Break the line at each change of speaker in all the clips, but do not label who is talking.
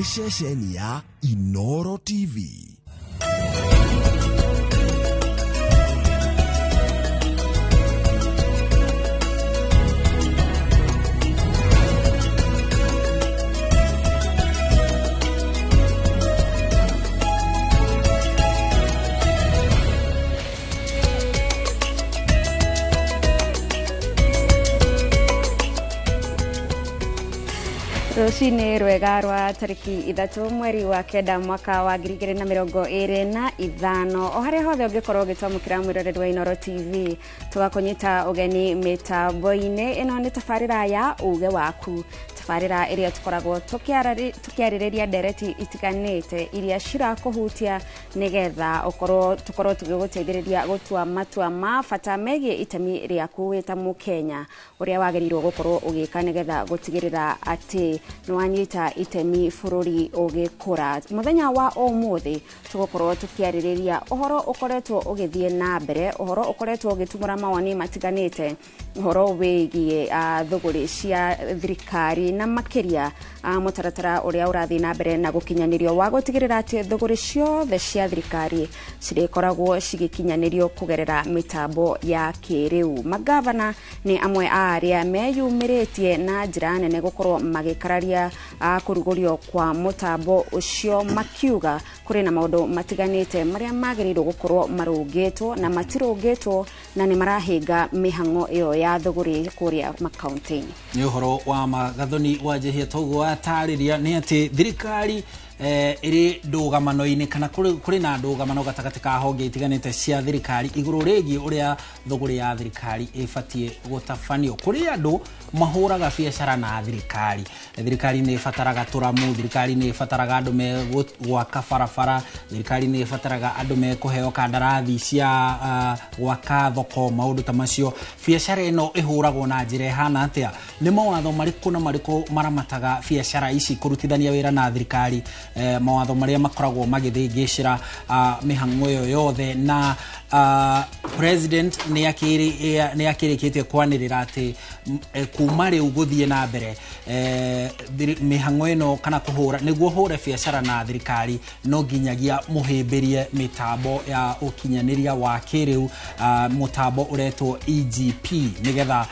ceceni ya Inoro TV.
Rucini rwega rwa tariki 3 mweri wa kenda mwaka wa 2025 o haria hothe ungikorwo gitwamukira mwiroreri wa Inoro TV tugakunyita ugeni mitambo-ini. Ino ni tabarira ya uge waku, tabarira iria tukoragwo tukiaririria ndereti itiganite iria cirakuhutia nigetha tukorwo tugiguteithiriria gutua matua ma bata megie itemi riaku wita Mukenya uria wagirirwo gukorwo ugika nigetha gutigirira ati nwanyita itemi bururi ugikura. Muthenya wa umuthi tugukorwo tukiaririria uhoro ukoretwo ugithie na mbere, uhoro ukoretwo ugitumura mawani matiganite, uhoro wigie thuguri cia thirikari na makiria mutaratara uria urathi na mbere na gukinyanirio wa gutigirira ati thuguri ciothe cia thirikari cirikoragwo cigikinyanirio kugerera mitambo ya kiriu. Magavana ni amwe aria meyumiritie na njira nene gukorwo magikararia kurugurio kwa mutambo ucio, makiuga kuri na maundu matiganite maria magirirwo gukorwo marungitwo na matirungitwo na ni marahinga mihango iyo ya thuguri kuria makaunti.
Ni uhoro wa magathoni wajehia togo atariria ni ati thirikari iri ndugamano-ini kana kuri na ndugamano gatagati ka honge itiganite cia thirikari iguru rigi uria thuguri ya thirikari ifatie gutafanio kuri andu mahuraga biacara na thirikari. Thirikari ni ifataraga turamu, thirikari ni ifataraga andu me gwaka barabara, thirikari ni ifataraga andu me kuheo kandarathi cia gwaka thoko, maundu ta macio. Biacara ino ihuragwo na njira hana atia? Ni mawatho mariku na mariku maramataga biacara ici kurutithania wira na thirikari? Mawatho maria makoragwo magithingicira mihango yo yothe na president ni akirikitie kwanirira ati kuma riu guthie na mbere mihango ino kana kuhura niguo hure biacara na thirikari no nginyagia muhimbirie mitambo ya ukinyaniria wa kiriu, mutambo uretwo EGP nigetha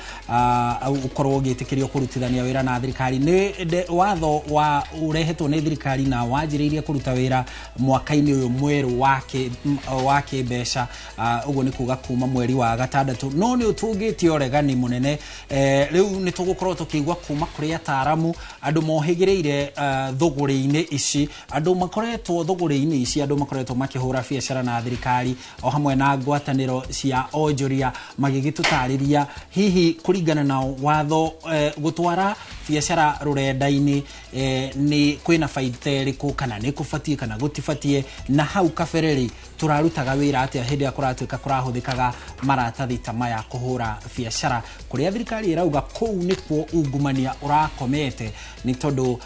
ukorwo gitikirio kurutithania wira na thirikari. Ni watho wa urehetwo ni thirikari na wajiririe kuruta wira mwaka-ini uyu mweru wake besha ugo ni kuga kuma mweri wa gatandatu no ni utungitio uregani munene. Riu ni tugukorwo tukigwa kuma kuri ataramu andu mohigireire thuguri-ini ici, andu makoretwo thuguri-ini ici, andu makoretwo makihura biacara na thirikari o hamwe na ngwataniro cia onjoria magigitutariria hihi kuringana na watho gutwara biacara rurenda-ini ni kwina faida iriku kana ni kufatie kana gutifatie, na hau kabereri turarutaga wira atia hindi ya kuratuika kurahuthikaga maratathi ta maya kuhura biacara kuria thirikari irauga kou nikuo ungumania urakomete ni tondu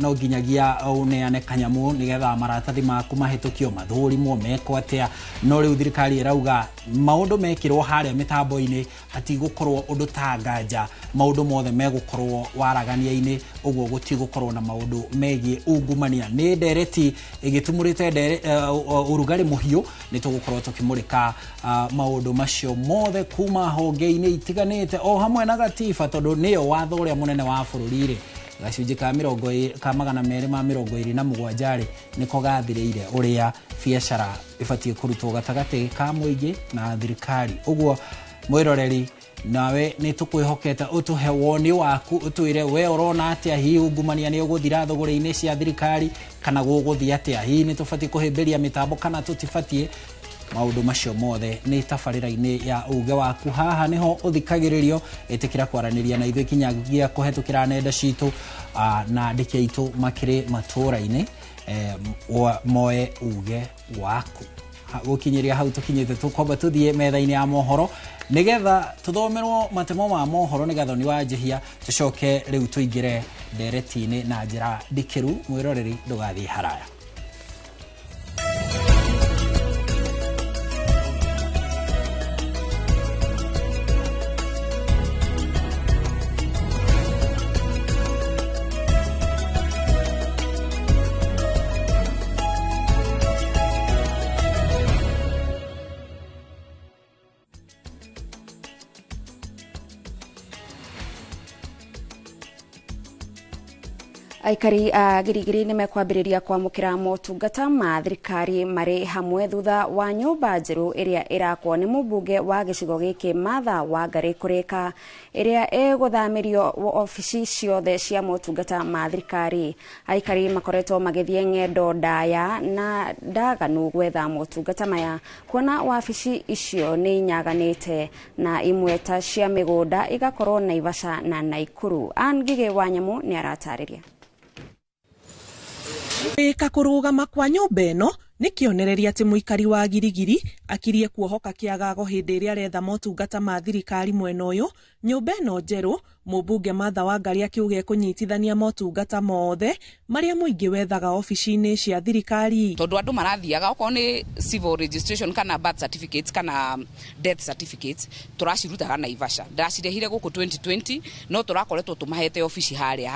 no nginyagia uneane kanyamu nigetha maratathi maku mahitukio mathurimo meko atia. No riu thirikari irauga maundu mekirwo haria mitambo-ini hatigukorwo undu ta nganja, maundu mothe megukorwo waragania-ini, uguo gutigukorwo na maundu megie ungumania. Ni ndereti igitumurite urugari muhiu ni tugukorwo tukimurika maundu macio mothe kuma honge-ini itiganite o hamwe na gatiba tondu niyo watho uria munene wa bururi gacunji ka 227 niko gathiriire uria biacara ifatie kurutwo gatagati ka muingi na thirikari. Uguo mwiroreri nawe ni tukwihoketa utuhe woni waku, utwire we urona atia hi ungumania ni uguthira thuguri-ini cia thirikari kana guguthia atia, hi ni tufatie kuhimbiria mitambo kana tutifatie. Maundu macio mothe ni tabarira-ini ya uge waku. Haha niho uthikagiririo, itikira kwaraniria na ithui kinyagia kuhetukira nenda citu na ndike itu makiri matura-ini moe uge waku. Gukinyiria hau tukinyite tukomba tuthie metha-ini ya mohoro nigetha tuthomerwo matemo ma mohoro nigetha ni wajihia tucoke riu tuingire ndereti-ini na njira ndikiru. Mwiroreri ndugathie haraya.
Aikari a Girigiri nimekwambĩrĩria kwamũkĩra motungata ma thirikari marĩ hamwe thutha wa nyũmba njerũ ĩrĩa ĩrakwo nĩ mũmbunge wa gĩcigo gĩkĩ Martha Wangari kũrĩka, ĩrĩa ĩgũthamĩrio ofici ciothe cia motungata ma thirikari. Aikari makoretwo magĩthiĩ ng'endo ndaya na ndaganu gwetha motungata maya, kuona wabici icio nĩ inyaganĩte na imwe ta cia mĩgũnda igakorwo Naivasha na Naikuru. Ngigĩ wa Nyamũ nĩ aratarĩria.
Ĩka kũrũgama kwa nyũmba ĩno nĩ kĩonereria atĩ mũikari wa Girigiri akirie kuohoka kĩagago hĩndĩ ĩrĩa aretha motungata ma thirikari mwena ũyũ. Nyũmba ĩno njerũ mũmbunge Martha Wangari akiuga kũnyitithania motungata mothe marĩa mũingĩ wethaga ofici-inĩ cia thirikari.
Tondũ andũ marathiaga okorwo nĩ civil registration kana birth certificates kana death certificates tũracirutaga Naivasha. Ndacirehire gũkũ 2020 no tũrakoretwo tũmahete ofici harĩa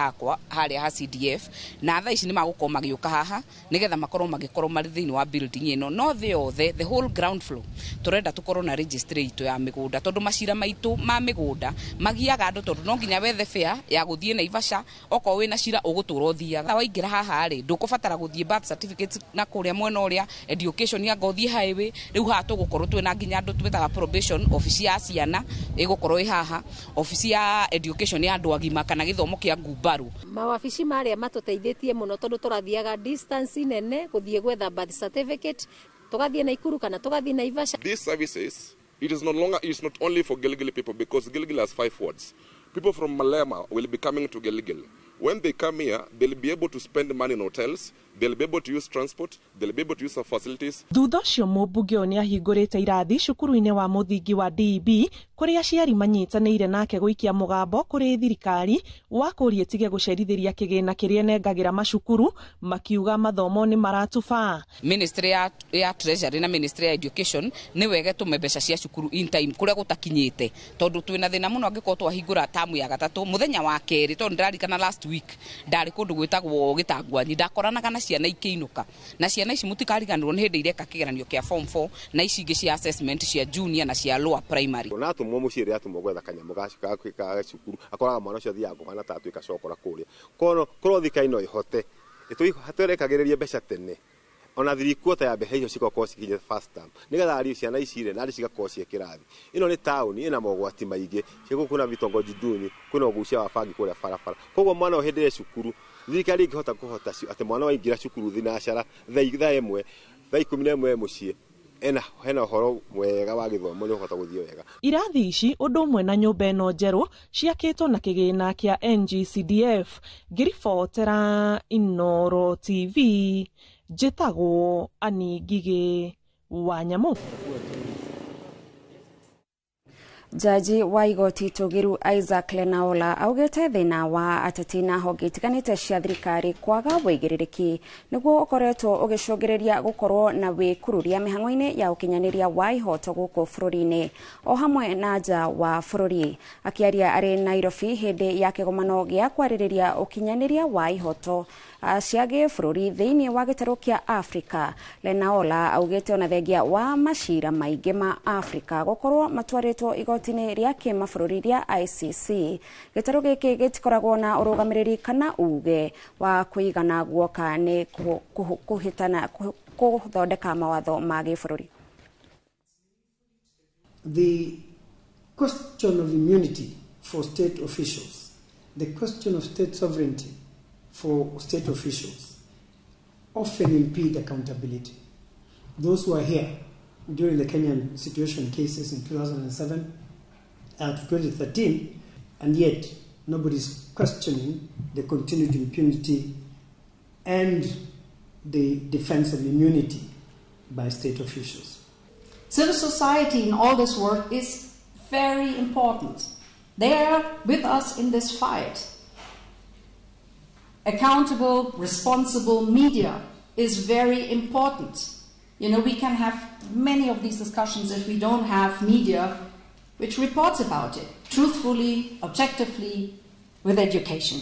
ha CDF na thaa ici nĩ magũkorwo magĩũka haha nĩgetha makorwo marĩ thĩinĩ wa building ĩno. No thĩ yothe the whole ground floor tũrenda tũkorwo na registry itũ ya mĩgũnda, tondũ macira maitũ ma mĩgũnda magiaga andũ, tondũ no nginya wethe fare ya gũthiĩ Naivasha. Okorwo wĩna cira ũgũtũra ũthiaga, waingĩra haha rĩ ndũkũbatara gũthiĩ birth certificate na kũrĩa mwena ũrĩa education ya ngothi highway. Rĩu haha tũgũkorwo twĩna nginya andũ twĩtaga probation, ofici ya ciana ĩgũkorwo ĩ haha, ofici ya education ya andũ agima kana gĩthomo kĩa ngumbaru.
Mawabici marĩa matũteithĩtie mũno tondũ tũrathiaga distance nene gũthiĩ gwetha birth certificate, tugathiĩ Naikuru kana tugathiĩ Naivasha.
These services, it is not only for Gilgil people, because Gilgil has 5 wards. People from Malema will be coming to Gilgil. When they come here, they'll be able to spend money in hotels, they'll be able to use transport, they'll be able to use our facilities.
Thutha ũcio mũmbunge ũyũ nĩ ahingũrĩte irathi cukuru-inĩ wa mũthingi wa DEB kũrĩa aciari manyitanĩire nake gũikia mũgambo kũrĩ thirikari wa kũria ĩtige gũcerithĩria kĩgĩna kĩrĩa nengagĩra macukuru, makiuga mathomo nĩ maratuba.
Ministry ya Treasury na Ministry ya Education nĩ wega tũme mbeca cia cukuru in time kũrĩa gũtakinyĩte, tondũ twĩna thĩna mũno angĩkorwo twahingũra tamu ya gatatũ mũthenya wa kerĩ, tondũ ndarikana last week ndarĩ kũndũ gwĩtagwo Gĩtangwanyi ndakoranaga na ciana ikĩinũka, na ciana ici mũtikariganĩrwo nĩ hĩndĩ ireka kĩgeranio kĩa form 4 na ici ingĩ cia assessment cia junior na cia lower primary.
Na atumwo mũciĩ atumwo gwetha kanyamũ ga cukuru akoraga mwana ũcio athiaga ngoma na tatu ikacokora kũrĩa korwo thirikari no ihote tũrekagĩrĩria mbeca tene, ona thirikota ya mbeca icio cigakorwo cikinye first term nĩgetha ari ciana icire na ari cigakorwo cia kĩrathi. Ĩno nĩ taũni ĩna mogwati maingĩ, kuna vitongoji duni, kuna ũgucia wa bangi kũrĩa barabara. Koguo mwana ũhĩndĩre cukuru thirikari ĩngĩhota kũhota atĩ mwana waingĩra cukuru thinacara thaa ĩmwe thaa 11 mũciĩ hena ũhoro mwega wa gĩthomo nĩ ũhota gũthiĩ wega. Irathi ici ũndũ ũmwe na nyũmba ĩno njerũ ciakĩtwo na kĩgĩna kĩa NGCDF. Ngiribotera Inooro TV, njĩtagwo Ani Ngigĩ wa Nyamũ.
Jaji wa igoti Tugiru Isaac Lenaola augĩte thĩna wa ateti na honge itiganĩte cia thirikari kwaga wĩigĩrĩrĩki nĩguo ũkoretwo ũgĩcũngĩrĩria gũkorwo na wĩkururia mĩhang'o-inĩ ya ũkinyanĩria wa ihoto gũkũ bũrũri-inĩ o hamwe na nja wa bũrũri. Akĩaria arĩ Nairobi hĩndĩ ya kĩgomano gĩa kwarĩrĩria ũkinyanĩria wa ihoto cia gĩbũrũri thĩinĩ wa gĩtarũ kĩa Afrika, Lenaola augĩte ona thengia wa macira maingĩ ma Afrika gũkorwo matwarĩtwo igoti-inĩ rĩa kĩmabũrũri rĩa ICC, gĩtarũ gĩkĩ gĩtikoragwo na ũrũgamĩrĩri kana uge wa kũigana guoka nĩ kũhĩtana kũthondeka mawatho ma gĩbũrũri.
The question of immunity for state officials, the question of state sovereignty for state officials often impede accountability. Those who are here during the Kenyan situation cases in 2007 to 2013, and yet nobody's questioning the continued impunity and the defense of immunity by state officials.
Civil society in all this work is very important. They are with us in this fight. Accountable, responsible media is very important. You know, we can have many of these discussions if we don't have media which reports about it truthfully, objectively, with education.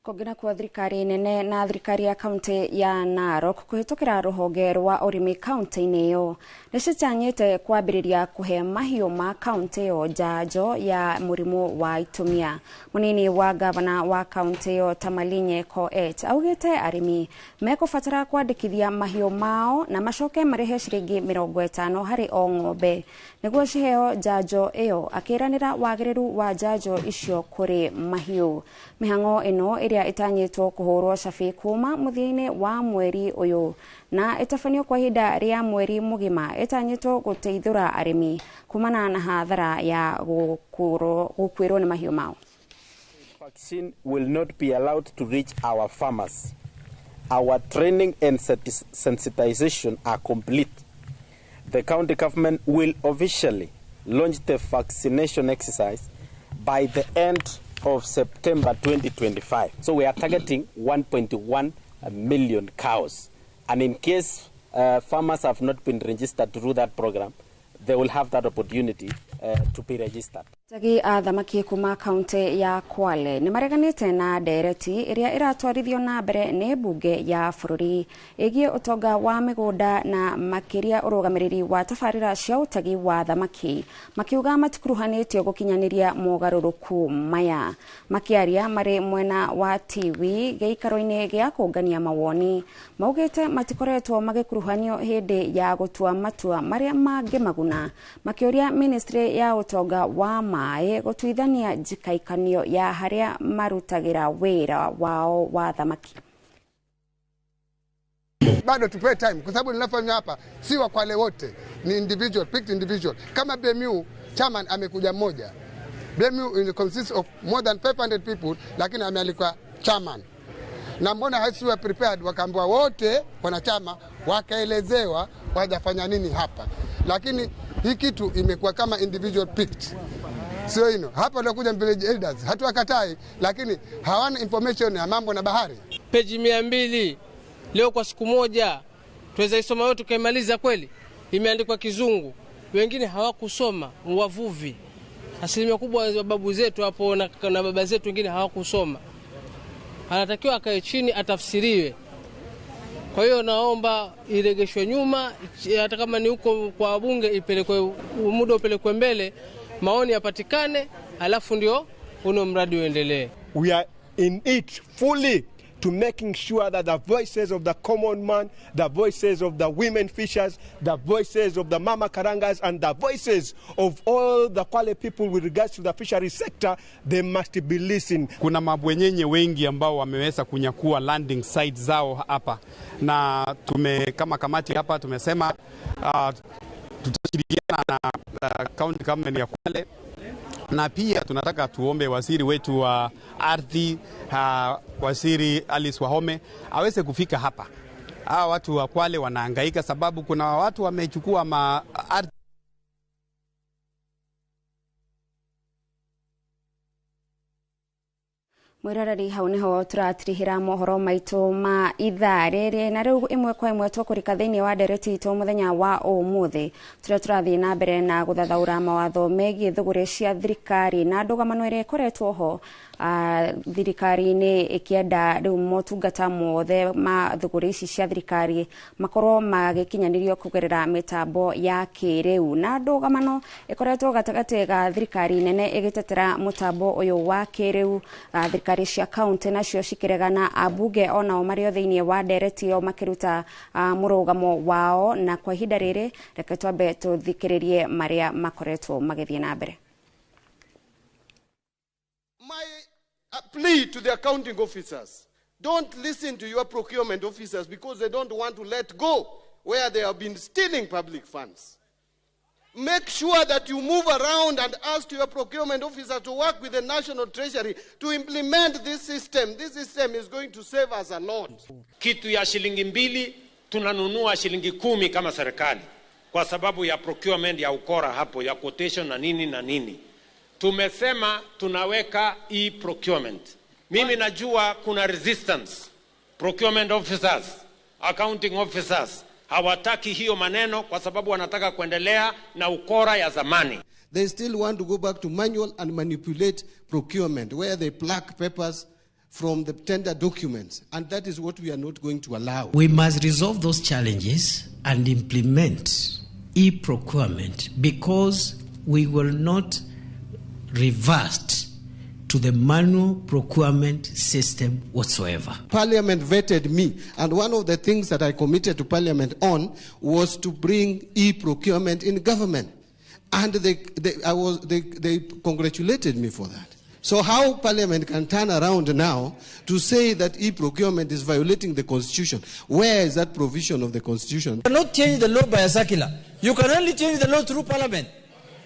Kongina kwa thirikari nene na thirikari ya kaunti ya Narok kuhitukira ruhonge rwa urimi kaunti-ini iyo nicitanyite kwambiriria kuhe mahiu ma kaunti iyo njanjo ya murimu wa itumia. Munini wa gavana wa kaunti iyo Tamalinye Koech augite arimi mekubatara kwandikithia mahiu mao na macoke marihe ciringi 50 hari o ng'ombe niguo ciheo njanjo iyo, akiranira wagiriru wa njanjo icio kuri mahiu. Mihango ino iria itanyitwo kuhurwo cabi kuma muthia-ini wa mweri uyu na itafanio kwa hinda ria mweri mugima itanyitwo guteithura arimi kumana na hathara ya gukwirwo ni mahiu mao.
Vaccine will not be allowed to reach our farmers. Our training and sensitization are complete. The county government will officially launch the vaccination exercise by the end of September 2025. So we are targeting 1.1 million cows. And in case farmers have not been registered through that program, they will have that opportunity to be registered.
Tagi athamaki kuma kaunti ya Kwale ni mareganite na ndereti iria iratwarithio na mbere ni bunge ya bururi igie utonga wa migunda na makiria urugamiriri wa tafarira cia utagi wa thamaki makiuga matikuruhanitio gukinyaniria mogaruruku maya. Makiaria mari mwena wa TV geikaro-ini gia kungania mawoni maugite matikoretwo magikuruhanio hindi ya gutua matua maria mangimaguna, makioria ministry ya utonga wa gutwithania njikaikanio ya haria marutagira wira wao wa thamaki.
Bado tupe time kwa sababu ninafanya hapa si wa Kwale wote, ni individual, picked individual. Kama BMU chairman amekuja mmoja. BMU consists of more than 500 people, lakini amealikwa chairman. Na mbona hasiwa prepared, wakaambiwa wote wanachama wakaelezewa wajafanya nini hapa. Lakini hii kitu imekuwa kama individual picked. Sio hino. Hapa wanakuja village elders, hatuwakatai, lakini hawana information ya mambo na bahari.
Peji 200 leo kwa siku moja tuweza isoma yote tukaimaliza kweli? Imeandikwa Kizungu. Wengine hawakusoma, wavuvi. Asilimia kubwa ya babu zetu hapo na baba zetu wengine hawakusoma. Anatakiwa akae chini atafsiriwe. Kwa hiyo naomba iregeshwe nyuma, hata kama ni huko kwa bunge ipelekwe muda upelekwe mbele, maoni yapatikane, alafu ndio uno mradi uendelee.
We are in it fully to making sure that the voices of the common man, the voices of the women fishers, the voices of the mama karangas and the voices of all the Kwale people with regards to the fishery sector, they must be listened.
Kuna mabwenyenye wengi ambao wameweza kunyakua landing sites zao hapa, na kama kamati hapa tumesema tutashirikiana na county government ya Kwale, na pia tunataka tuombe waziri wetu wa ardhi, waziri Alice Wahome aweze kufika hapa. Hawa watu wa Kwale wanahangaika sababu kuna watu wamechukua ardhi.
Mwirarari hau niho turatirihira mohoro maitu ma ithaa riri na riu imwe kwa imwe tukurika thiini wa ndereti itu muthenya wa umuthi turathii na mbere na guthathaura mawatho megie thuguri cia thirikari na ndugamano iria ikoretwo ho. Thirikari-ini ikienda riu motungata mothe ma thuguri ici cia thirikari makorwo magikinyanirio kugerera mitambo ya kiriu, na ndugamano ikoretwo gatagati ga thirikari nene igitetera mutambo uyu wa kiriu. Thirikari cia kaunti nacio cikiregana, abunge onao mario thiini wa ndereti yo makiruta murugamo wao, na kwa ihinda riri reke twambe tuthikiririe maria makoretwo magithie na mbere.
My plea to the accounting officers: don't listen to your procurement officers because they don't want to let go where they have been stealing public funds. Make sure that you move around and ask your procurement officer to work with the National Treasury to implement this system. This system is going to save us a lot.
Kitu ya shilingi 2 tunanunua shilingi 10 kama serikali kwa sababu ya procurement ya ukora hapo ya quotation na nini na nini. Tumesema tunaweka e-procurement. Mimi najua kuna resistance. Procurement officers, accounting officers hawataki hiyo maneno kwa sababu wanataka kuendelea na ukora ya zamani.
They still want to go back to manual and manipulate procurement where they plaque papers from the tender documents, and that is what we are not going to allow.
We must resolve those challenges and implement e-procurement, because we will not revert to the manual procurement system whatsoever.
Parliament vetted me, and one of the things that I committed to Parliament on was to bring e-procurement in government, and they congratulated me for that. So how Parliament can turn around now to say that e-procurement is violating the Constitution? Where is that provision of the Constitution?
You cannot change the law by a circular. You can only change the law through Parliament.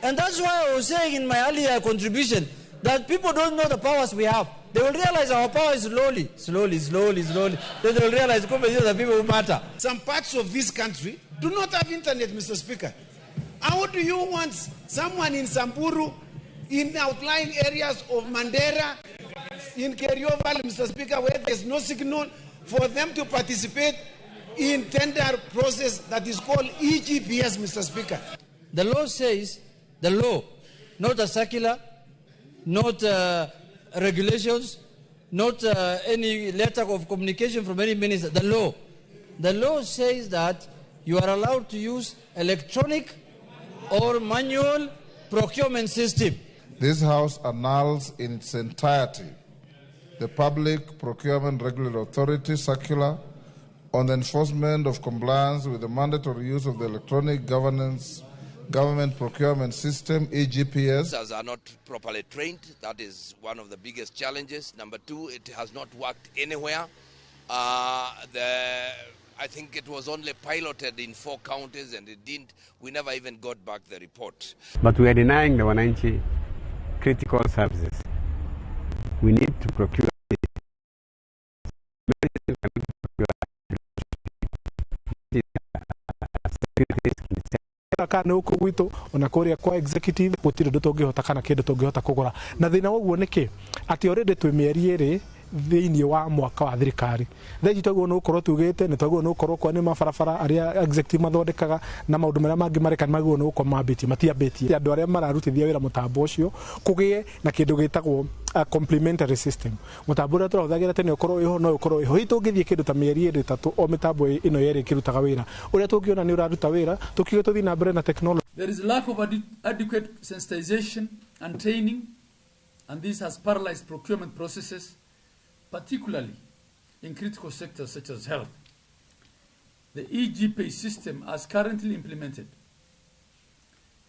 And that's why I was saying in my earlier contribution that people don't know the powers we have. They will realize our power is slowly. Then they will realize the people who matter.
Some parts of this country do not have internet, Mr. Speaker. How do you want someone in Samburu, in outlying areas of Mandera, in Kerio Valley, Mr. Speaker, where there's no signal, for them to participate in tender process that is called EGPS, Mr. Speaker?
The law says, the law, not a circular, not regulations, not any letter of communication from any minister. The law says that you are allowed to use electronic or manual procurement system.
This House annuls in its entirety the Public Procurement Regulatory Authority circular on the enforcement of compliance with the mandatory use of the electronic government procurement system, EGPS.
Officers are not properly trained. That is one of the biggest challenges. Number two, it has not worked anywhere. I think it was only piloted in 4 counties, and we never even got back the report.
But we are denying the Wananchi critical services. We need to procure
kana uko gwito ona kuria kwa executive gutire ndu tungihota kana kindu tungihota kugura na thina woguo niki ati already twi mieri iri thiini wa mwaka wa thirikari thai twaguo no korwo tugite ni twaguo no korwo kwa ni mabarabara aria executive mathondekaga na maundu maria mangi marekani maguo no kwa mabiti matiambitie andu aria mararutithia wira mutambo ucio kugie na kindu gitagwo a complementary system mutambo uria turathagira tene ukorwo iho no ukorwo iho itungithie kindu ta mieri iri tatu o mitambo ino yeri kirutaga wira uria tungiona ni uraruta wira tukigo tuthi na mbere na technology.
There is lack of adequate sensitization and training, and this has paralyzed procurement processes, particularly in critical sectors such as health. The EGPay system, as currently implemented,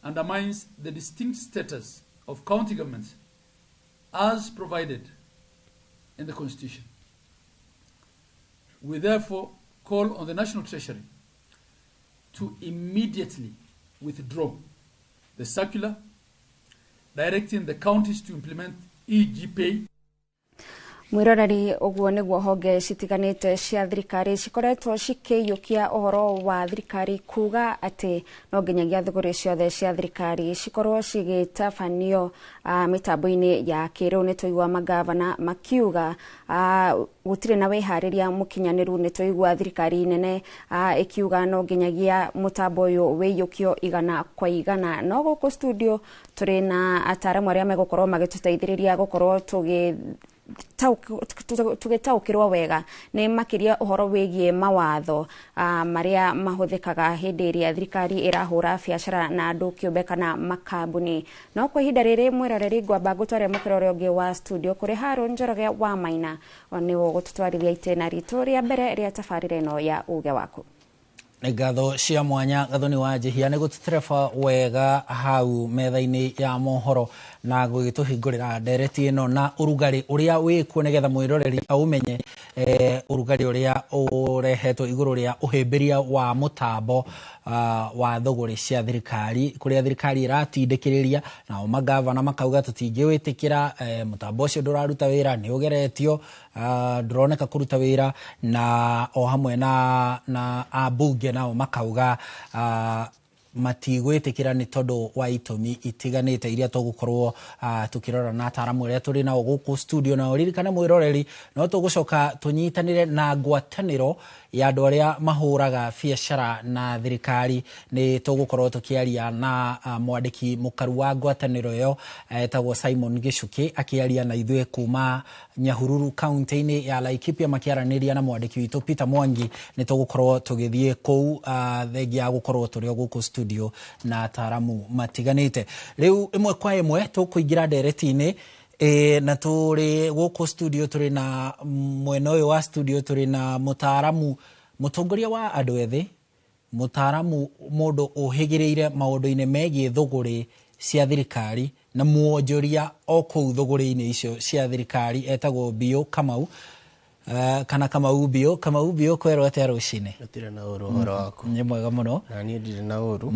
undermines the distinct status of county governments as provided in the Constitution. We therefore call on the National Treasury to immediately withdraw the circular directing the counties to implement EGPay.
Mwiroreri uguo niguo honge citiganite cia thirikari cikoretwo cikiyukia uhoro wa thirikari kuga ati no nginyagia thuguri ciothe cia thirikari cikorwo cigitabanio mitambo-ini ya kiriu ni tuigua magavana makiuga gutire na wihariria mukinyaniru ni tuigua thirikari nene ikiuga no nginyagia mutambo uyu wiyukio igana kwa igana. No guku studio turi na ataramu aria megukorwo magituteithiriria gukorwo tugitaukirwo wega ni makiria uhoro wigie mawatho maria mahuthikaga hindi iria thirikari irahura biacara na andu kiumbe kana makambuni. No kwa ihinda riri mwiroreri ngwamba gutware mukirore ungi wa studio kuri Harun Njoroge wa Maina niwo gututwarithia itena ritu ria mbere ria tafarire no ya uge waku.
Ngatho cia mwanya gathoni wa njihia ni gututereba wega hau metha-ini ya mohoro na gwituhingurira ndereti ino na urugari uria wikuo nigetha mwiroreri aumenye urugari uria urehetwo iguru ria uhimbiria wa mutambo wa thogori cia thirikari kuria thirikari iratindikiriria na magavana makauga tutingiwitikira mutambo ucio nduraruta wira ni ugeretio ndroneka kuruta wira na o hamwe na abunge nao makauga matigwitikira ni tondu wa itumi itiganite iria tugukorwo tukirora na ataramu aria turi nao guku studio na uririkana mwiroreri no tugucoka tunyitanire na ngwataniro ya andũ arĩa mahũraga biacara na thirikari nĩ tũgũkorwo tũkĩaria na mwandĩki mũkaru wa ngwatanĩro ĩyo etagwo Simon Gichuki akĩaria na ithuĩ kuma Nyahururu kaunti-inĩ ya Laikipia makĩaranĩria na mwandĩki witũ Peter Mwangi nĩ tũgũkorwo tũgĩthiĩ kũu thengia ya gũkorwo tũrĩ gũkũ studio na ataramu matiganĩte. Rĩu ĩmwe kwa ĩmwe tũkũingĩra ndereti-inĩ na tũrĩ gũkũ studio tũrĩ na mwena ũyũ wa studio tũrĩ na mũtaramu mũtongoria wa andũ ethĩ mũtaramu mũndũ ũhĩgĩrĩire maũndũ-inĩ megiĩ thũgũrĩ cia thirikari na muonjoria o kũu thũgũrĩ-inĩ icio cia thirikari etagwo Bio Kamau kana Kamau Bio kwerwo atĩa rũcinĩ?
Gũtirĩ na ũru ũhoro waku.
Nĩ mwega mũno.
Na niĩ ndirĩ na ũru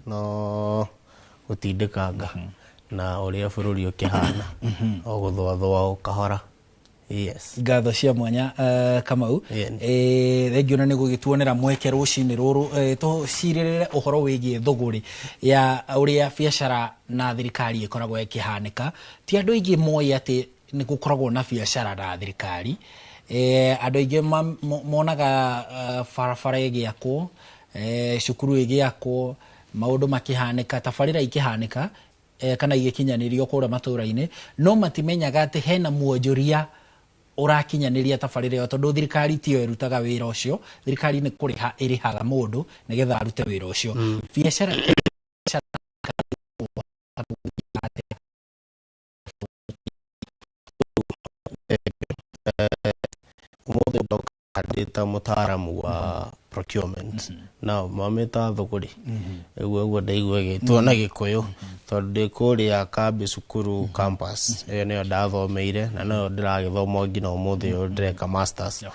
no gũtindĩkanga na ũrĩa bũrũri ũkĩhana o gũthũathũa ũkahora. Yes.
Ngatho cia mwanya Kamau. Thengio na nĩ gũgĩtuonera mweke rũcinĩ rũrũ tũcirĩrĩre ũhoro wĩgiĩ thũgũrĩ ya ũrĩa biacara na thirikari ĩkoragwo ĩkĩhanĩka. Ti andũ aingĩ moĩ atĩ nĩ gũkoragwo na biacara na thirikari. Andũ aingĩ monaga barabara ĩgĩakwo, cukuru ĩgĩakwo, maũndũ makĩhanĩka, tabarĩra ikĩhanĩka kana igĩkinyanĩrio kũrĩa matũũra-inĩ, no matimenyaga atĩ hena muonjoria ũrakinyanĩria tabarĩra ĩyo, tondũ thirikari tiyo ĩrutaga wĩra ũcio. Thirikari nĩ kũrĩha ĩrĩhaga mũndũ nĩgetha arute wĩra ũcio. Biacara
mũndũ ndokandĩta mũtaramu wa procurement na mameta thũgũrĩ ũguo ndaigua gĩtwo na gĩkũyũ tondũ ndĩ kũrĩa Kambi cukuru campus ĩyo nĩyo ndathomeire na no ndĩragĩthoma nginya ũmũthĩ ũyũ ndĩreka masters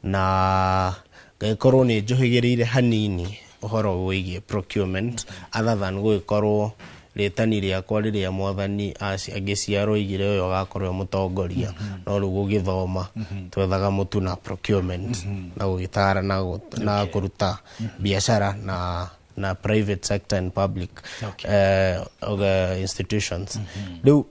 na ngagĩkorwo nĩ njohĩgĩrĩire hanini ũhoro wĩgiĩ procurement other than gũgĩkorwo rĩtani rĩakwa rĩrĩa mwathani agĩciarwo oigire ũyũ agakorwo mũtongoria no rĩu gũgĩthoma twethaga mũtu na procurement na gũgĩtara na kũruta biacara na private sector and public institutions. Rĩu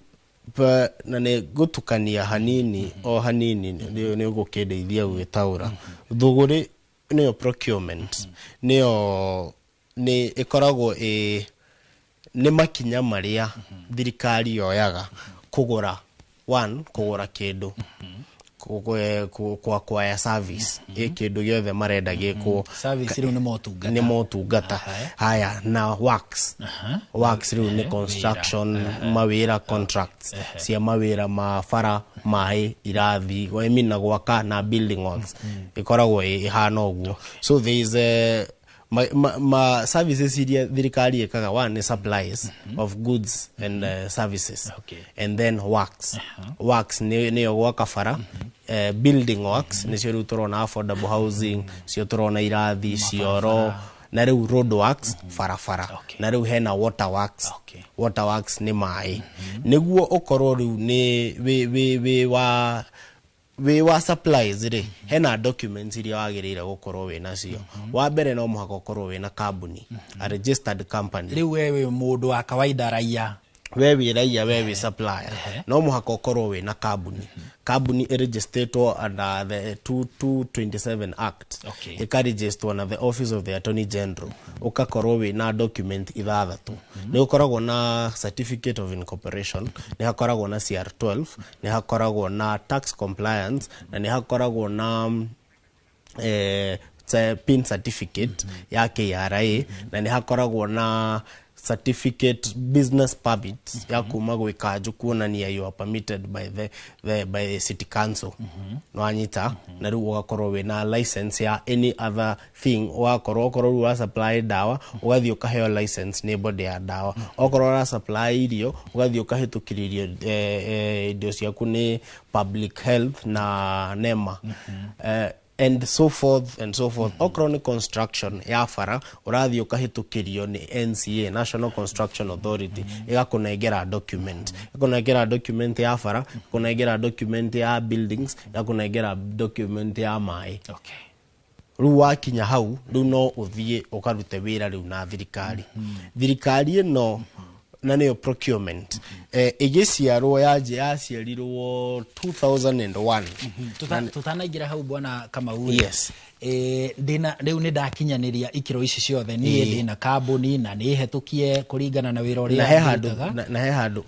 na nĩ gũtukania hanini o hanini nĩ ũgũkĩndeithia gwĩtaũra thũgũrĩ nĩyo procurement nĩyo nĩ ĩkoragwo nĩ makinya marĩa thirikari yoyaga kũgũra kĩndũ kwa service kĩndũ gĩothe marenda gĩkwo
service rĩu
nĩ motungata haya na works rĩu nĩ construction mawĩra contracts cia mawĩra ma bara maĩ irathi na gwaka na building works ĩkoragwo ĩhana ũguo. So there is services iria thirikari ĩkaga one is supplies of goods and services and then works nĩyo gwaka bara building works nĩcio rĩu tũrona affordable housing cio tũrona irathi cioro na rĩu road works barabara na rĩu hena water works nĩ maĩ nĩguo ũkorwo rĩu nĩ we wa supplies ri hena documents iria wagĩrĩire gũkorwo wĩ nacio. Wa mbere no mũhaka ũkorwo wĩ na company a registered company.
Rĩu wewe mũndũ wa kawaida raia
wewe raia wewe supplier no mũhaka ũkorwo wĩ na company registeredwo under the 227 act ĩkarigistwo na the office of the attorney general ũkakorwo wĩ na document 6 nĩ ũkoragwo na certificate of incorporation nĩ hakoragwo na CR12 nĩ hakoragwo na tax compliance na nĩ hakoragwo na PIN certificate ya KRA na nĩ hakoragwo na certificate business permit ya kuma gwĩkanjũ kuonania you are permitted by the city council no anyita na rĩu ũgakorwo wĩna license ya any other thing ũgakorwo rĩu wa supply dawa ũgathiĩ ũkaheo license nĩ body ya dawa okorwo ra supply irio ũgathiĩ ũkahĩtũkĩrio indo ciaku nĩ public health na NEMA and so forth. Okorwo nĩ construction ya bara ũrathiĩ ũkahĩtũkĩrio nĩ NCA National Construction Authority ĩgakũnengera document ya bara ĩgakũnengera document ya buildings ĩgakũnengera document ya maĩ. Rĩu wakinya hau rĩu no ũthiĩ ũkarute wĩra rĩu na thirikari ĩno na nĩyo procurement ĩgĩciarwo yaciarirwo 2001
tutanaingira hau bwana Kamau.
Yes.
ndina riu ni ndakinyaniria ikiro ici ciothe ni ndina kambuni na ni hetukie kuringana na wira uria
na he handu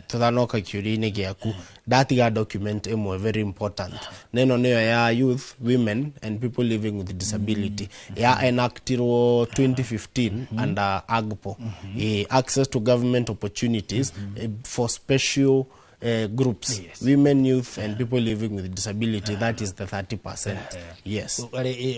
tutanoka kiuri-ini giaku ndatiga document imwe very important neno niyo ya youth, women and people living with disability ya enactirwo 2015 under AGPO access to government opportunities for special groups, women, youth and people living with disability, that is the 30%. Yes.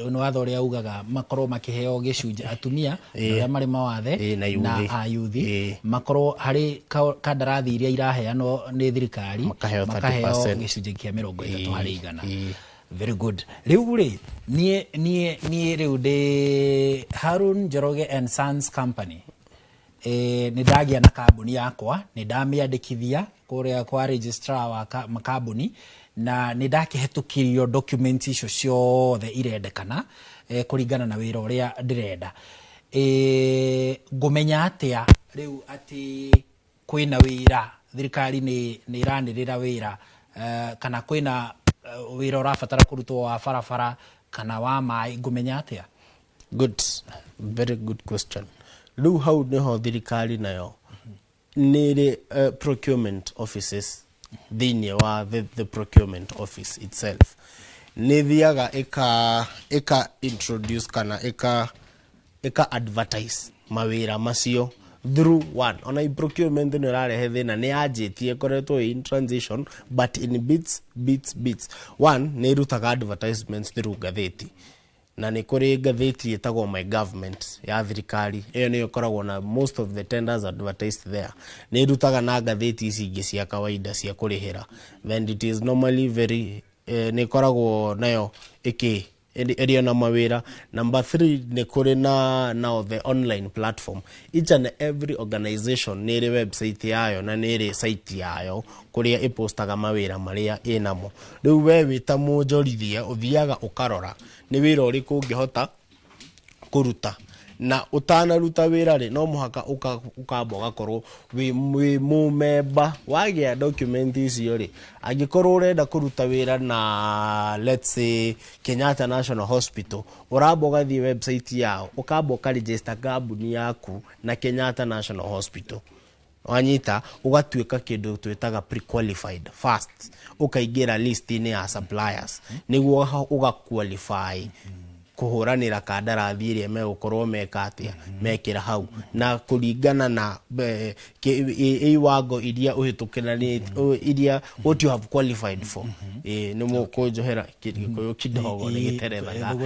Unawatho ria ugaga makoro makiheo gicunje atumia aria mari mawathe na ayuthi makoro hari kandarathi iria iraheanwo ni thirikari makaheo gicunje kia 30 hari igana. Very good. Riu ri nie riu de Harun Njoroge and Sons Company ni ndagia na kambuni yakwa ni ndamiandikithia kuria kwa registrar wa makambuni na ni ndakihetukirio document icio ciothe irendekana kuringana na wira uria ndirenda ngumenya atia riu ati kwina wira thirikari ni iranirira wira kana kwina wira urafatara kurutwo wa farafara kana wa mai ngumenya atia?
Good, very good question. Riu hau niho thirikari nayo niri procurement offices thiini wa the procurement office itself nithiaga eka introduce kana eka advertise mawira macio through one ona procurement ni rarehe thina ni ajitie koretwo in transition but in bits one ni rutaga advertisements through gatheti na ni kuri gatheti yetagwo My Government ya thirikari iyo niyo koragwo na most of the tenders advertised there ni rutaga na gatheti ici ingi cia kawaida cia kurihira then it is normally very ni koragwo nayo area na mawira. Number 3 ni kuri na now the online platform. Each and every organization ni website yayo na ni site yayo kuria ipostaga mawira maria inamo. Riu we wita munjorithia uthiaga ukarora ni wira uriku ungihota kuruta na utanaruta wira ri no muhaka ukamba ugakorwo wi mumemba wagia document icio ri angikorwo urenda kuruta wira na let's say Kenyatta National Hospital uramba ugathie website yao ukamba ukaregister kambuni yaku na Kenyatta National Hospital wanyita ugatuika kindu twitaga pre-qualified first ukaigira list ni ya suppliers niguo ugaqualify kuhuranira kandarathi iria megukorwo mekatia mekira hau na kuringana na iwango iria uhitukirani iria what you have qualified for ni mukunjohera kiriko kidogo ni giterethaga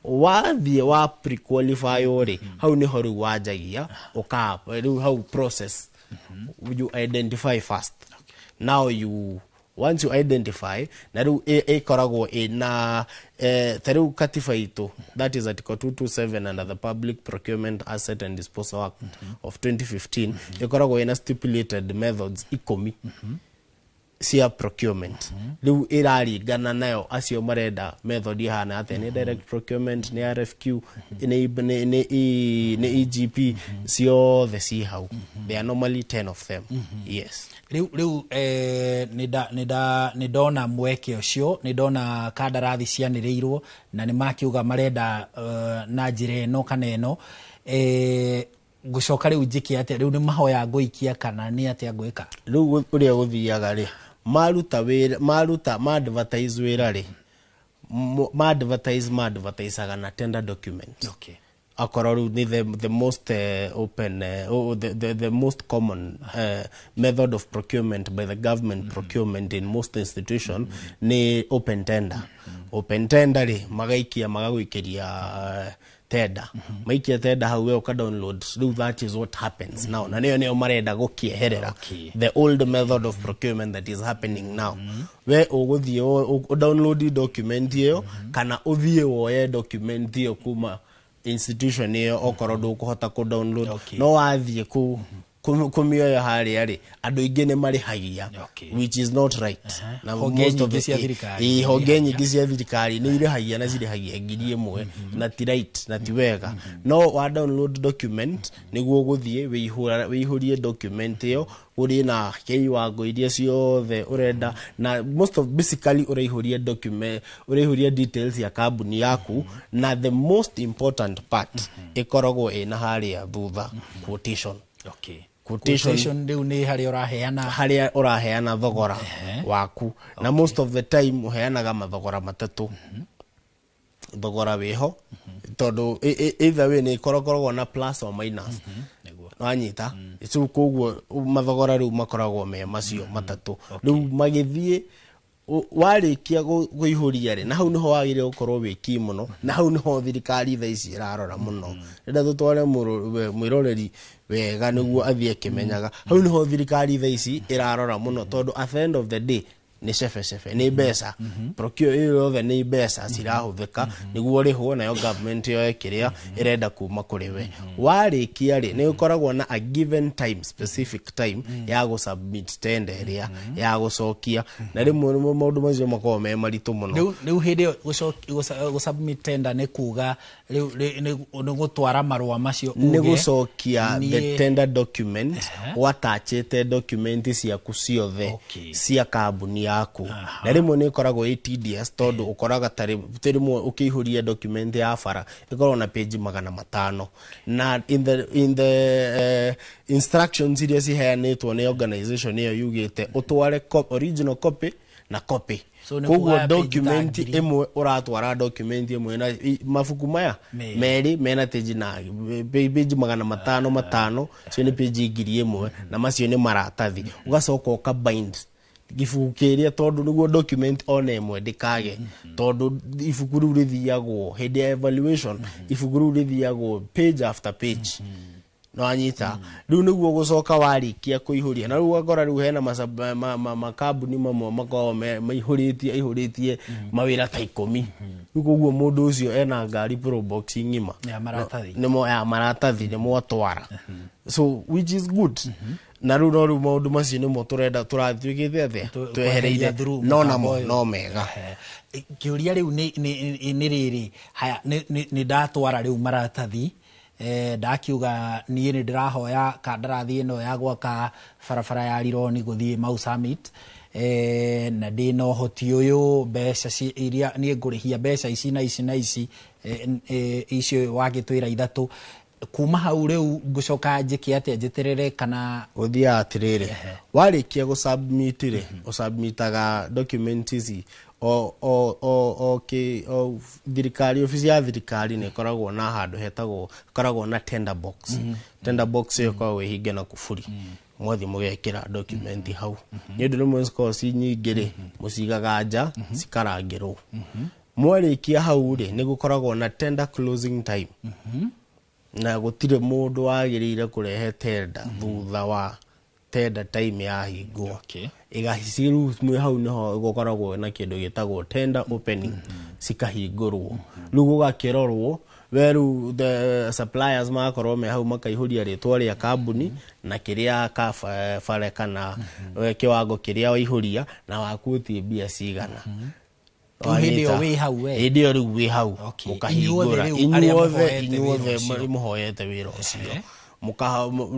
wathie wa pre-qualify ori hau ni horu wajagia riu hau process you identify first now you once you identify na riu ikoragwo ina through katiba itu that is article 227 under the Public Procurement Asset and Disposal Act of 2015 ikoragwo ina stipulated methods 10 cia procurement riu iraringana nayo acio marenda method ihana ate ni direct procurement ni RFQ ni EGP ciothe ci hau there are normally 10 of them. Yes.
Riu ni ndona mweke ucio ni ndona kandarathi cianirirwo na ni makiuga marenda na njira eno kana eno gucoka riu njiki ate riu ni mahoya nguikia kana ni ate ngwika
riu uria guthiaga ri maruta advertise wira ri advertisaga na tender document.
Okay.
Akororu ni the most open the most common method of procurement by the government procurement in most institution ni open tender. Open tender ri magaikia magagwikiria tender maikia tender hau we uka download do that is what happens now na niyo marenda gukieherera the old method of procurement that is happening now we uguthie download document iyo kana uthie woye document iyo kuma institution iyo okoro ndukuhota ku download no wathie ku kumioya haria ri andu ingi ni marihagia which is not right.
Na most of the
honge nyingi cia thirikari ni irihagia na cirihagia ngiri imwe na ti right na ti wega. No wa download document niguo guthie wihurie document iyo uri na kiwango iria ciothe urenda na most of basically urihuria document urihuria details ya kambuni yaku na the most important part ikoragwo ina haria thutha quotation.
Quotation ndio ni haria
uraheana thogora waku na most of the time uheanaga mathogora matatu. Thogora wiho tondu either way ni ikoragwo na plus or minus. Wanyita icu koguo mathogora riu makoragwo me macio matatu. Riu magithie warikia guihuria ri na hau niho wagire gukorwo wiki muno na hau niho thirikari tha ici irarora muno. Nda tutware mwiroreri wega niguo athie kimenyaga hau niho thirikari tha ici irarora muno tondu at the end of the day ni shefe ni besa procure yothe ni besa cirahuthika niguo rihwo nayo government yo ekiria irenda kuma kuri we. Warikia ri ni ukoragwo na a given time, specific time ya go submit tender iria ya gucokia na rimwe maundu macio makorwo me maritu muno.
Riu hindi go submit tender ni kuga ni gutwara marua macio
ni gucokia the tender document watachete document ciaku ciothe cia kambuni yaku. Na rimwe ni ikoragwo tedious tondu ukoraga rimwe ukihuria document ya bara ikorwo na page 500 na in the instructions iria ciheanitwo ni organization iyo yugite utware original copy na copy. Koguo document imwe uratwara document imwe na mafuku maya meri mena page na page 500 cio ni page 1000 na macio ni maratathi ugacoka ukabind gifuku kiria tondu niguo document one imwe ndikage tondu ifuku riu rithiagwo hindi ya evaluation ifuku riu rithiagwo page after page. No anyita riu niguo gucoka warikia kuihuria na riu agora riu hena makambuni mamwe makao maihuritie mawira ta 10 riu koguo mundu ucio ena ngari pro box ngima ya maratathi ni mwatwara so which is good. Na riu no riu maundu macio ni mo turenda turathiukite athe twehereire no namo no mega.
Kiuria riu ni riri haya ni ndatwara riu maratathi ndakiuga nie ni ndirahoya kandarathi ino ya gwaka barabara ya Rironi guthie Mau Summit na ndino hoti uyu mbeca iria nie ngurihia mbeca ici na ici icio wagitwira ithatu kuma hau riu ngucoka njiki ate njeterere kana
uthia atiriri warikia go submit ri usubmitaga document ici thirikari ofisi ya thirikari ni koragwo na handu hetagwo koragwo na tender box. Tender box yo kwa wehinge na kufuri mwathi mugekira document hau ni ndu rimwe ciko ci nyingi ri mucigaga nja cikarangirwo. Mwarikia hau ri ni gukoragwo na tender closing time na gutire mundu wagirire kurehe tender thutha wa tender time ya hingwo. Igahiciru mwe hau niho gukoragwo na kindu gitagwo tender opening cikahingurwo riu gugakirorwo weru the suppliers makorwo me hau makaihuria ritwa ria kambuni na kiria ka fare kana kiwango kiria waihuria na wakutie bia cigana.
Hidio we hau we
hidio riu we hau ukahingura inyuothe muhoyete wira ucio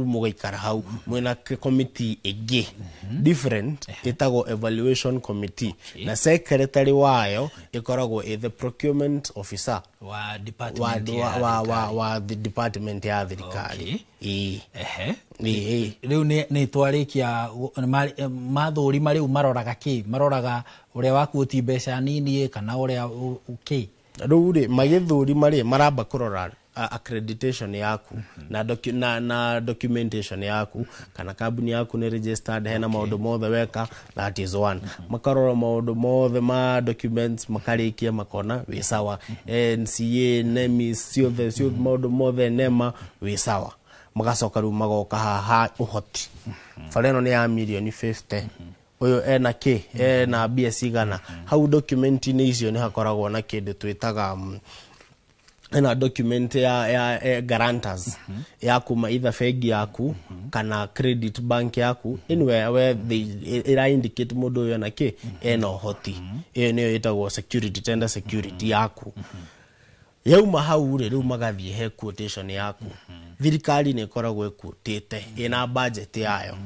mugaikara hau mwena committee igi different itago evaluation committee na secretary wayo ikoragwo the procurement officer
wa department
wa the department ya thirikari.
Riu ni twarikia mathuri mariu maroraga ki maroraga uria wakuti mbeca nini kana uria
riu ri magithuri mari maramba kurora accreditation yaku na documentation yaku kana kambuni yaku ni registered hena maundu mothe weka. That is one. Makarora maundu mothe ma documents makarikia makona wi sawa. NCA NEMIS ciothe maundu mothe nema wi sawa. Magacoka riu magoka haha uhoti fareno ni ya milioni 50 uyo ena ena bia cigana hau document ni icio ni hakoragwo na kindu twitaga ena document ya guarantors ya kuma either fegi yaku kana credit bank yaku anywhere where they indicate mundu yo naki ena hoti iyo niyo itagwo security tender security yaku yauma hau riu magathie he quotation yaku thirikari ni koragwo quotete ina budget yayo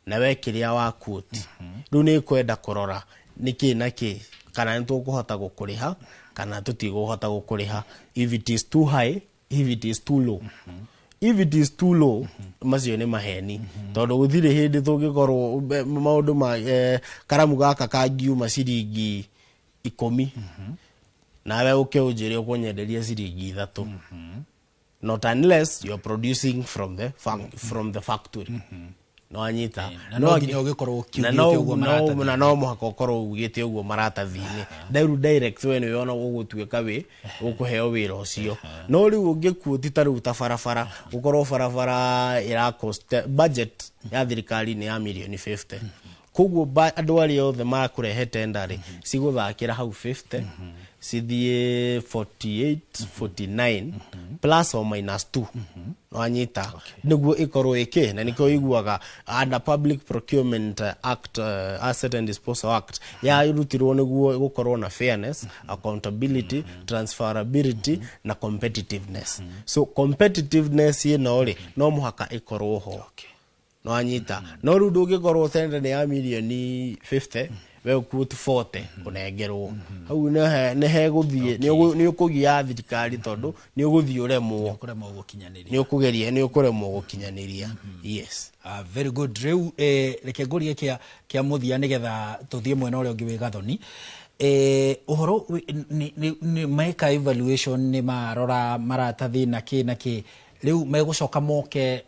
na wekiria wa quote riu ni kwenda kurora niki naki kana nitukuhota gukuriha kana tutiguhota gukuriha if it is too high if it is too low if it is too low macio ni maheni tondu guthire hindi tungikorwo maundu ma karamu gaka kangiuma ciringi 10 nawe ukiunjire ukunyenderia ciringi 3 not unless you are producing from the factory no anyita
no nginya ugikorwo ukiugite uguo maratathi
na no muhaka ukorwo ugite uguo maratathi-ini direct we ni wona ugutuika wi ukuheo wira ucio no riu ungikuoti ta riu ta barabara ukorwo barabara ira cost budget ya thirikari ni ya million 50 koguo andu ari othe makurehe tendari ciguthakira hau 50 cithie 48 49 plus or minus 2 no anyita niguo ikorwo iki na niko iguaga under Public Procurement Act Asset and Disposal Act ya irutirwo niguo gukorwo na fairness, accountability, transferability na competitiveness. So competitiveness ino ri no muhaka ikorwo ho no anyita no ru ndugikorwo tender ni ya milioni 50 we quote 40 unengerwo hau ne he guthie ni ukugia thirikari tondu ni uguthie uremwo ni ukuremwo gukinyaniria yes
very good riu reke ngurie kia muthia nigetha tuthie mwena uria ungi wi Gathoni uhoro ni maika evaluation ni marora maratathi na ki riu megucoka moke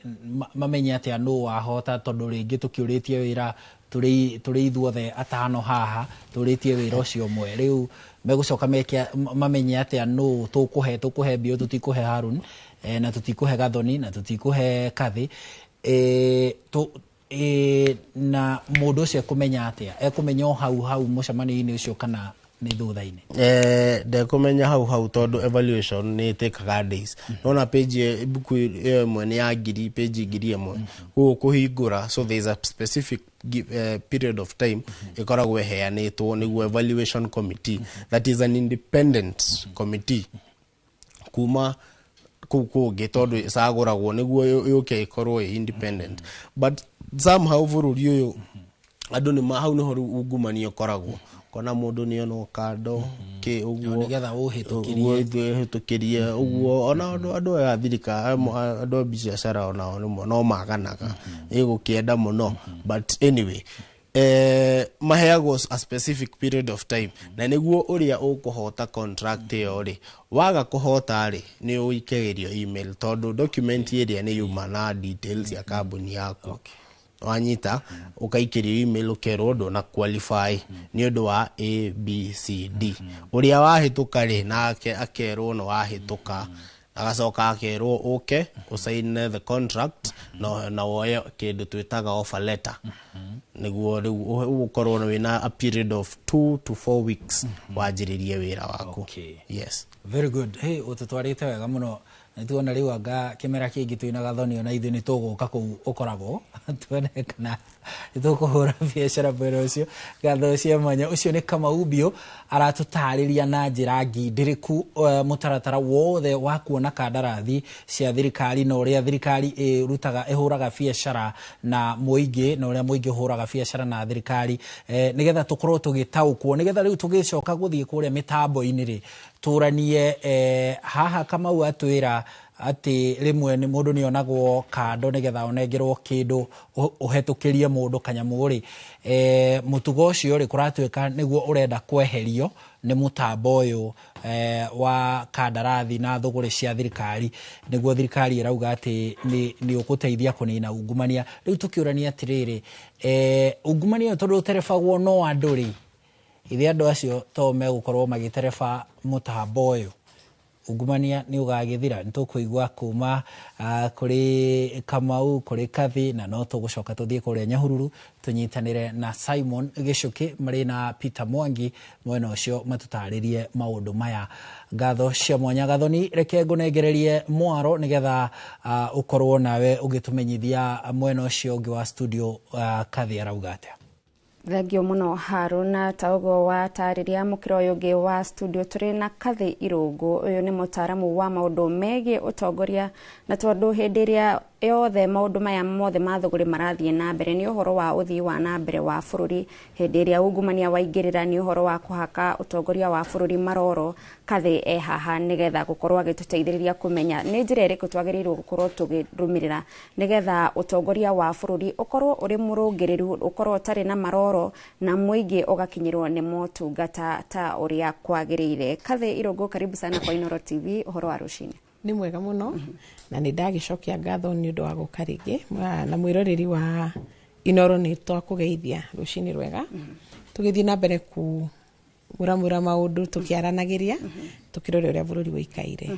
mamenye atia no wahota tondu ringi tukiuritie wira turi ithuothe atano haha turitie wira ucio mwe riu megucoka meke mamenye atia no tukuhe bio tutikuhe Harun na tutikuhe Gathoni na tutikuhe Kathi na mundu ucio kumenya atia ekumenya hau mucemani-ini ucio kana ni thutha-ini
de kumenya hau tondu evaluation ni tekaga days nona page buku imwe ni ya ngiri page ngiri imwe kuhingura so there is a specific period of time ikoragwo heanitwo niguo evaluation committee that is an independent committee kuma kuge tondu saguragwo niguo yuke ikorwo independent but somehow bururi uyu andu ni hau ni horu ungumanio koragwo kona mundu ni ono kando ki uguo
nigetha uhitukirie
uguo ona andu ya thirika andu biashara ona no maganaga igukienda muno but anyway maheagwo a specific period of time na niguo uria ukuhota contract yo ri waga kuhota ri ni uikegerio email tondu document iria ni yuma na details ya kambuni yako wanyita ukaikiria email ukerwo ndo na qualify ni undu wa ABCD uria wahituka ri nake akerwo no wahituka agacoka akerwo okay usign the contract na woye kindu twitaga offer letter niguo riu ukorwo wina a period of 2 to 4 weeks wajiririe wira waku yes
very good hey ututwarite wega muno nituona riu anga kimera kingi twina Gathoni ona ithu ni tuguka ku ukoragwo tuone kana nitukuhura biashara bero ucio gatho cia mwanya ucio ni Kamaubio aratutariria na njira ngindiriku mutaratara wothe wa kuona kandarathi cia thirikari na uria thirikari ihuraga biashara na muingi na uria muingi huraga biashara na thirikari nigetha tukorwo tugitaukwo nigetha riu tugicoka guthie kuria mitambo-ini ri turanie haha Kamau atwira ati rimwe ni mundu ni onagwo kando nigetha onengerwo kindu uhetukirie mundu kanyamu ri mutugo ucio ri kuratwika niguo urenda kweherio ni mutambo uyu wa kandarathi na thuguri cia thirikari niguo thirikari irauga ati ni ukuteithia kunina ungumania riu tukiurania atiriri ungumania tondu terebagwo no andu ri ithe andu acio to megukorwo magitereba mutambo uyu ungumania ni ugagithira nitukuigwa kuma kuri Kamau kuri Kathi na no tugucoka tuthie kuri Nyahururu tunyitanire na Simon Gicuki mari na Peter Mwangi mwena ucio matutaririe maundu maya ngatho cia mwanya gathoni reke ngunegererie mwaro nigetha ukorwo nawe ugitumenyithia mwena ucio ungi wa studio Kathi arauga atia.
Thengio muno Haruna taugo wa tariria mukiro yugi wa studio turi na Kathi Irungu uyu ni mutaramu wa maundu megi utongoria na tondu hindiria yothe maundu maya mothe mathuguri marathie na mbere ni uhoro wa uthii wa na mbere wa bururi hindiria ungumania waingirira ni uhoro wa kuhaka utongoria wa bururi maroro. Kathi haha nigetha gukorwa gituteithiriria kumenya ni njira iriku twagirirwo gukorwo tugirumirira nigetha utongoria wa bururi ukorwo uri murungiriru ukorwo utari na maroro na muingi ugakinyirwo ni motungata ta uria kwagirire. Kathi Irungu, karibu sana kwa Inooro TV, uhoro wa rucini.
Ni mwega muno na ni ndagicokia ngatho ni undu wa guka ringi na mwiroreri wa Inooro ni twakugeithia rucini rwega tugithie na mbere ku muramura maundu tukiaranagiria tukirore uria bururi wikaire.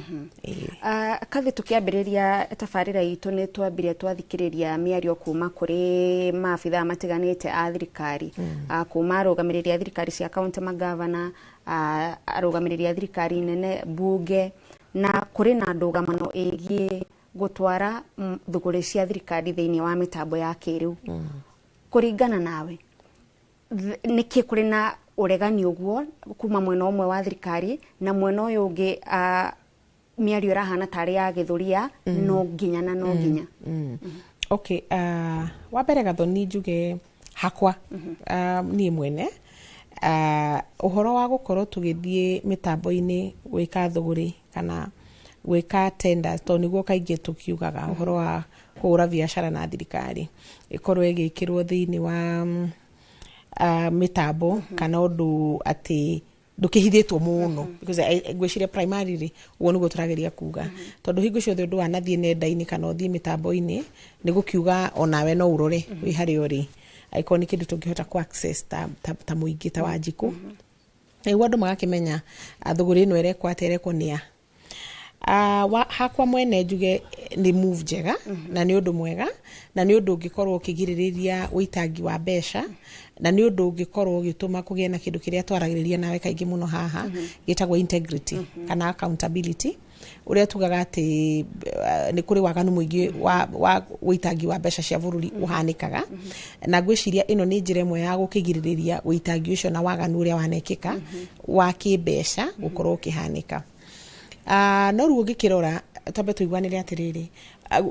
Kathi tukiambiriria tafarira itu ni twambire twathikiriria miario kuma kuri maafitha matiganite a thirikari kuma arugamirirĩa thirikari cia county magavana arugamirirĩa thirikari nene bunge na kuri na ndugamano igie gutwara thuguri cia thirikari thiini wa mitambo ya kiriu. Kuringana nawe niki kuri na uregani uguo kuma mwena umwe wa thirikari na mwena uyu ungi miario rahana tari ya githuria no nginya na no nginya?
Okay, wa mbere gathoni njuge hakwa ni mwene uhoro wa gukorwo tugithie mitambo-ini gwika thuguri kana gwika tender to niguo kaingi tukiugaga uhoro wa kugura biashara na thirikari ikorwo igikirwo thiini wa mitambo kana undu ati ndukihithitwo muno because gwiciria primarily uwo niguo turageria kuga tondu hingo ciothe undu wanathie nenda-ini kana uthie mitambo-ini nigukiuga onawe no urore wi hari uri aiko ni kindu tungihota ku access ta muingi ta Wanjiku niguo andu magakimenya thuguri ino irekwo aterekwo nia hakwa mwene njuge ni move njega na ni undu mwega na ni undu ungikorwo ukigiririria uitangi wa besha na ni undu ungikorwo ugituma kugie na kindu kiria twaragiriria nawe kaingi muno haha gitagwo integrity kana accountability uria tugaga ati ni kuri waganu muingi wa uitangi wa besha cia bururi uhanikaga na gwiciria ino ni njira imwe ya gukigiririria uitangi ucio na waganu uria wanekika wa kibesha gukorwo ukihanika. No ruo ngikirora tambe tuigwanire atiriri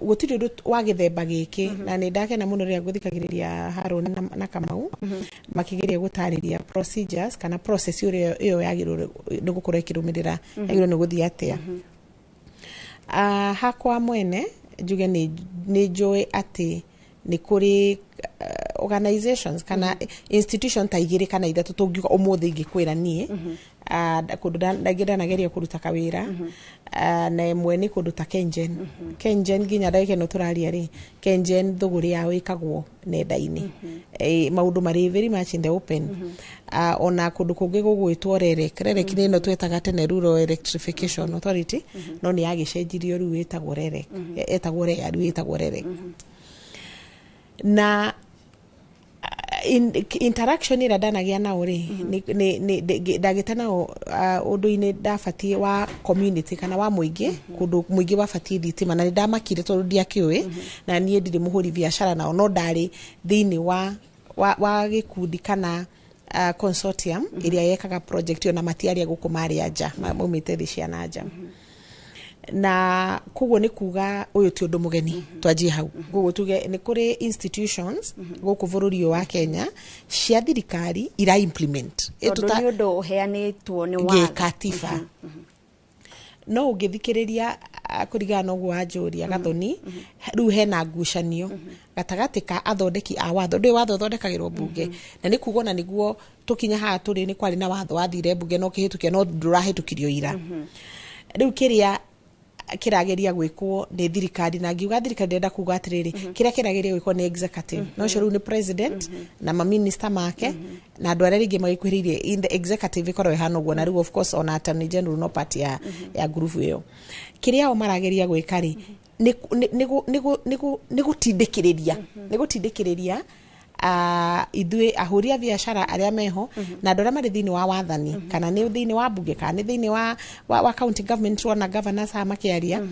gutiri ndu wa githemba giki na ni ndakena muno ria guthikagiriria Haruna na Kamau makigeria gutariria procedures kana process iyo yagirwo ni gukorwo ikirumirira yagirwo ni guthia atia. Hakwa mwene njuge ni njui ati ni kuri organizations kana institution ta igiri kana ithatu tungiuga umuthi ingikwira nie kundu ndagiranageria kuruta kawira na mwene kundu ta Kengen nginya ndagike no turaria ri Kengen thuguri yao ikagwo nenda-ini maundu mari very much in the open ona kundu kungi gugwitwo rerek ni no twetaga tene Rural Electrification Authority no ni yagicenjirio riu etagwo rerek etagwo rerek na interaction ira ndanagia nao ri ni ndagita nao undu-ini ndabatie wa community kana wa muingi kundu muingi wabatie thitima na ndamakire tondu ndiakiui na nie ndiri muhuri biashara nao no ndari thiini wa gikundi kana consortium iria yekaga project yo na matiaria gukumari anja maumite thi cia nanja na kugo ni kuga uyu ti undu mugeni twanjie hau gugu tuge ni kuri institutions guku bururi wa Kenya cia thirikari ira implement
etuta ni undu uheanitwo ni wa
katiba no ugithikiriria kurigana uguo anjuria gathoni riu hena ngucanio gatagati ka athondeki a watho ndi watho thondekagirwo bunge na ni kugo na niguo tukinya ha turi ni kwari na watho wathire bunge no kihitukia no ndurahitukirio ira riu kiria kirageria gwikwo ni thirikari na ngiuga thirikari ndenda kuga atiriri kiria kirageria gwikwo ni executive no shuru ni president na ma minister make na andu aria ringi magikwiririe in the executive ikorwo ihana guo na riu of course ona attorney general no part ya group iyo kiria o marageria gwika ri ni gutindikiriria ithuĩ ahũri a biacara arĩa meho na andũ arĩa marĩ thĩinĩ wa wathani kana nĩ thĩinĩ wa bunge kana nĩ thĩinĩ wa county government na governors ha makĩaria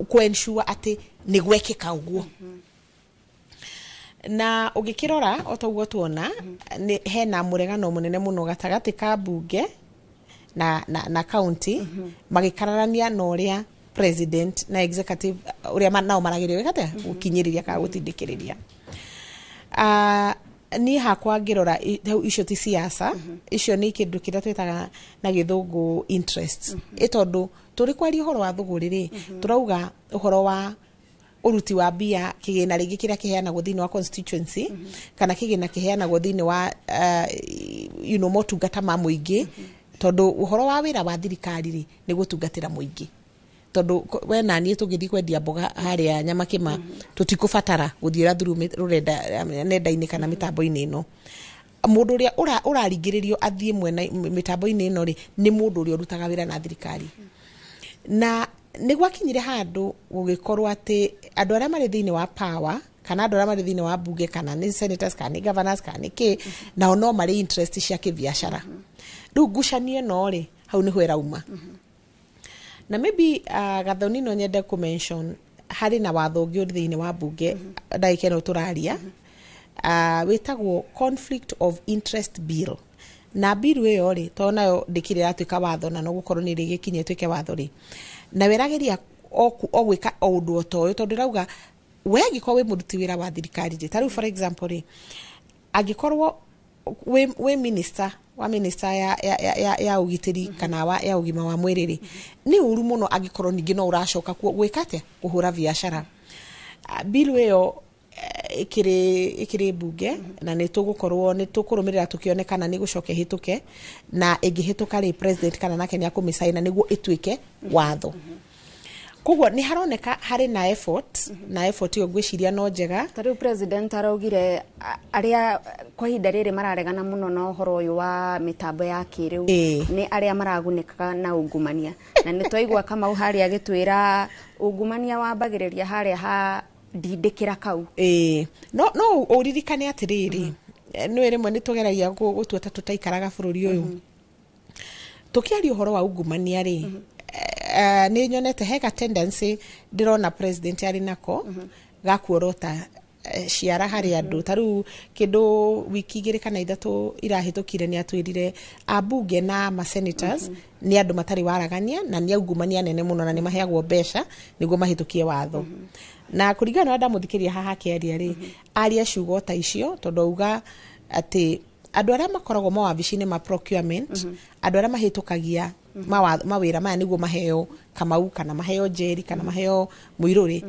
ku-ensure atĩ nĩ gwekĩka ũguo na ũngĩkĩrora o ta ũguo tuona hena mũregano mũnene mũno gatagatĩ ka bunge na county magĩkararania na ũrĩa president na executive ũrĩa nao marageria gwĩka gũkinyĩrĩria kana gũtindĩkĩrĩria ni hakwa ngirora icio ti siasa icio ni kindu kiria twetaga na githungu interest itondu turi kwari uhoro wa thuguri ri turauga uhoro wa uruti wa bia kigina ringi kiria kiheanagwo thiini wa constituency kana kigina kiheanagwo thiini wa motungata ma muingi tondu uhoro wa wira wa thirikari ri ni gutungatira muingi tondu we na nie tugithi kwendia mboga haria Nyamakima tutikubatara guthiira through rurenda nenda-ini kana mitambo-ini ino mundu uria uraringiririo athie mwena mitambo-ini ino ri ni mundu uria urutaga wira na thirikari na ni gwakinyire handu gugikorwo ati andu aria mari thiini wa power kana andu aria mari thiini wa bunge kana ni senators kana ni governors kana ni ki nao no mari interest cia kibiashara riu ngucanio no ri hau ni hwera uma na maybe gathoni no nyende ku mention hari na watho ũngĩ thiini wa bunge ndagĩka ĩno tũraria wĩtagwo conflict of interest bill na bill ĩyo rĩ to nayo ndĩkĩrĩ atuĩka watho na no gũkorwo nĩ rĩgĩkinya ĩtuĩke watho rĩ na wĩrageria o gwĩka o ũndũ o ta ũyũ tondũ ndĩrauga we angĩkorwo wĩ mũruti wĩra wa thirikari rĩ ta rĩu for example rĩ angĩkorwo we minister ya ugitiri kana ya ugima wa mwiri ri ni uru muno agikorwo ningi no uracoka gwika atia kuhura biashara bill ĩyo ikiri bunge na ni tugukorwo ni tukurumirira tukionekana ni gucoke hituke na ingihituka ri president kana nake ni akumisaina niguo ituike watho koguo ni haroneka hari na effort yo gwiciria no njega
tariu president araugire aria kwa hinda riri mararegana muno no horo uyu wa mitambo ya kiriu ni aria maragunikaga na ungumania na ni twaigua kama haria agitwira ungumania wambagiriria haria ha ndindikira kau no uririkane atiriri no rimwe ni tugeragia gutua ta tutaikaraga bururi uyu tukiaria uhoro wa ungumania ri ni nyonete hega tendency ndirona president ari nako gakuorota ciara hari andu taru kindu wiki igiri kana ithatu irahitukire ni atwirire abunge na ma senators ni andu matari waragania na ni aungumania nene muno na ni maheagwo besha niguo mahitukie watho na kuringana na ndamuthikiria haha kiaria ri aria ciugo ta icio tondu auga ati andu aria makoragwo mawabici-ini ma procurement andu aria mahitukagia mawira maya niguo maheo Kamau kana maheo Njeri kana maheo Muiruri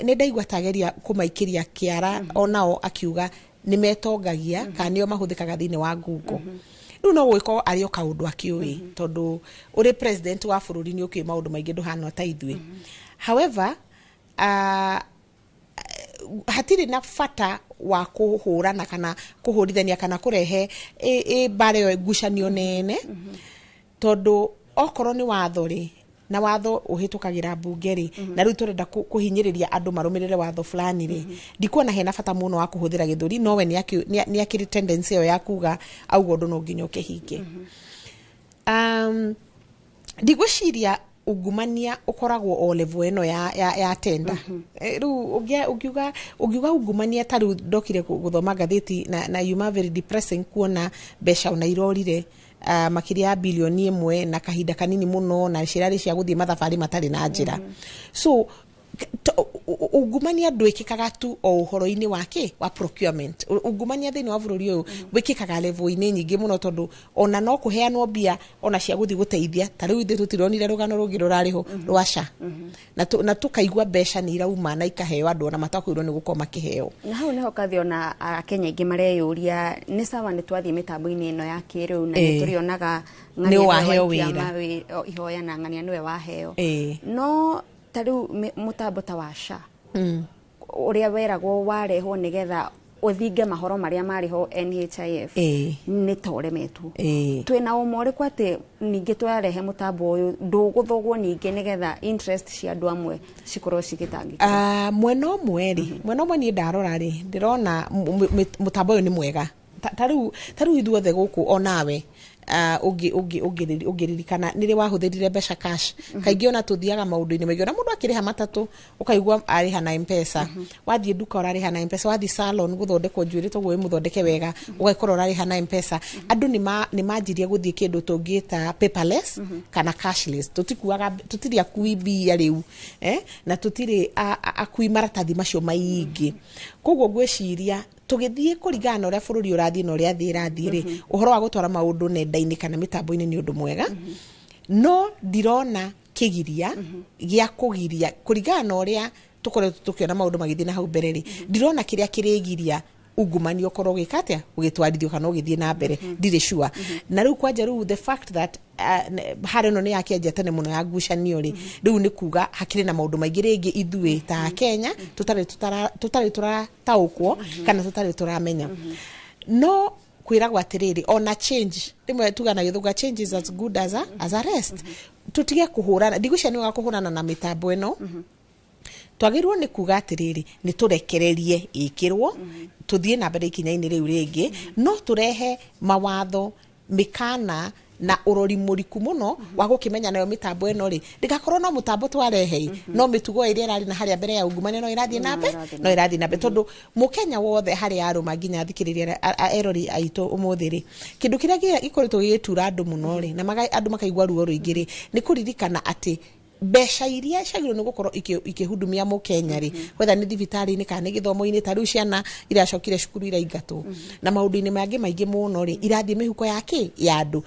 ni ndaigua tageria kumaikiria kiara onao akiuga ni metongagia kana nio mahuthikaga thiini wa ngungo riu no gwiko ario kaundu akiui tondu uri president wa bururi ni uki maundu maingi nduhana ta ithui however hatiri na fata wa kuhurana kana kuhurithania kana kurehe bare yo ngucanio nene tondu okorwo ni watho ri na watho uhitukagira bunge ri na riu turenda kuhinyiriria andu marumirire watho fulani ri ndikuona hena fata muno wa kuhuthira githuri no we ni akiri tendency yo ya kuga augo ndu no nginya ukihinge ndigwiciria ungumania ukoragwo o level eno ya tenda riu ugiuga ungumania taru ndokire guthoma gatheti na yuma very depressing kuona besha na irorire makiria bilioni 1 na kahinda kanini muno na cirari cia guthie mathafari matari na njira so
ungumania ndwikikaga tu o uhoro-ini wake wa procurement. Ungumania thini wa bururi uyu wikikaga level-ini nyingi muno tondu ona no kuheanwo mbia ona cia guthi guteithia ta riu ithu tutironire rugano rungi rurariho rwasha na tukaigua mbeca ni irauma na ikaheo andu ona matakwirwo ni gukoma kiheo.
Na hau niho kathiona Kenya ingi mareyuria ni sawa ni twathie mitambo-ini ino ya kiriu na ni turionaga
ni waheo wira
ihoya na ngania niwe waheo no tariu mutambo ta washa uria weragwo warehwo nigetha uthinge mahoro maria mariho NHIF ni toremetwo twina umore kwate ninge twarehe mutambo uyu nduguthogwo ninge nigetha interest cia andu amwe cikorwo cigitangika
mwena umwe ni ndarora ri ndirona mutambo uyu ni mwega tariu ithuothe guku onawe ugiririkana nire wahuthirire mbeca cash kaingi ona tuthiaga maundu-ini maigio na mundu akiriha matatu ukaigua ariha na M-Pesa wathie duka urariha na M-Pesa wathie salon guthondekwo njuiri toguo wi muthondeke wega ugaikora urariha na M-Pesa andu ni manjirie guthie kindu tungita paperless kana cashless tutiri akui mbia riu na tutiri akui maratathi macio maingi koguo gwiciria tugithie kuringana na uria bururi urathie na uria thii irathie ri uhoro wa gutwara maundu nenda-ini kana mitambo-ini ni undu mwega no ndirona kigiria gia kugiria kuringana na uria tukoretwo tukiona maundu magithie na hau mbere ri ndirona kiria kirigiria ungumania ukorwo gikatia ugitwarithio kana ugithie na mbere ndire sure na riu kwanja riu the fact that hare no ni yakianjia tene muno ya ngucanio ri riu ni kuga hakiri na maundu maingi ringi ithuĩ ta Kenya tutari turataukwo kana tutari turamenya no kwiragwo atiriri ona change rimwe tugana githuga change is as good as a rest tutige kuhurana ndigũcia wa kuhurana na mitambo eno twagirwo ni kuga atiriri ni turekererie ikirwo tuthie na mbere ikinya-ini riu ringi no turehe mawatho mikana na urori muriku muno wa gukimenya nayo mitambo eno ri ndigakorwo no mutambo twarehe no mitugo iria irari na haria mbere ya ungumania no irathie nambe tondu mukenya wothe haria aruma nginya thikiriria erori aitu umuthi ri kindu kiria gikoretwo gitura andu muno ri na andu makaigwa ruo ruingi ri ni kuririkana ati mbeca iria ciagirwo ni gukorwo ikihudumia mukenya ri whether ni thibitari-ini kana ni githomo-ini ta riu ciana iracokire cukuru iraingatwo na maundu-ini mangi maingi muno ri irathie mihuko yake ya andu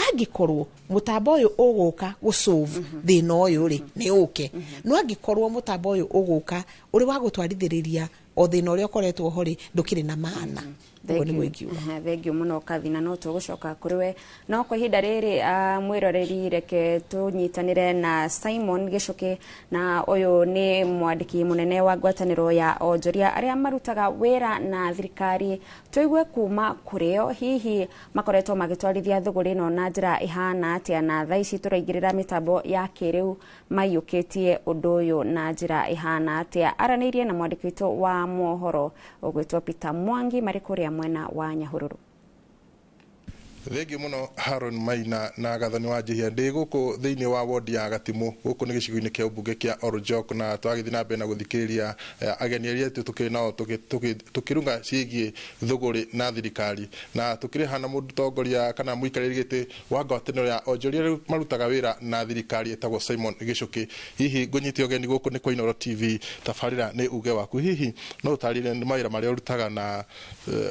angikorwo mutambo uyu uguka gusolve thina uyu ri ni uke no angikorwo mutambo uyu uguka uri wa gutwarithiriria o thina uria ukoretwo ho ri ndukiri na maana
thengi muno Kathina no tugucoka kuri we no kwa ihinda riri mwiroreri reke tunyitanire na Simon Gicuki na uyu ni mwandiki munene wa ngwataniro ya onjoria aria marutaga wira na thirikari tuigue kuma kurio hihi makoretwo magitwarithia thuguri no na njira ihana atia na thaici turaingirira mitambo ya kiriu mayukitie undu uyu na njira ihana atia aranirie na mwandiki witu wa mohoro ugwitwo Peter Mwangi marikuria mwena wa Nyahururu.
Thengi muno Haron Maina na gathani wa njihia ndi guku thiini wa wodi ya Gatimu guku ni gicigo-ini kia ubunge kia Oljok na twagithi na mbere na guthikiriria ageni aria tukiri nao tukirunga ciigie thuguri na thirikari na tukiri hana mutongoria kana muikariri giti wa ngwataniro ya onjoria marutaga wira na thirikari etagwo Simon Gicuki hihi ngunyite ogeni guku ni kwa Inooro TV tafarira ni uge waku hihi no utarire ni mawira maria urutaga na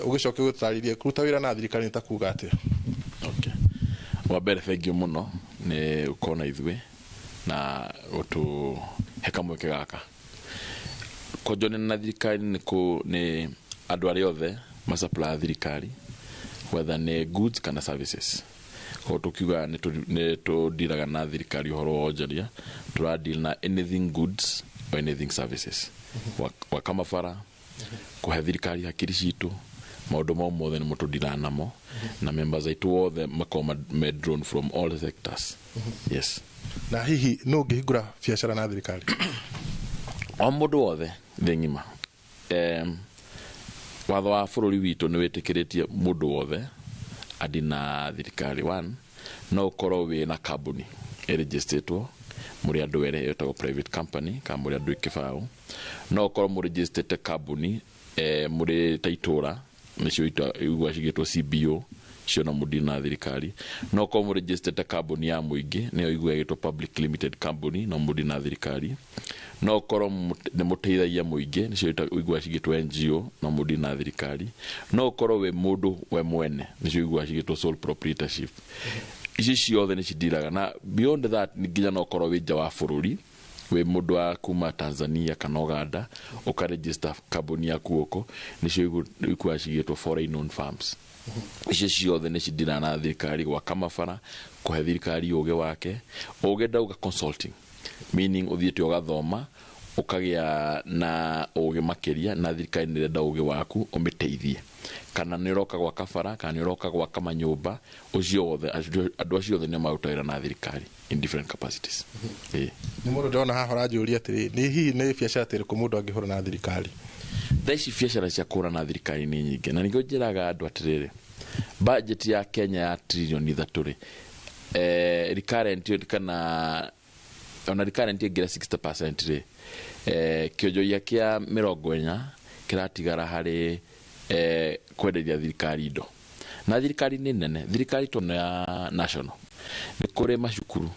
ugicoke gutaririe kuruta wira na thirikari nitakuga atia.
Okay. Wabere thengio muno ni ukona ithwe na utu heka mweke gaka kojone na thirikari ni andu aria othe masapla thirikari whether ni goods kana services ko tukiuga ni tudiraga na thirikari uhoro wa onjoria turadeal na anything goods or anything services wa kama fara kuhe thirikari hakiri citu maundu mau mothe ni mutudira namo na members aitu othe makoma drawn from all sectors. Yes.
Na hihi no ngihingura biacara na thirikari
o mundu wothe thengima watho wa bururi witu ni witikiritie mundu wothe adina thirikari one no ukorwo wi na company registeredwo muri andu ere yetagwo private company kana muri andu ikibao no ukorwo mu registered company muri taitura nicio igwa cigitwo CBO cio na mudi na thirikari no ko mu register ta company ya muingi ne igwe gitwa public limited company na mudi na thirikari no koro ne muteithagia muingi ni cio igwa cigitwa NGO na mudi na thirikari no koro we mundu we mwene ni cio igwa cigitwa sole proprietorship ici ciothe ni cidiraga na beyond that ni nginya no koro wija wa bururi we mundu wa kuma Tanzania kana Uganda ukaregister company ya kuoko ni cio igwa cigitwa foreign owned farms ici ciothe ni cidira na thirikari gwa kamabara kuhe thirikari uge wake uge ndauga consulting meaning uthiete ugathoma ukagia na uge makeria na thirikari ni renda uge waku umiteithie kana ni roka gwa kabara kana ni roka gwa kama nyumba ucio wothe andu acio othe ni mautaira na thirikari in different capacities
ni mundu ndona haha rajuria atiri ni hihi ni biacara atiri ku mundu angihura na thirikari
thaici biacara cia kura na thirikari ni nyingi na nigo njiraga andu atiriri budget ya Kenya ya trilioni 3 recurrent kana ona recurrent ngira 60% ri kionjoria kia 40 kiratigara hari kwenderia thirikari indo na thirikari ni nene thirikari tono ya national ni kure macukuru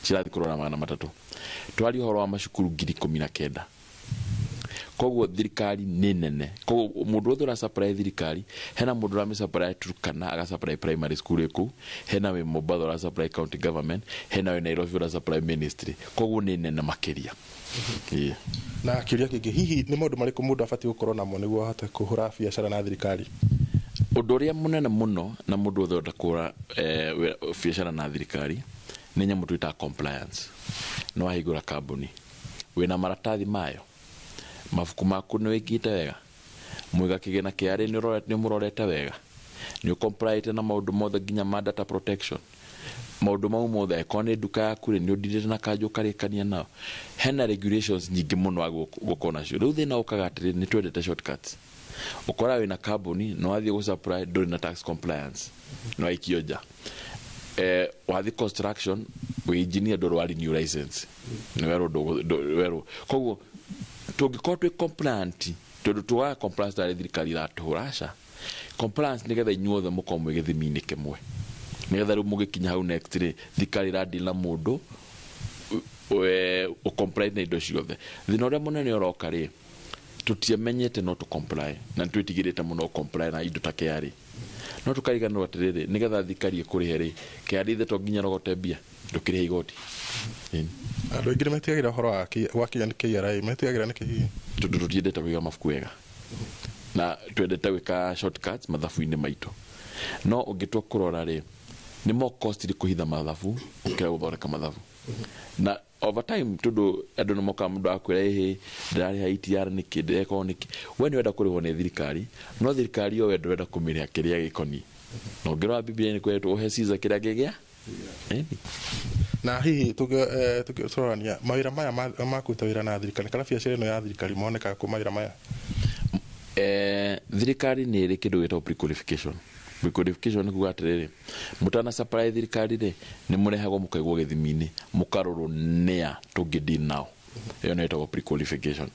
cirathi kurora mana matatu twari horo wa macukuru 19,000 koguo thirikari ni nene koguo mundu wothe ura supply thirikari hena mundu ura supply Turkana aga supply primary school eku hena we Mombasa ura supply county government hena we Nairobi ura supply ministry koguo ni nene makeria
na kiria kingi hihi ni maundu mariku mundu abati gukorwo namo niguo ahote kuhura biacara na thirikari
undu uria munene muno na mundu wothe utakura biacara na thirikari ni nyamu twita compliance no ahigura company wina maratathi mayo mafuku maku ni wikite wega mwiga kigena kiari ni murorete wega ni compliant na maundu mothe ginya ma data protection maundu mau mothe ekone duka yaku ni udire na kanjo karikania nao hena regulations nyingi muno agukona cio riu thina ukagatire ni twendete shortcuts ukora wina company no athie go supply do na tax compliance no ikioja wathi construction we engineer do wali new license no wero koguo tungikoo twi compliant tondu tuwa compliance tari thirikari ratuhuraca compliance nigetha inyuothe mukomwe githimini kimwe nigetha riu mugikinya hau next ri thirikari radil na mundu u comply na indo ciothe thina uria munene uroka ri tutiamenyete no tu comply na twitigirite muno comply na indo ta kiari no tukariganirwo atiriri nigetha thirikari ikurihe ri kiari the to nginya rogote mbia ndukirihe igoti
andu aingi metigagira horo wa kinya ni KRA metigagira ni kihi
tundu tutiendete wiga mafuku wega na twendete wika shortcuts mathabu-ini maitu no ungitua kurora ri ni mo cost ri kuhitha mathabu ukira guthoreka mathabu na over time tundu andu no moka mundu akwira ehe ndari ha ITR ni kinde ekoniki we ni wenda kurihwo ni thirikari no thirikari yo wenda wenda kumiria kiria gikoni no ngirwa Biblia ni kwetwo uhe Caesar kiria gigia
na hihi tugitorania mawira maya makuta wira na thirikari kana biacara ino ya thirikari moneka ku mawira maya
thirikari ni iri kindu gitwa pre-qualification pre-qualification ni kugatiriri mutana supply thirikari ri ni murehagwo mukaigwo githimini mukaruru nia tungidi nao iyo ni itago pre-qualification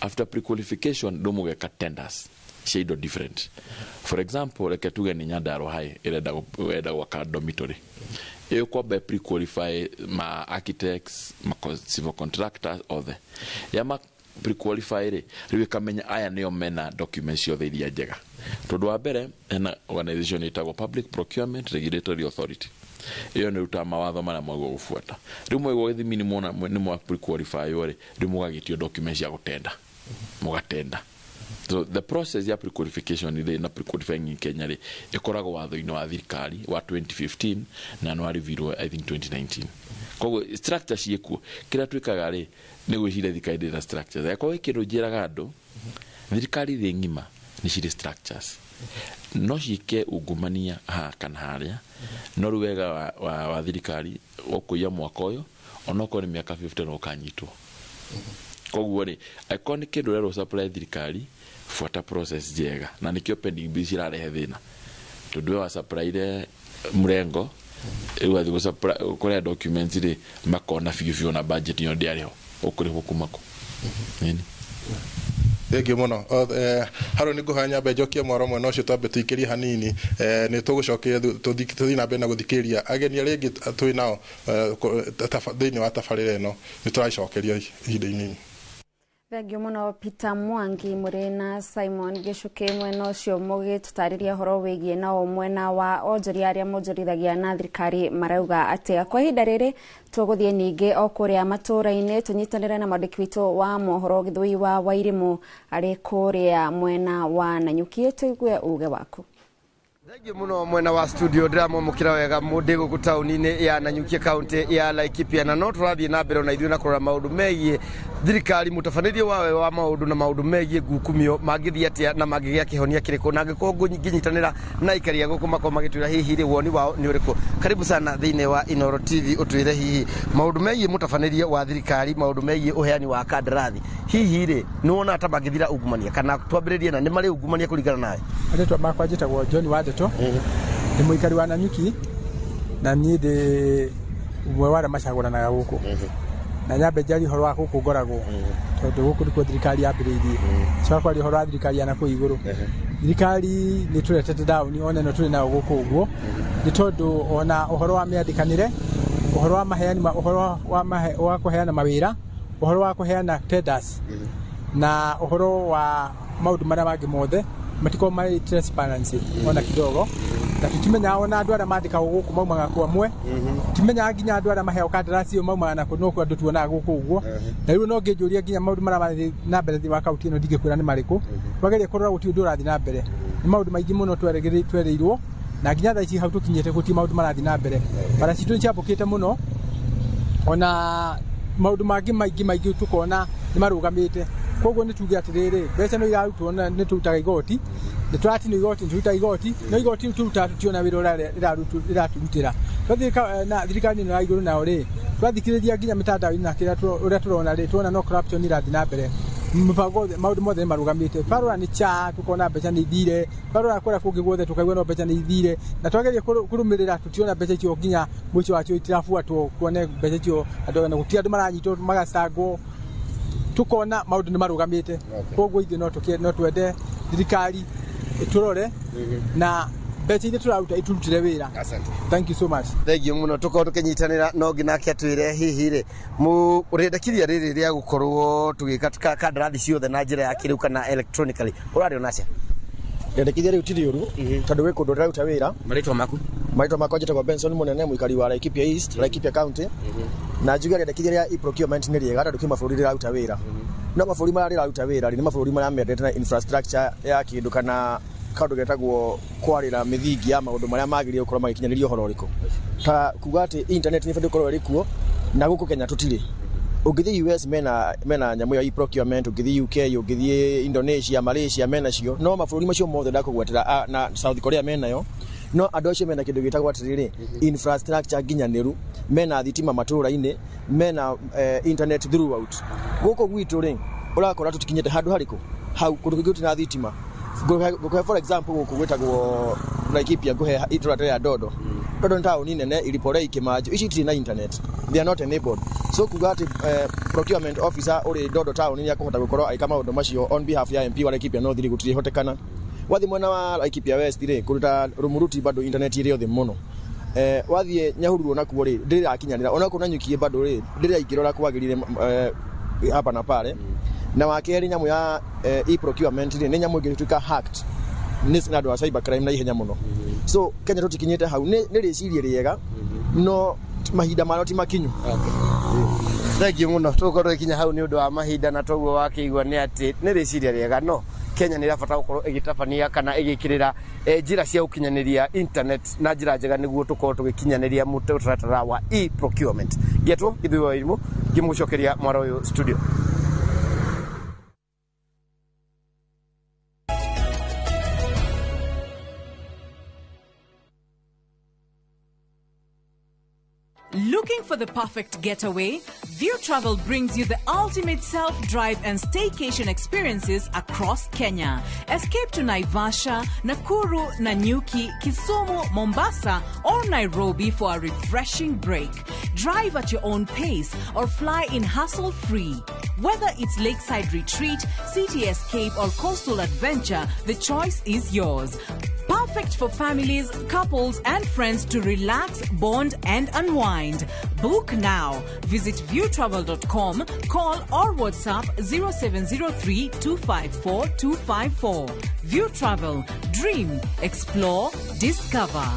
after pre-qualification ndo mugeka tenders shade different for example like tuge ni Nyandarua High irenda gwaka dormitory iyo kwa be pre-qualify ma architects ma civil contractors othe ya ma pre-qualify ri riwe kamenya aya nio mena documents yothe iria njega tondu wa mbere na organization itago Public Procurement Regulatory Authority iyo ni ruta mawatho mara mwagwo gufuata rimwe gwo githimini mona ni mwa pre-qualify yore rimwe gagitio documents ya gutenda mugatenda. So the process ya pre-qualification ile na pre-qualifying in Kenya ri ikoragwo watho-ini wa thirikari wa 2015 na no reviewed I think 2019. Koguo structure ciekuo kira twikaga ri ni gwicira thirikari na structures yakwa kindu njiraga andu thirikari thi ngima ni ciri structures no cike ungumania ha kana haria no ruwega wa thirikari okuya mwaka uyu onoko ni miaka 15 no kanyitwo. Koguo ri iconic kindu rero supply thirikari fuata process njega na nikio pending bills irarehe thina tondu wa supply re mrengo iwa thigo supply kore documents ri makona fiu na budget yo ndiariho okuri hukumako nini
Thengi muno haro ni nguhanya mbe njokie mwaro mwe no cio twambe tuikirie hanini ni tugucokeria tuthi na mbere na guthikiria ageni aria ingi twi nao thiini wa tabarira ino ni turacokeria ihinda inini.
Thengi muno Peter Mwangi murena Simon Gicuki mwena ucio mugitutariria horo wigie na mwena wa onjoria aria monjorithagia na thirikari marauga atia. Kwa ihinda riri tuguthie ningi o kuria matura-ini tunyitanire na mwandiki witu wa mohoro Githui wa Wairimu ari kuria mwena wa Nanyuki. Tuigue uge waku.
Thengi muno mwena wa studio drama mukira wega mundi guku tauni-ini ya Nanyuki county ya Laikipia na no turathie na mbere na ithuĩ na kurora maundu megie thirikari mutafanĩrie wawe wa maundu na maundu megie ngukumio mangĩthie atia na mangĩgĩa kĩhonia kĩrĩkũ na angĩkorwo nginyitanĩra na ikaria gũkũ makoma magĩtwĩra hihi rĩ woni wao nĩ ũrĩkũ. Karibu sana thĩinĩ wa Inoro TV ũtwĩre hihi maundu megie mutafanĩrie wa thirikari maundu megie uheani wa kandarathi hihi rĩ nĩ wona ta mangĩthira ungumania kana twambĩrĩrie na nĩ marĩ ungumania kũringana nawe.
Rĩtwa makwa njĩtagwo John Wandeto ndĩ mũikari wa Nanyuki na niĩ ndĩ ũmwe wa arĩa macagũranaga gũkũ na nyambe njari horo wa gũkũ ngoragwo tondũ gũkũ ndiko thirikari yambĩrĩirie cakwa horo wa thirikari ya nakũ igũrũ. Thirikari nĩ tũretete down ona no tũrĩ nao gũkũ ũguo nĩ tondũ ona ũhoro wa mĩandĩkanĩre ũhoro wa maheani ũhoro wa kũheana mawĩra ũhoro wa kũheana tenders na ũhoro wa maũndũ marĩa mangĩ mothe matiko mai transparency ona kidogo na tutimenya ona andu ara mandika guku maumaga kwa mwe timenya nginya andu ara maheo kandarasi yo maumaga na kuno kwa andu tuona guku uguo na riu no ngijuria nginya maundu mara na mbere thi wa kauti ino ndigikura ni mariku wageria kurora guti undu urathi na mbere ni maundu maingi muno twereirwo na nginya thaici hau tukinyete guti maundu marathi na mbere bara citu nciambukite muno ona maundu maingi tukona ni marugamite koguo ni tuge atiriri mbeca no irarutwo ni tutaga igoti ni twatino igoti tuta igoti no igoti tuta tutiona wira ura iraturutira twathika na thirikari no iguru na uri twathikiriria nginya mitandao na kira ura turona ri tuona no corruption irathi na mbere mpango maundu mothe marugamite parora ni cha tukona mbeca ni thire parora kora kungi guothe tukaigwa no mbeca ni thire na twageria kurumirira tutiona mbeca icio nginya mwico wacio itirafuatwo kuone mbeca icio andu na gutia andu maranyitwo magasangwo tukona maundu ni marugamite koguo ithe no twende thirikari iturore na mbeca iria turaruta iturutire wira. Thank you so much.
Thank you muno tukorwo tukinyitanira no nginake atwire hihi ri mu urendekithia riri ria gukorwo tugika kandarathi ciothe na njira ya kiriu kana electronically urari onacia
ndendekithia riu ti riuru tondu wi kundu ndiraruta wira.
Maritwa makwa njitagwo Benson Munene muikari wa Laikipia East Laikipia County na njuga ndendekithia ria e-procurement ni riega tondu kima bururi riraruta wira no maburi mara riraruta wira ni maburi mara mendete na infrastructure ya kindu kana kaundu getagwo kwarira mithingi ya maundu maria magirie gukorwo magikinyanirio horo riku ta kuga ati internet ni bado korwo rikuo na guku Kenya tutiri ungithii US mena nyamu ya e-procurement ungithii UK ungithii Indonesia Malaysia mena cio no maburi macio mothe ndakugwetera na South Korea mena yo no andu acio mena kindu gitagwo atiriri infrastructure nginyaniru mena thitima matura-ini mena internet throughout guku gwitu ri urakora tutikinyete handu hariku hau kundu kingi na thitima go for example guku gwetagwo Laikipia nguhe itura ya Dodo ni nene ilipore ikimajo ici tiri na internet they are not enabled so kuga ati procurement officer uri Dodo town ni akuhota gukorwo aika maundu macio on behalf ya MP wa Laikipia North ri gutiri hotekana wathi mwena wa Laikipia West ri kuruta rumuruti bado internet iri othe muno wathie Nyahururu nakuo ri ndira kinyanira ona kuna Nanyuki bado ri ndira ikirora kwagirire hapa na pale na wakeri nyamu ya e-procurement ni nyamu ingituika hacked ni sinadu wa cyber crime na ihenya muno so Kenya tutikinyete hau ni ricirie riega no mahinda maro ti makinyu. Thank you muno tukorwo ikinya hau ni undu wa mahinda na toguo wakiigwa ni ati ni ricirie riega no Kenya ni rabatara gukorwo igitabania kana igikirira njira cia ukinyaniria internet na njira njega niguo tukorwo tugikinyaniria mutaratara wa e-procurement getwo Githui wa Wairimu ngimucokeria mwaro uyu studio.
Looking for the perfect getaway? View Travel brings you the ultimate self-drive and staycation experiences across Kenya. Escape to Naivasha, Nakuru, Nanyuki, Kisumu, Mombasa, or Nairobi for a refreshing break. Drive at your own pace or fly in hassle-free. Whether it's lakeside retreat, city escape, or coastal adventure, the choice is yours. Perfect for families, couples, and friends to relax, bond, and unwind. Book now. Visit viewtravel.com, call or WhatsApp 0703 254 254. View Travel. Dream, explore, discover.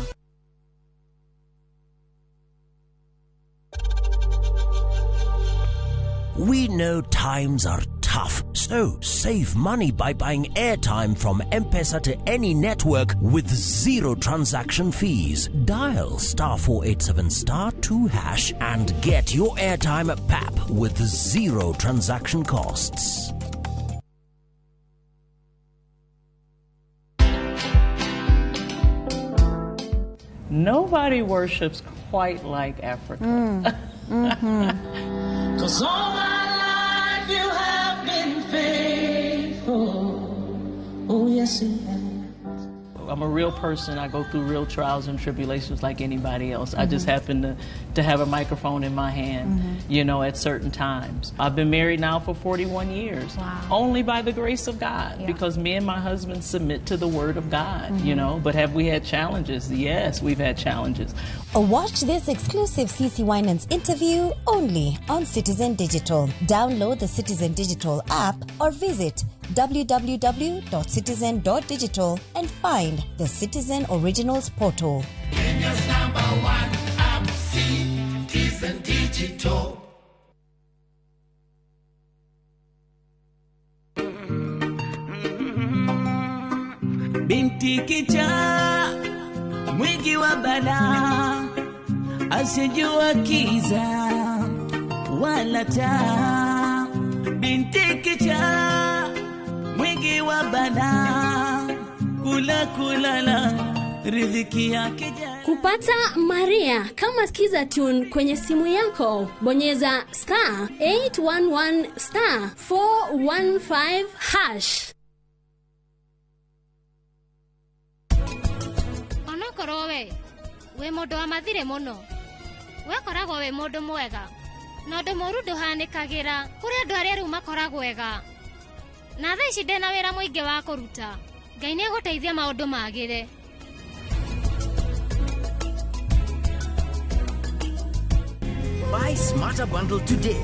We know times are tough, so save money by buying airtime from M-Pesa to any network with zero transaction fees. Dial *487*2# and get your airtime PAP with zero transaction costs.
Nobody worships quite like Africa.
'Cause all my life you have been faithful. Oh, yes, you have.
I'm a real person. I go through real trials and tribulations like anybody else. I just happen to have a microphone in my hand, you know, at certain times. I've been married now for 41 years, only by the grace of God, because me and my husband submit to the word of God, you know. But have we had challenges? Yes, we've had challenges.
Watch this exclusive CeCe Winans interview only on Citizen Digital. Download the Citizen Digital app or visit www.citizen.digital and find the Citizen Originals portal.
Kenya's #1 app, Citizen Digital. Binti kicha mwingi wa bala, asijua kiza wala taa. Binti kicha mwingi wa bala, kulala riziki yake.
Kupata Maria kama skiza tune kwenye simu yako, bonyeza *811 *415#.
Onokorowe we mundu wa mathire muno, we koragwo we mundu mwega, na undu moru nduhanikagira kuri andu aria riu makoragwo wega. Na thaa ici ndina wira muingi wa kuruta, Ngai ni eguteithia maundu magire.
Buy Smarter Bundle today.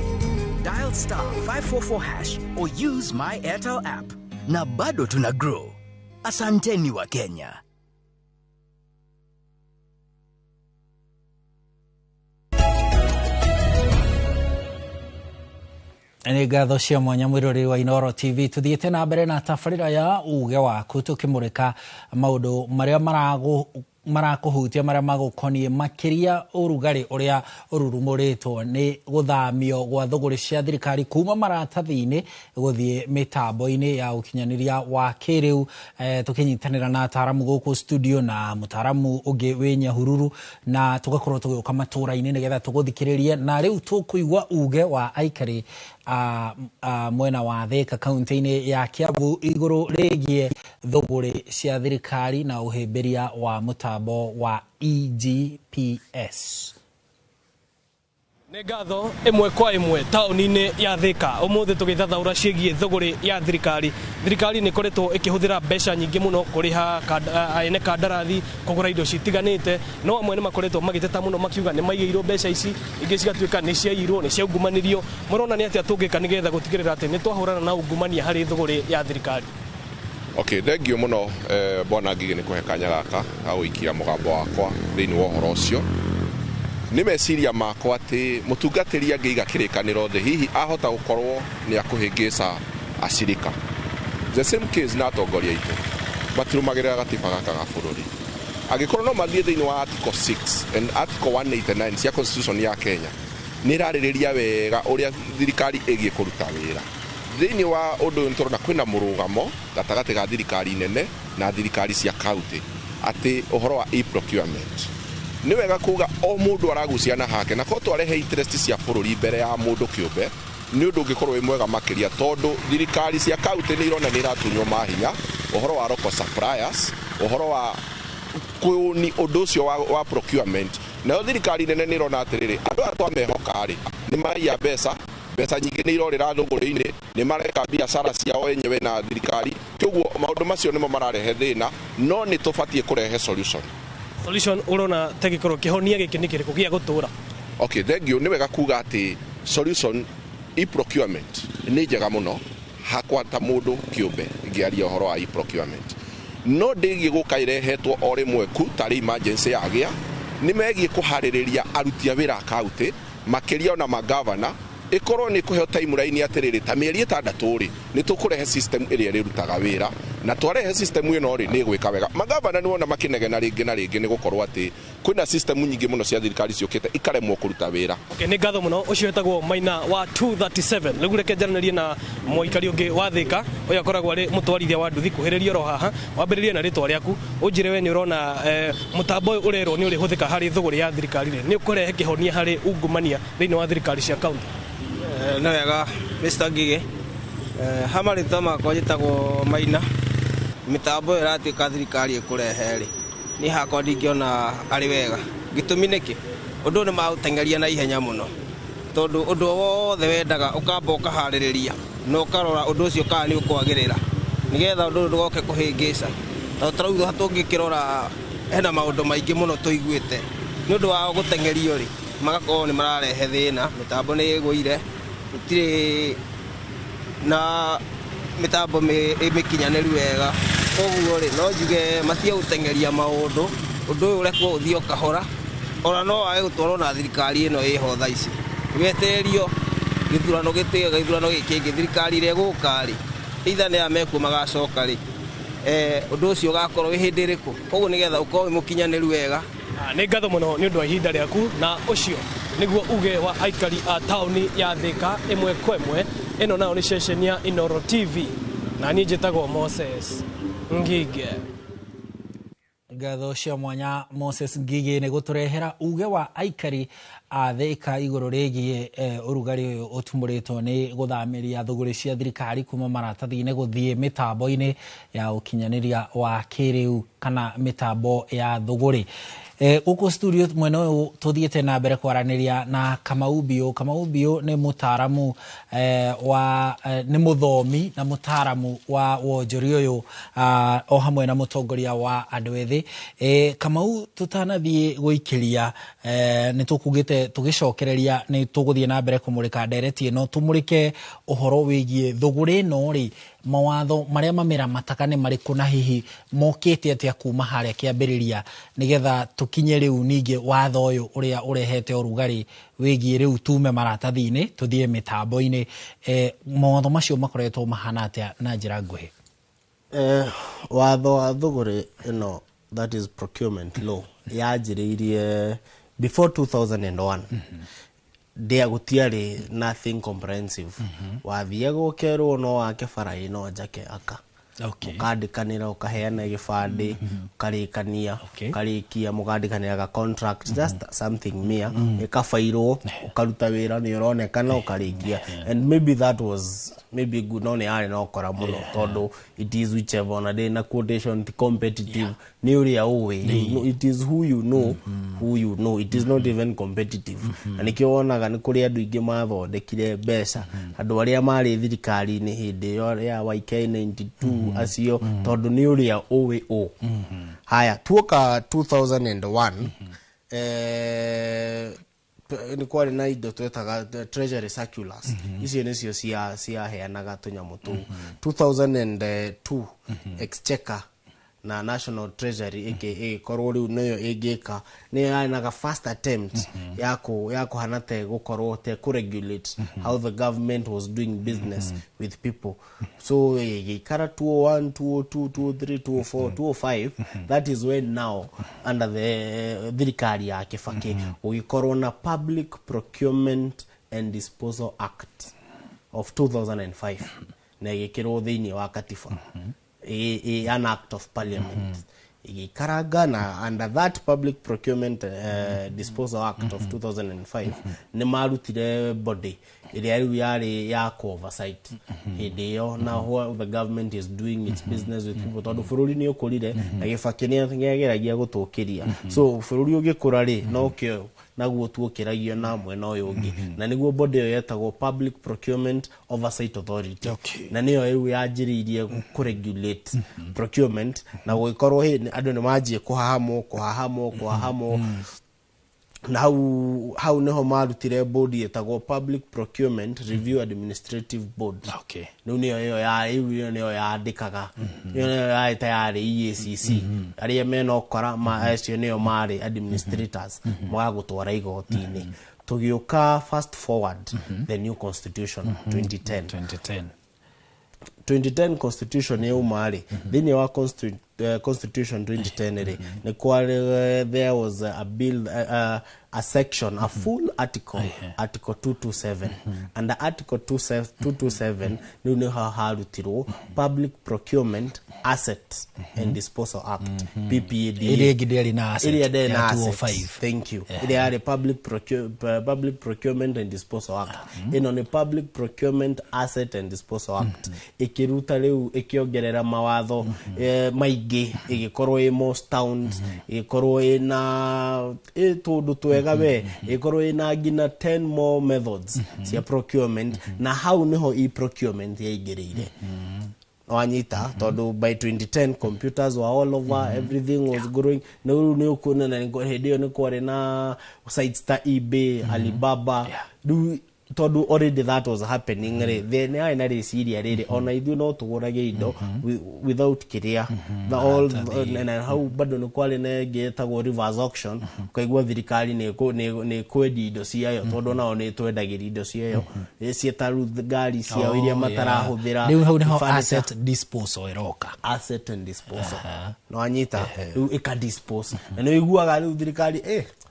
Dial *544# or use my Airtel app. Na bado tuna grow. Asanteni wa Kenya.
Nĩ ngatho cia mwanya mwĩroreri wa Inooro TV. Tuthiĩte na mbere na tabarĩra ya uge waku tũkĩmũrĩka maũndũ marĩa marakuhutia marĩa magũkoniĩ makĩria ũrugarĩ ũrĩa ũrurumũrĩtwo nĩ gũthamio gwa thũgũrĩ cia thirikari kuma maratathi-inĩ gũthiĩ mĩtambo-inĩ ya ũkinyanĩria wa kĩrĩu. Tũkĩnyitanĩra na ataaramu gũkũ studio na mũtaaramu ũngĩ wĩ Nyahururu, na tũgakorwo tũgĩũka matũra-inĩ nĩgetha tũgũthikĩrĩrie. Na rĩu tũkũigua uge wa aikari mwena wa Thika kaunti-inĩ ya Kiambu igũrũ rĩgiĩ thũgũrĩ cia thirikari na ũhĩmbĩria wa mũtambo wa EGPS.
Nĩ ngatho ĩmwe kwa ĩmwe taũni-inĩ ya Thika. Ũmũthĩ tũgĩthathaũra ciĩgiĩ thũgũrĩ ya thirikari. Thirikari nĩ ĩkoretwo ĩkĩhũthĩra mbeca nyingĩ mũno kũrĩha ene kandarathi, kũgũra indo citiganĩte, no amwe nĩ makoretwo magĩteta mũno makiuga nĩ maigĩirwo mbeca ici, ingĩ cigatuĩka nĩ ciaiyirwo, nĩ ciaungumanirio. Mũrona nĩ atĩa tũngĩka nĩgetha gũtigĩrĩra atĩ nĩ twahũrana na ungumania harĩ thũgũrĩ ya thirikari?
Thengio mũno bwana Ngigi nĩ kũhe kanya gaka ga gũikia mũgambo wakwa thĩinĩ wa ũhoro ũcio. Nĩ meciria makwa atĩ mũtungatĩri angĩiga kĩrĩkanĩro thĩ, hihi ahota gũkorwo nĩ akũhĩngĩca acirika. The same case na atongoria aitũ matirũmagĩrĩra gatiba gaka ga bũrũri. Angĩkorwo no mathiĩ thĩinĩ wa Article 6 and Article 189 cia Constitution ya Kenya, nĩ ĩrarĩrĩria wega ũrĩa thirikari ĩgiĩ kũruta wĩra. Thĩinĩ wa ũndũ ũyũ nĩtũrona kwĩna mũrũgamo gatagatĩ ga thirikari nene na thirikari cia kaunti atĩ ũhoro wa e-procurement nĩ wega kuga o mũndũ aragucia na hake na ko twarehe interest cia bũrũri mbere ya mũndũ kĩũmbe nĩ ũndũ ũngĩkorwo wĩ mwega makĩria tondũ thirikari cia kaunti nĩ irona nĩ iratunywo mahinya ũhoro wa local suppliers ũhoro wa kũni ũndũ ũcio wa procurement nayo thirikari nene nĩ irona atĩrĩrĩ andũ aya twamehoka-rĩ nĩ maraiya mbeca nyingĩ nĩ irorĩra thũgũrĩ-inĩ nĩ mareka biacara ciao enyewe na thirikari kwoguo maũndũ macio nĩmo mararehe thĩna no nĩ tũbatiĩ kũrehe solution
ũrona tegĩkorwo kĩhonia gĩkĩ nĩ kĩrĩkũ gĩa gũtũra
okay thengio nĩ wega kuga atĩ solution e-procurement nĩ njega mũno hakwa ta mũndũ kĩũmbe ngĩaria ũhoro wa e-procurement no ndĩgiĩ gũka irehetwo o rĩmwe ku tarĩ emergency yagĩa nĩ megiĩ kũharĩrĩria aruti a wĩra a kaunti makĩria ona magavana ikorwo nĩ kũheo timeline atĩrĩrĩ ta mĩeri 6 nĩ tũkũrehe system ĩrĩa ĩrutaga wĩra na twarehe system ĩno nĩ gwĩka wega magavana nĩ wona makĩnegena rĩngĩ na rĩngĩ nĩ gũkorwo atĩ kwĩna system nyingĩ mũno cia thirikari ciũkĩte ikaremwo kũruta wĩra
nĩ ngatho mũno ũcio wĩtagwo Maina wa 237 rĩu reke njaranĩrie na mũikari ũngĩ wa Thĩka ũyũ akoragwo arĩ mũtwarithia wa nduthi kuhĩrĩria ro haha wambĩrĩrie na rĩtwa rĩaku ũnjĩre we nĩ ũrona mũtambo ũyũ ũrerwo nĩ ũrĩhũthĩka harĩ thũgũrĩ ya thirikari nĩ ũkũrehe kĩhonia harĩ ungumania thĩinĩ wa thirikari cia kaunti
nĩ wega Mr. Ngigĩ hamarĩtwa makwa njĩtagwo Maina mĩtambo ĩratuĩka thirikari ĩkũrehe-rĩ niĩ hakwa ndingĩona arĩ wega gĩtũmi nĩkĩ ũndũ nĩ maũteng'eria na ihenya mũno tondũ ũndũ wothe wendaga ũkamba ũkaharĩrĩria na ũkarora ũndũ ũcio kana nĩ ũkwagĩrĩra nĩgetha ũndũ ũyũ ndũgoke kũhĩngĩca tondũ tũrauga tũngĩkĩrora hena maũndũ maingĩ mũno tũiguĩte nĩ ũndũ wa gũteng'erio-rĩ magakorwo nĩ mararehe thĩna mĩtambo nĩ ĩgũire gũtirĩ na mĩtambo mĩkinyanĩru wega koguo-rĩ no njuge matige gũteng'eria maũndũ ũndũ ũyũ ũrekwo ũthiĩ kahora ona no wage gũtwarwo na thirikari ĩno ĩho thaa ici wetererio gĩthurano gĩkĩ thirikari ĩrĩa ĩgũka-rĩ either nĩ amekuo magacoka-rĩ ũndũ ũcio ũgakorwo wĩ hĩndĩ ĩrĩkũ koguo nĩgetha ũkorwo wĩ mũkinyanĩru wega
nĩ ngatho mũno nĩ ũndũ wa ihinda rĩaku na ũcio nĩguo uge wa aikari a taũni ya Thĩka ĩmwe kwa ĩmwe ĩno nayo nĩ ceceni ya Inooro TV na niĩ njĩtagwo Moses Ngige
ngatho cia mwanya Moses Ngige nĩ gũtũrehera uge wa aikari a Thĩka igũrũ rĩgiĩ ũrugarĩ ũyũ ũtumũrĩtwo nĩ gũthamĩria thũgũrĩ cia thirikari kuma maratathi-inĩ gũthiĩ mĩtambo-inĩ ya ũkinyanĩria wa kĩrĩu kana mĩtambo ya thũgũrĩ gũkũ studio mwena ũyũ tũthiĩte na mbere kwaranĩria na Kamau Bio nĩ mũtaaramu nĩ mũthomi na mũtaaramu wa wonjoria ũyũ o hamwe na mũtongoria wa andũ ethĩ Kamau tũtanathiĩ gũikĩria nĩ tũkugĩte tũgĩcokereria nĩ tũgũthiĩ na mbere kũmũrĩka ndereti ĩno tũmũrĩke ũhoro wĩgiĩ thũgũrĩ ĩno-rĩ mawatho marĩa mamĩramataka nĩ marĩkũ na hihi mokĩte atĩa kuma harĩa kĩambĩrĩria nĩgetha tũkinye rĩu ningĩ watho ũyũ ũrĩa ũrehete ũrugarĩ wĩgiĩ rĩu tume maratathi-inĩ tũthiĩ mĩtambo-inĩ mawatho macio makoretwo mahana atĩa na njĩra nguhĩ
watho wa thũgũrĩ ĩno that is procurement law yanjĩrĩirie before 2001 ndĩa gũtiarĩ nothing comprehensive wathiaga ũkerwo no wake bara ĩno njake aka mũkandĩkanĩra ũkaheana gĩbandĩ ũkarĩkania ũkarĩkia mũkandĩkanĩra ga contract just something mere ĩkabairwo ũkaruta wĩra nĩ ũronekana ũkarĩkia and maybe that was maybe good no nĩ yarĩ na ũkora mũno tondũ it is whichever on a day na quotation competitive nĩ ũrĩa ũĩ it is who you know it is not even competitive na nĩkĩo wonaga nĩ kũrĩ andũ ingĩ mathondekire mbeca andũ arĩa marĩ thirikari-inĩ hĩndĩ ĩyo ya YK92 acio tondũ nĩ ũrĩa ũĩ haya tuoka 2001 nĩ kwarĩ na indo twetaga treasury circulars icio nĩcio ciaheanaga tũnyamũ tũu 2002 exchequer na national treasury ĩkorwo rĩu nayo ĩngĩka nĩ yarĩ first attempt ya kũhana te gũkorwo te kũregulate how the government was doing business with people so gĩikara 2001 2002 2003 2004 2005 that is when now under the thirikari ya Kibaki gũgĩkorwo na Public Procurement and Disposal Act of 2005 na ĩgĩkĩrwo thĩinĩ wa katiba an act of parliament igikaranga na under that Public Procurement Disposal Act of 2005 ni marutire body iria riu yari ya oversight hidio na how the government is doing its business with people tondu bururi ni ukurire na gibakenia ngegeragia gutukiria so bururi ugikura ri no kio naguo tuokiragio na mwena uyu ungi na niguo body yo yetagwo Public Procurement Oversight Authority na niyo riu yanjiriirie ku regulate procurement na guikorwo andu ni manjie kuhahamwo na hau niho marutire body yetagwo Public Procurement Review Administrative Board niyo yandikaga niyo ya tayari EACC aria mena okora acio niyo mari administrators magagutwara igoti-ini tugiuka fast forward the new constitution 2010 constitution ya umari thini wa constitution 2010 ri ni kwa there was a bill a section a full article article 227 and the article 227 ni harutirwo Public Procurement Asset and Disposal Act PPAD
iri na asset
ya 205 thank you iri ya Public Procurement and Disposal Act ino ni Public Procurement Asset and Disposal Act ikiruta riu ikiongerera mawatho maigi igikorwo most towns igikorwo ina tundu twega we igikorwo ina ngina 10 more methods cia procurement na how niho procurement yaigirire wanyita tondu by 2010 computers were all over everything was growing no ni ukuna na hedio ni kware na sites ta eBay Alibaba tondu already that was happening then I na reciria riri ona ithu no tugurage indo without kiria the all and how bado ni kwale na getagwo reverse auction kaigwa thirikari ni kwendi indo ciayo tondu nao ni twendagiri indo ciayo cietaru ngari ciao iria matarahuthira
riu hau niho asset disposal iroka
asset and disposal no anyita riu ikadispose na no iguaga riu thirikari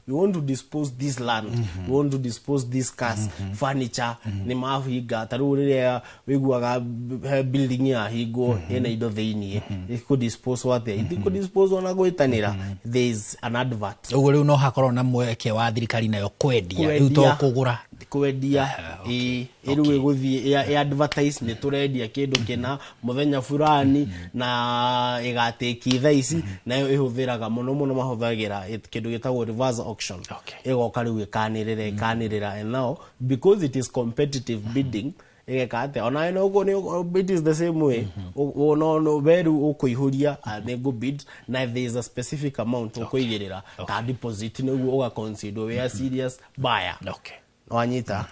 we want to dispose this land we want to dispose this cars furniture ni mahiga taruriria wiguaga building ya higo ena indo theini iko dispose what iko dispose ona gwitanira there is an advert
ugo riu no hakorwo na mweke wa thirikari nayo kwendia riu to kugura
kwendia iru iguthie advertise ni turendia kindu kina muthenya fulani na igateki thaici nayo ihuthiraga muno mahuthagira kindu gitagwo reverse auction igoka riu ikanirira and now because it is competitive bidding igekate ona no go bid is the same way no veru ukuihuria they go bid na there is a specific amount ukuigirira ta deposit no uga consider we are serious buyer wanyita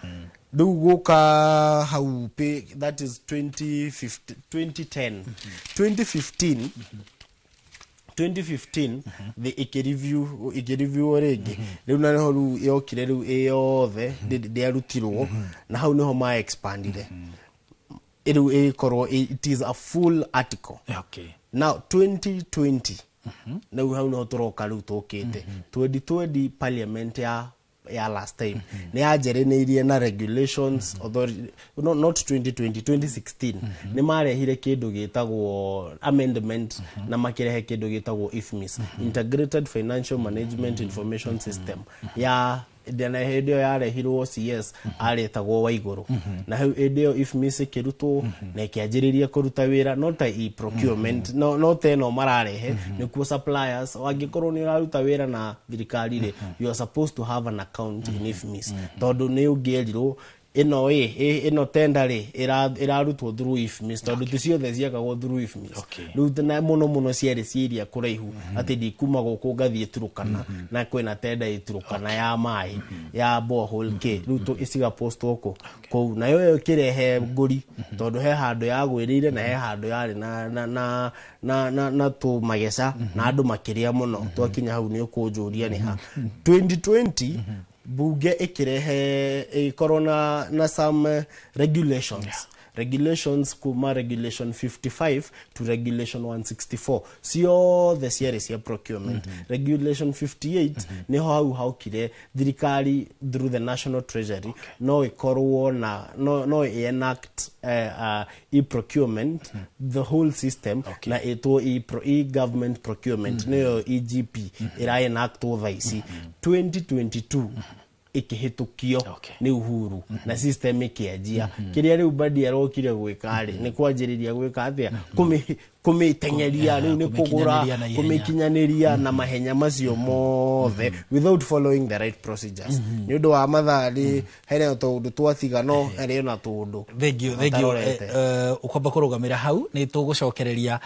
duguka how pay that is 2015 the ikireview orege riu na ho ru yokire riu eyothe ndiarutirwo na hau niho ma expandire iru ikorwo it is a full article now 2020 na hau no turoka riu tokete 2020 parliament ya last time ni ajerenirie na regulations authority not 2016 ni marehire kindu gitagwo amendment na makirehe kindu gitagwo IFMIS Integrated Financial Management Information System ya dena hedio yarehirwo CS aretagwo Waiguru na hau edio IFMIS kirutwo na kiajiriria kuruta wira not procurement not eno mararehe ni ku suppliers wangikorwo ni raruta wira na thirikari ri you are supposed to have an account in IFMIS tondu ni ungerirwo ino tendari irarutwo through IFMIS tondu tuciothe ciakagwo through IFMIS riu na muno ciari ciria kuraihu ati ndikuma guku ngathie Turukana na kwina tenda iturukana ya mai ya borehole ke riu tu isiga post oko kou na yo kirehe nguri tondu he handu ya gwirire na he handu yari na tu magesa na andu makiria muno twakinya hau ni ukunjuria ni ha 2020 bunge ikirehe corona na some regulations regulations kuma regulation 55 to regulation 164 ciothe ciarĩ cia procurement. Regulation 58 niho hau haukire thirikari through the National Treasury no ikorwo na no enact e-procurement the whole system na itwo e-government procurement niyo EGP ira enact tha ici 2022 ikihitukio ni Uhuru na system ikianjia kiria riu badi arokire gwika ri ni kwanjiriria gwika atia kumitengeria riu ni kugura kumikinyaniria na mahenya macio mothe without following the right procedures ni undu wa mathari hele tundu twathiga no eri na tundu
thengio ukwamba kurugamira hau ni tugucokereria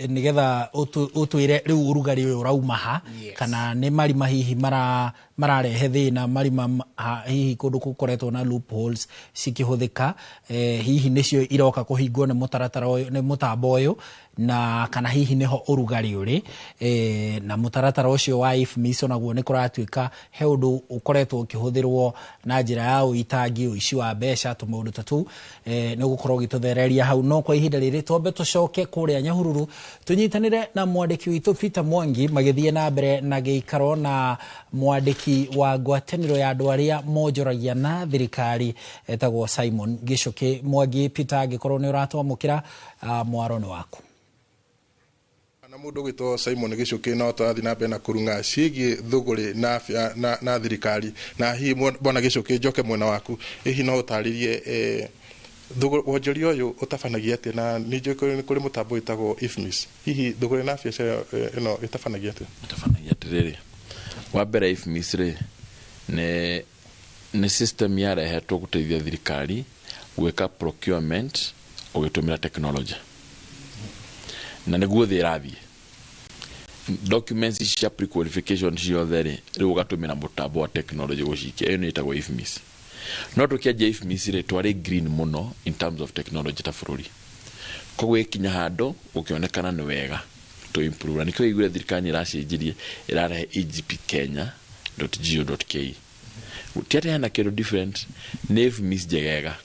nigetha utwire riu urugari uyu uraumaha kana ni marima hihi mararehe thina marima hihi kundu kukoretwo na loopholes cikihuthika hihi nicio iroka kuhingwo ni mutaratara uyu ni mutambo uyu na kana hihi niho urugari uri na mutaratara ucio wa IFMIS onaguo ni kuratuika he undu ukoretwo ukihuthirwo na njira ya uitangi uici wa mbeca tumaundu tatu ni gukorwo gituthereria hau no kwa ihinda riri twambe tucoke kuria Nyahururu tunyitanire na mwandiki witu Peter Mwangi magithie na mbere na giikaro na mwandiki wa ngwataniro ya andu aria monjoragia na thirikari etagwo Simon Gichuki. Mwangi Peter gikorwo ni uratwamukira mwaro ni waku
na mundu gitwo Simon Gichuki no twathi na mbere na kurunga ciigi thuguri na thirikari na hi bona Gichuki njoke mwena waku hihi no utaririe wonjori uyu utabanagia ati na ninjo kuri mutambo witagwo IFMIS hihi thuguri na biacara ino itabanagia ati
riri wa mbere IFMIS ri ni system yarehetwo guteithia thirikari gwika procurement ugitumira technology na niguo thirathie documents cia pre-qualification ciothe riu ugatumira mutambo wa technology gucikia iyo ni itagwo IFMIS no tukianjia IFMIS ri twari green muno in terms of technology ta bururi koguo ikinya hando ukionekana ni wega to improve nikio igure thirikani iracenjirie irarehe egpkenya.go.ke utiate hana kero different ni IFMIS jegega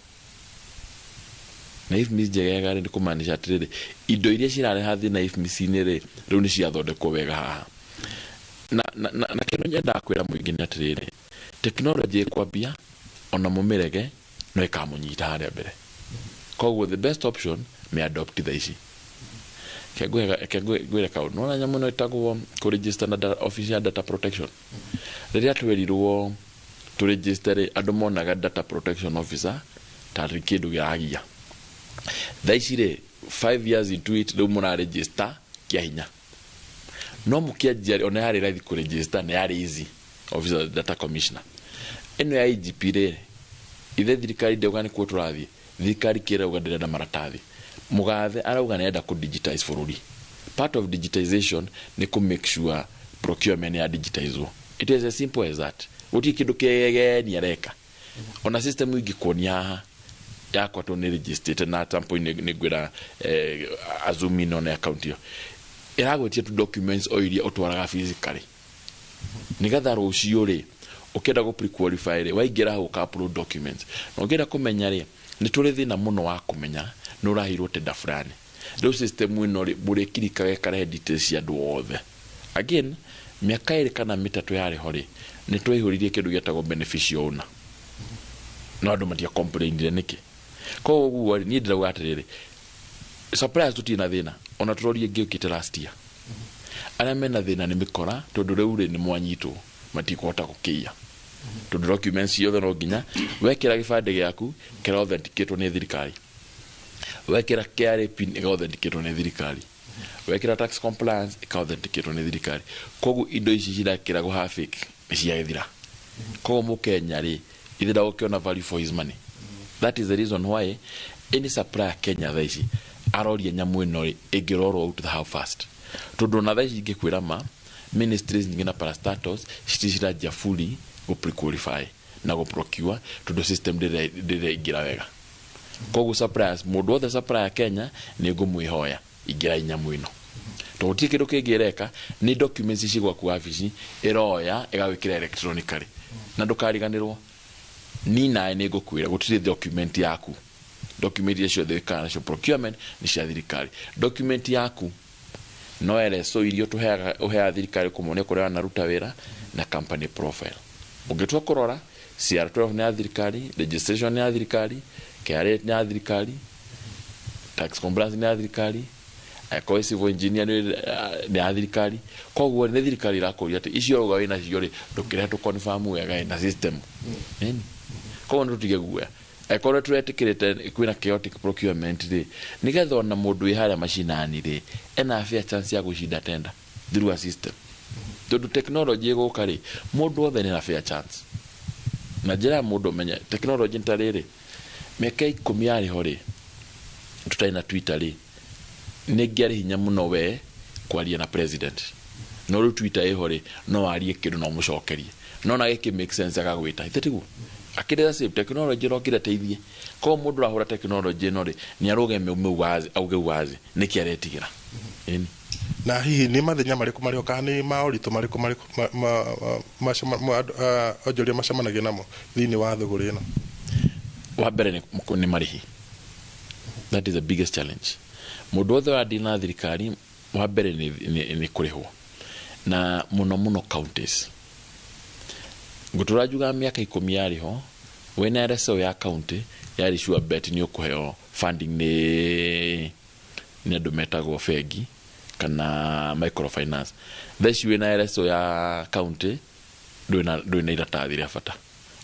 na IFMIS jegega ni kumaanisha atiriri indo iria cirareha thina IFMIS ni ri riu ni ciathondekwo wega haha na kero nyenda kwira muingi ni atiriri technology kwambia ona mumirege no ikamunyita haria mbere koguo the best option me adopt thaici kegwira kaundu nona nyamu no itagwo ku register na office ya data protection riria twerirwo to register andu monaga data protection officer tari kindu giragia thaici ri 5 years into it riu muna register kia hinya no mukianjia ona yari raithi ku register na yari easy officer data commissioner eno ya IGP ri ithe thirikari ndeuga ni kuo turathie thirikari kira uga ndirenda maratathi mugathe arauga nenda ku digitize bururi part of digitization ni ku make sure procurement ya digitizwo it is as simple as that uti kindu kege ni areka ona system ingi kuonia haha yakwa to ni registered na tampo ni gwira azumino na account yo iragwetia tu documents o iria utwaraga physically nigatha rucio ri ukenda go pre-qualify ri waingira ho ka upload documents no ngenda kumenya ri ni turi thina muno wa kumenya no rahirwo tenda fulani ro system ino ri bure kirika kare details ya duothe again miaka iri kana mitatu yari hori ni twihuririe kindu gietagwo beneficial owner no andu matia complainire niki ko guo ni ndiraga atiriri suppliers tutina thina ona turorie ngiukite last year ara mena thina ni mikora tondu riu ri ni mwanyitwo matikuhota gukia tondu documents yothe no nginya wekira gibande giaku kira authenticate ni thirikari wekira KRA pin authenticate ni thirikari wekira tax compliance authenticate ni thirikari kogu indo ici cirakira go ha fake ciagithira kogu mukenya ri ithira ukiona value for his money. That is the reason why any supplier Kenya thaici aroria nyamu ino ri ingirorwo out the how fast tondu na thaici ngikwira ma ministries nyingi na parastatos citirajia fully go pre-qualify na go procure tondu system dire igira wega kogu suppliers mundu othe supplier Kenya ni ngumwihoya igira nyamu ino to utie kindu kingireka ni documents ici gwaku wabici iroya igawikira electronically na ndukariganirwo ni nae ni ngukwira gutire document yaku document icio ciothe wĩkaga nacio procurement nĩ cia thirikari. Document yaku no LSO irio ũheaga thirikari kũmonia kũrĩa wanaruta wĩra na company profile. Ũngĩtua kũrora CR12 nĩ ya thirikari, registration nĩ ya thirikari, KRA nĩ ya thirikari, tax compliance nĩ ya thirikari, civil engineer nĩ ya thirikari. Koguo nĩ thirikari irakũria atĩ icio uga wĩna cio rĩ ndũkĩrehe tũ confirm wega na system. Koguo nĩ tũtige guoya. Ekore turetikirite kwina chaotic procurement ri nigetha ona mundu wi haria mashinani ri ena fair chance ya gushinda tender through a system. Tondu technology iguka ri mundu othe na fair chance. Na njira mundu menya technology ntari ri meke 10 ari hori tutaina Twitter ri ngiari hinya muno we kwaria na president no ru Twitter ihori no arie kindu no mucokerie no na giki make sense agagwita itetigu akireza save technology rokira teithie ko mundu rahura technology no ri ni arugeme umewazi auge wazi niki aretigira
na hihi ni mathenya mariko marioka ni maorito mariko ojoria macamanagia namo thini wa thuguri ino.
Wa mbere ni marihi. That is the biggest challenge. Mundu othe wa dina thirikari wa mbere ni kurihwo na muno counties. Nguturajuga miaka 10 yariho wena RSO ya county yari sure bet ni ukuheo funding ni ndometago fegi kana microfinance. Theshi wena RSO ya county ndwina iratathi ria bata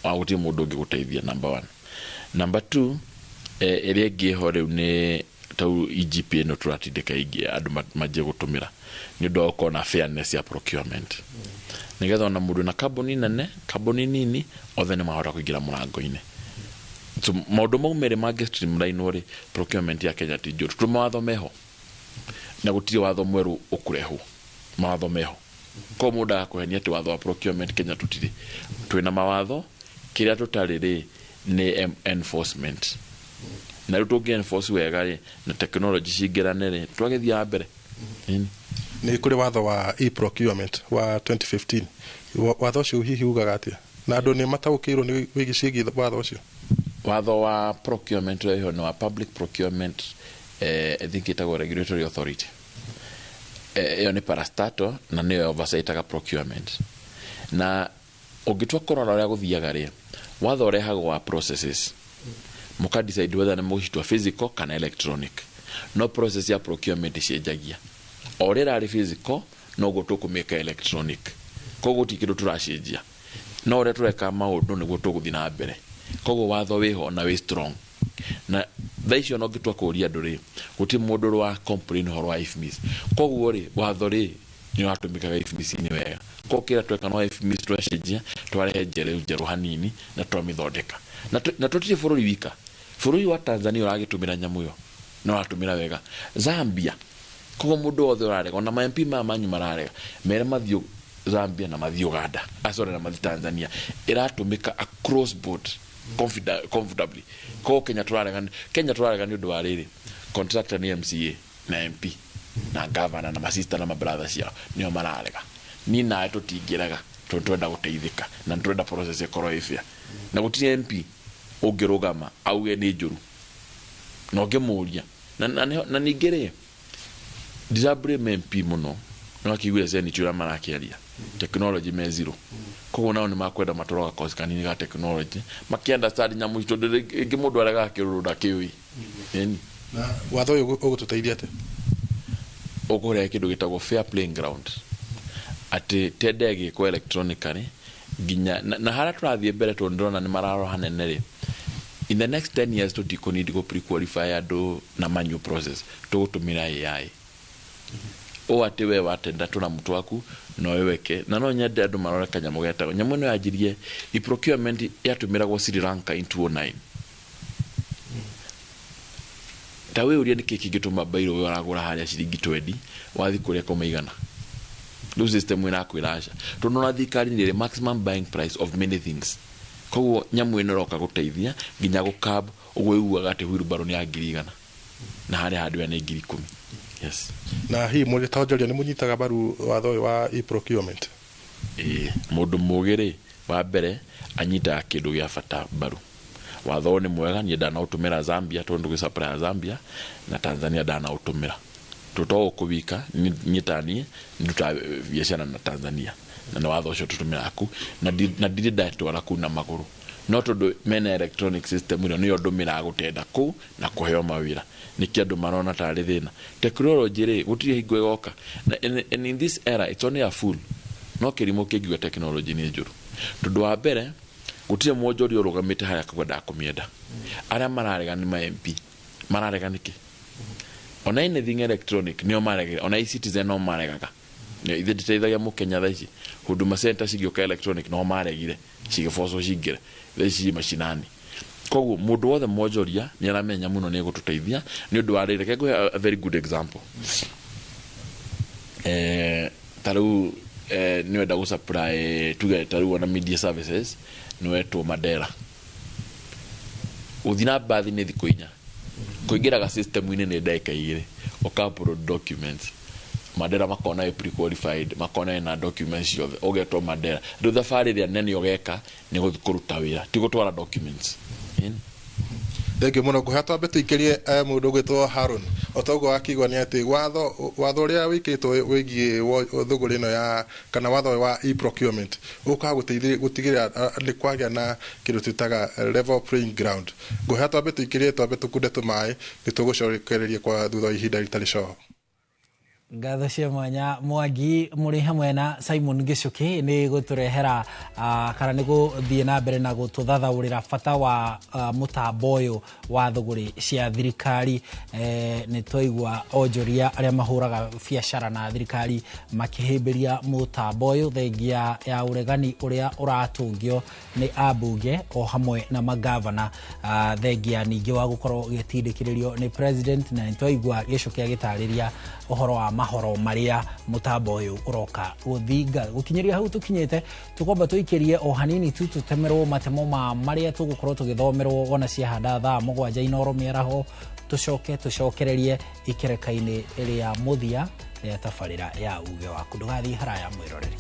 wa guti mundu ngiguteithia number 1. Number 2 ere ngiho riu ni tau EGP no turatindika ingi andu maje gutumira ni ndo ko na fairness ya procurement. Nigetha ona mundu na carbon nini othe ni mahota kuingira murango-ini. So maundu mau mere mage streamline ori procurement ya Kenya ti njuru tumawatho meho na gutiri watho mweru ukureho mawatho meho ko mundu akuhenia ati watho wa procurement Kenya tutiri twina mawatho kiria tutariri ni enforcement na ruto enforce wega na technology cingirane ri twagethia mbere
ni kuri watho wa e-procurement wa 2015 watho ucio hihi ugaga atia na andu ni mataukirwo ni wigicigi watho ucio.
Watho wa procurement hiyo no public procurement I think itagwo regulatory authority iyo ni parastato na ni oversight aga procurement na ugitwa korora ria guthiaga ri watho urehagwo wa processes muka decide whether na mushitwa physical kana electronic. No process ya procurement cienjagia orera ari physical no go tukumeka electronic kogo tikiru turacenjia no ore tureka maundu niguo tuguthi na mbere kogo watho wiho na we strong na thaicio no gitwa kuria nduri guti mundu wa complain horo wa IFMIS kogo ri watho ri ni watumikaga IFMIS ni wega kokira tweka no IFMIS twacenjia twarehe njeru hanini na twamithondeka na tutire bururi wika bururi wa Tanzania uragitumira nyamu yo no watumira wega Zambia kogo mundu othe urarega ona ma MP manyu mararega mere mathio Zambia na mathio Uganda asore na mathio Tanzania iratumika across board comfortably ko Kenya turarega ni undu wa riri contractor ni MCA na MP na governor na masista na mabrothers yao nio mararega ni na tutingiraga twenda guteithika na twenda process ikoro ifia na gutire MP ungirugama auge ni njuru no ngemuria na ningire disable MP muno no akigwira seni chura marakiaria technology me zero kogo nao ni makwenda matoroga course kanini ga technology makienda study nyamu ito ngi mundu araga kirunda kiwi yani
na watho uyu ugututeithia ate
ukore kindu gitagwo fair playing ground ati tendegi ko electronically ginya na hara turathie mbere tondona ni mararo hanene ri in the next 10 years to need go pre-qualify ado na manual process to gutumira AI o ati we watenda tuna mtu waku no weweke na no nyende andu marore kanyamu getago nyamu no yajirie i procurement yatumirago Sri Lanka in 2009 tawe uria ni kiki gituma bairo we waragura haria ciringi 20 wathi kuria ko maigana do system ina kwirasha tunona thikari ni maximum buying price of many things koguo nyamu ino roka guteithia ginya gukab ugweuaga ati wheelbarrow ni ya 100 na haria handu ya ni 10,000. Yes.
Na hii mwe tajoria ni munyitaga baru watho wa e-procurement.
Mundu mugire wa mbere anyita kindu gya bata baru watho ni mwega ni ndana utumira Zambia tondu supply Zambia na Tanzania ndana utumira tuto kubika nyitani nduta biashara na Tanzania na watho ucio tutumira ku na ndire diet wala kuna maguru no tondu mena electronic system ino niyo ndumira gutenda ku na kuheo mawira niki andu marona tari thina technology ri gutire hingo igoka and in this era it's only a fool no kirimo kigwa technology ni njuru tondu wa mbere gutire mwonjori urugamite haya kwenda kumienda aria mararega ni ma MP mararega niki ona anything electronic nio marega ona citizen no maregaga ithe nditeithagia mukenya thaici huduma center cigioka electronic no maregire cigiboco cingire thaici mashinani koguo mundu wothe mwonjoria ni aramenya muno ni gututeithia ni undu wa reke go a very good example taru ni wenda go supply tuge taru na media services ni wetu Mandera uthina bathi ni thiko inya kuingira ga system ine ni ndeka igire upload documents Mandera makona e pre-qualified makona na documents yothe ogetwo Mandera ndu thafari ria nene ogeka ni gukuruta wira ti gutwara documents
Thenge muno kuhatwa betu ikirie mundu gwitwo Harun otogo akigwa ni ati watho ria wikitwo wigie thuguri no ya kana watho wa e-procurement uka gutigirira ni kwagia na kindu tutaga level playing ground guhatwa betu ikirie to betu kundetu mai nitugucokereria kwa thutha ihinda ritari coho
ngatho cia mwanya Mwangi muri hamwe na Simon Gicuki ni guturehera kana ni guthie na mbere na gututhathaurira bata wa mutambo uyu wa thuguri cia thirikari ni toigwa onjoria aria mahuraga biashara na thirikari makihimbiria mutambo uyu thengia ya uregani uria uratungio ni abunge o hamwe na magavana thengia ningi wa gukorwo gitindikiririo ni president na toigwa Gicuki agitariria uhoro wa mahoro maria mutambo uyu uroka guthinga gukinyeria hau tukinyete tukomba tuikirie o hanini tu tutemerwo matemo ma maria tugukorwo tugithomerwo ona cia handa thaa 7 inoro miaraho tucokererie ikerekaini ria muthia ya tafarira ya uge waku ndugathi haraya mwiroreri.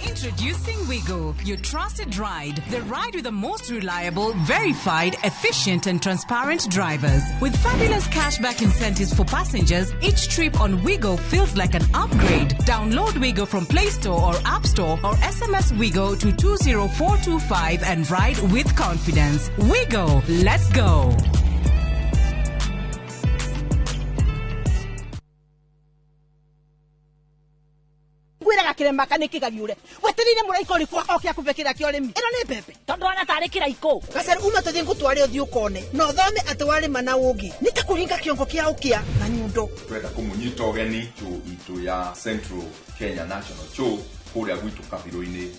Introducing Wigo, your trusted ride. The ride with the most reliable, verified, efficient and transparent drivers. With fabulous cashback incentives for passengers, each trip on Wigo feels like an upgrade. Download Wigo from Play Store or App Store or SMS Wigo to 20425 and ride with confidence. Wigo, let's go.
Gwiraga kirema kaniki gagiure wetirire muraiko ri kwa okia kubekira kio rimi ino ni pepe tondu ana tari kiraiko kasere uma tuthie ngutware uthio ukone no thome atware mana ungi nitakuringa kiongo kia ukia na nyundo
twenda kumunyita ogeni itu ya Central Kenya National Show kuria gwitu kabiro-ini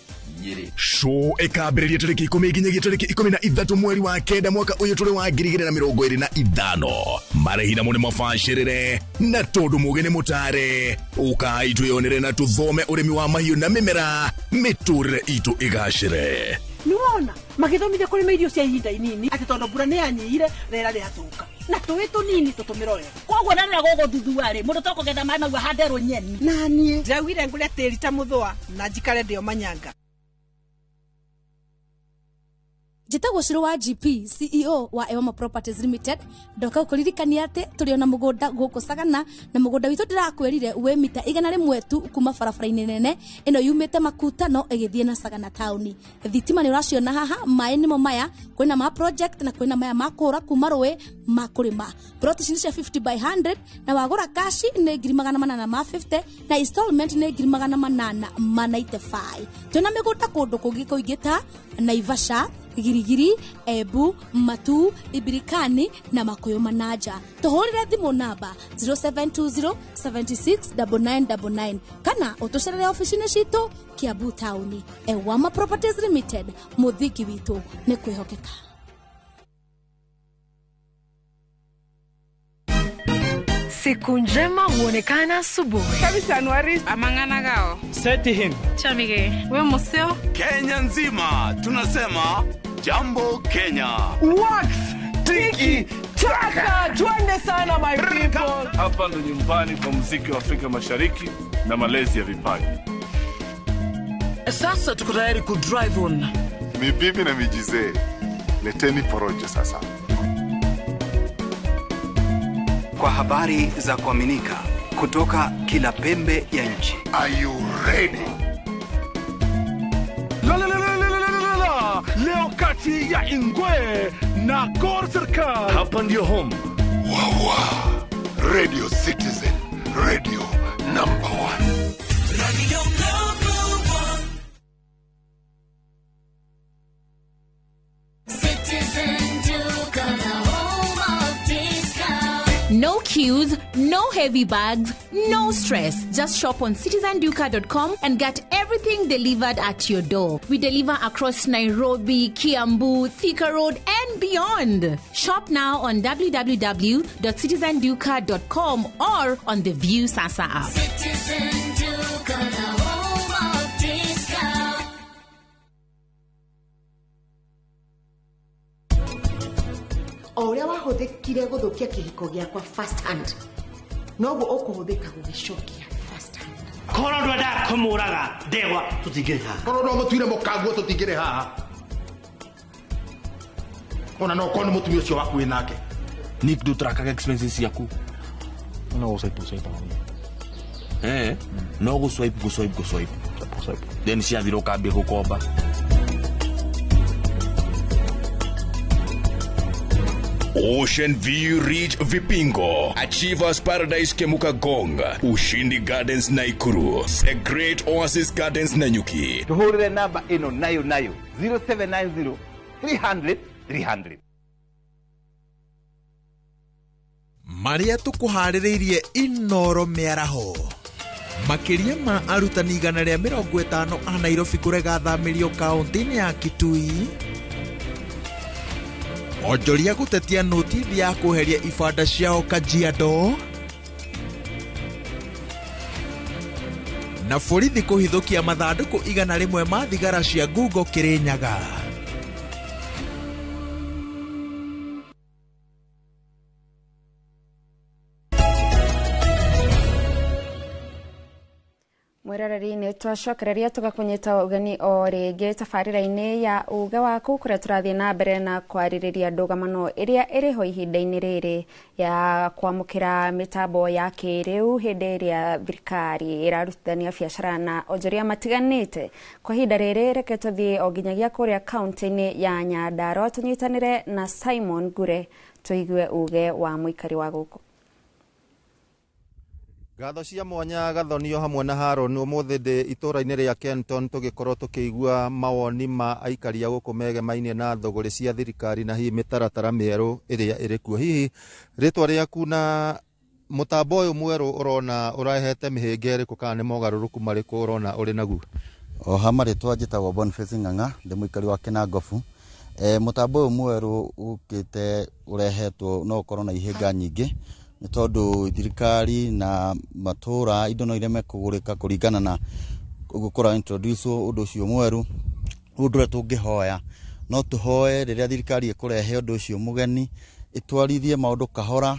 Nyeri.
Show ekambiririe tariki 10 nginyagia tariki 13 mweri wa kenda mwaka uyu turi wa 2025 marehina mune mafashirire na tondu mugene mutare ukai tuyonere na tuthome urimi wa mahiu na mimera miturire itu igashire
niwona magithomithia kuri irio cia ihinda inini ati tondu mbura ni yanyihire rera riatuka na tuwitu nini tutumira wega koguo nanira gogo thuthuari mundu toko getha mai magwa handerwo nyeni nanie ndawire ngure tiri ta muthwa na njikare ndio manyanga.
Jitagwo Shiro wa GP CEO wa Ewama Properties Limited ndoka kuririkania ati turiona mugunda guku Sagana na mugunda witu ndirakwirire we mita 100 tu kuma barabara-ini nene ino yumite Makutano igithie na Sagana town thitima ni uraciona haha mai nimo maya kwina ma project na kwina maya makura kuma rwe makurima plot cia 50 by 100 na wagura cash ni 850 na installment ni 895 tuna migunda kundu kungi kuingita Naivasha Girigiri, Ebu, Matu, Ibirikani na Makuyu Manaja. Tuhurire thimu namba 0720769999 kana utucerere ofisini citu Kiambu Town. Ewama Properties Limited, muthiki witu ni kwihokeka.
Siku njema huonekana asubuhi.
Kabisa Anuari
amangana gao.
Seti him.
Chamige, we museo.
Kenya nzima tunasema jambo Kenya.
Wax, tiki, taka. Twende sana my people.
Hapa ndo nyumbani kwa muziki wa Afrika Mashariki. na malezi ya vipaji.
Sasa tuko tayari ku drive on.
Mibibi na mijize, leteni porojo sasa.
Kwa habari za kuaminika kutoka kila pembe ya nchi.
Are you ready? Leo kati ya Ingwe na Gor Serikali.
Hapa ndio home.
Wawa. Radio Citizen. Radio number 1. Radio number 1.
Citizen Duke, the home of discount. No queues, no heavy bags, no stress. Just shop on citizenduka.com and get everything delivered at your door. We deliver across Nairobi, Kiambu, Thika Road, and beyond. Shop now on www.citizenduka.com or on the View Sasa app. Citizen Duka, the home of discount.
Oria wahuthikire guthukia kihiko giakwa first hand. Noguo ukuhuthika gugicokia first hand.
Koro ndwenda kumuraga ndegwa tutingire haha.
Koro ndo mutwire mukanguo tutingire haha. Ona no kono mutumio cio waku winake.
Nick do tracka expenses yaku.
Ona go swipe.
No go swipe. Then cia thiro kambe gukomba.
Ocean View Ridge Vipingo, Achievers Paradise Kemuka Gong, Ushindi Gardens Naikuru, The Great Oasis Gardens Nanyuki.
Tuhurire namba ino nayo 0790 300 300.
Maria tukuhaririirie Inoro Miaraho. Makiria ma arutani 150 a Nairobi kurega thamirio kaunti-ini ya Kitui. Onjoria gutetia notithi ya kuheria ibanda ciao Kajiado. Na borithi kuhithukia mathanduku 100 ma thigara cia Google Kirinyaga.
Mwerarari-inĩ twacokereria tugakunyita ugeni o rĩngĩ tabarĩra-inĩ ya uga waku kũrĩa tũrathiĩ na mbere na kwarĩrĩria ndũgamano ĩrĩa ĩrĩho ihinda-inĩ rĩrĩ ya kwamũkĩra mĩtambo ya kĩrĩu hĩndĩ ĩrĩa thirikari ĩrarutithania biacara na onjoria matiganĩte. Kwa ihinda rĩrĩ reke tũthiĩ o nginyagia kũrĩa kaunti-inĩ ya Nyandarua tũnyitanĩre na Simon Gure tũigue uge wa mũikari wa gũkũ.
Gatho cia mwanya gathonio hamwe na Haron umuthi ndi itura-ini ria Kenton tugikorwo tukiigua mawoni ma aikaria guku megemaine na thogori cia thirikari na hihi mitaratara mieru iria iri kuo. Hihi ritwa riaku na mutambo uyu mweru urona urahete mihinga iriku kana ni mogaruruku mariku urona uri naguo?
O hama ritwa njitagwo Boniface Ng'ang'a ndi muikari wa Kinangofu. Mutambo uyu mweru ukite urehetwo no ukorwo na ihinga nyingi ni tondu thirikari na matura indo no ireme kugurika kuringana na gukora introduce undu ucio mweru. Undu tungihoya no tuhoe riria thirikari ikurehe undu ucio mugeni itwarithie maundu kahora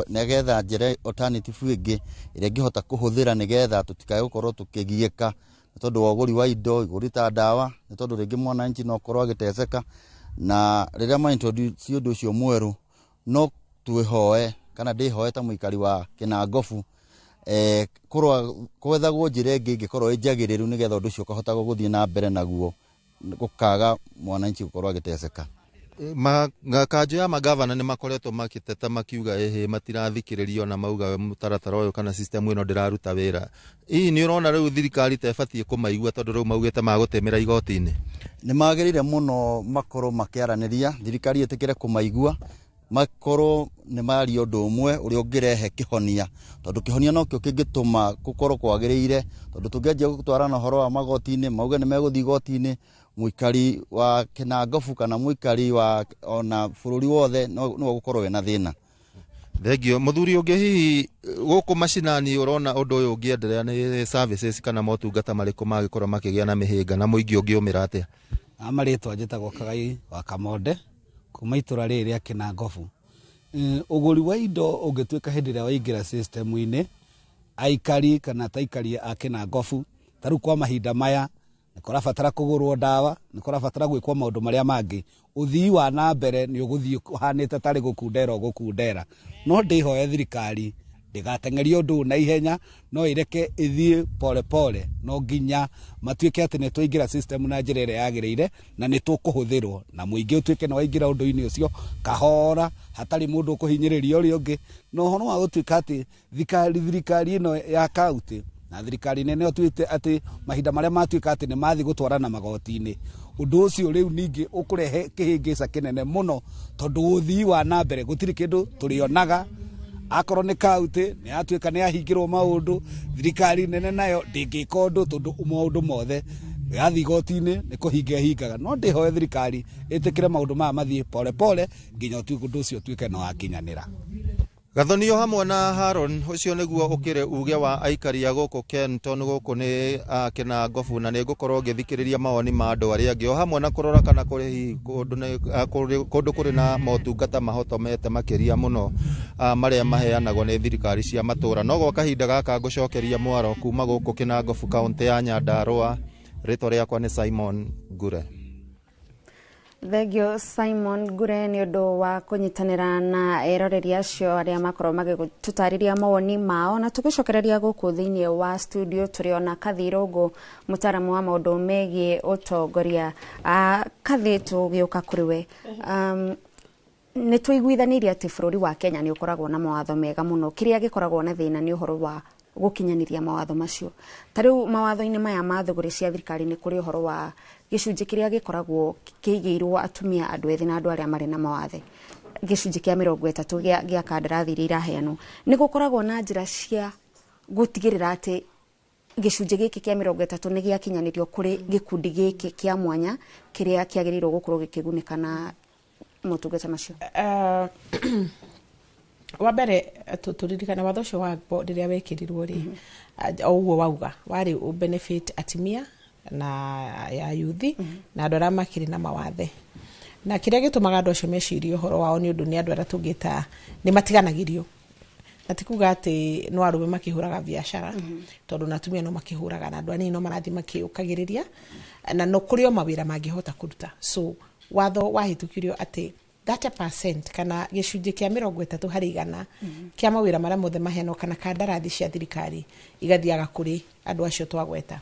na getha njire alternative ingi iria ngihota kuhuthira ni getha tutikae gukorwo tukigieka ni tondu wa uguri wa indo igurita ndawa ni tondu ringi mwananchi no korwo agiteseka na riria ma introduce undu ucio mweru no tuihoe kana ndihoe ta muikari wa Kinangofu kurwa kwethagwo njire ingi ingikorwo injagiriru ni getha undu ucio kahota guthii na mbere naguo gukaga mwananchi gukorwo agiteseka.
Kanjo ya magavana ni makoretwo makiteta makiuga matirathikiririo na mauga mutaratara uyu kana system ino ndiraruta wira. Ii ni urona riu thirikari tebatie kumaigua tondu riu maugite magutemera igoti-ini.
Ni magirire muno makorwo makiaraniria thirikari itikire kumaigua makoro ni mari undu umwe uri ungirehe kihonia tondu kihonia no kio kingituma gukorwo kwagiriire tondu tungianjia gutwarana horo wa magoti-ini mauga ni meguthi igoti-ini muikari wa Kinangofu kana muikari wa ona bururi wothe no gukorwo we na thina.
Thegio muthuri ungi hihi guku macinani urona undu uyu ungiendelea ni services kana motungata mariku magikorwo makigia na mihinga na muingi ungiumira atia?
Amaritwa njitagwo Kagai wa Kamonde kuma itura riri ria Kinangofu. Uguri wa indo ungituika hindi ria waingira system-ini
aikari kana taikari akina ngofu taru kwa mahinda maya nikorabatara kugurwo ndawa nikorabatara gwikwo maundu maria mangi uthii wa na mbere ni uguthii hanite tari gukundera no ndihoye thirikari ndigatengeria undu na ihenya no ireke ithie pole pole no nginya matuike ati ni twaingira system na njira ire yagirire na ni tukuhuthirwo na muingi utuike no waingira undu-ini ucio kahora hatari mundu kuhinyiriria uri ungi no hono wa gutuika ati thirikari ino ya county na thirikari nene otuite ati mahinda maria matuika ati ni mathi gutwarana magoti-ini undu ucio riu ningi ukurehe kihingisa kinene muno tondu uthii wa na mbere gutiri kindu turionaga akorwo ni county ni atuika ni ahingirwo maundu thirikari nene nayo ndingika undu tondu maundu mothe yathi goti-ini ni kuhinga hingaga no ndihoye thirikari itikire maundu maya mathie pole pole nginya utuike undu ucio tuike no akinyanira.
Gathonio hamwe na Haron ucio niguo ukire uge wa aikari a guku Kenton guku ni kina ngofu na ni gukorwo ngithikiriria mawoni ma andu aria angi o hamwe na kurora kana kuri kundu kuri na motungata mahotomete makiria muno maria maheanagwo ni thirikari cia matura no gwa kahinda gaka ngucokeria mwaro kuma guku kina ngofu kaunti ya Nyandarua rito riakwa ni Simon Gure.
Thegio Simon Gure ni undu wa kunyitanira na eroreri acio aria makorwo magitutariria mawoni mao na tugicokereria guku thiini wa studio turiona Kathirungu mutaramu wa maundu megie utongoria Kathi tugiuka kuriwe ni tuiguithanirie ati bururi wa Kenya ni ukoragwo na mawatho mega muno kiria gikoragwo na thina ni uhoro wa gukinyaniria mawatho macio tariu mawatho-ini maya ma thuguri cia thirikari ni kuri uhoro wa gicunji kiria gikoragwo kiigirwo atumia andu ethi na andu aria mari na mawathe gicunji kia 30 gia kandarathi iria iraheanwo ni gukoragwo na njira cia gutigirira ati gicunji giki kia 30 ni giakinyanirio kuri gikundi giki kia mwanya kiria kiagirirwo gukorwo gikigunika na motungata macio.
Wabere turirikana watho ucio wa riria wekirirwo ri oguo wauga wari benefit atimia na ya yuthi na andu aria makiri na mawathe na kiria gitumaga andu acio mecirie uhoro wao ni undu ni andu aria tungita ni matiganagirio na tikuga ati no arume makihuraga biashara tondu natumia no makihuraga na andu anini no marathi makiukagiriria na no kurio mawira mangihota kuruta so watho wahitukirio ati 30% kana gicunji kia 30 hari igana kia mawira maria mothe maheno kana kandarathi cia thirikari igathiaga kuri andu acio twagweta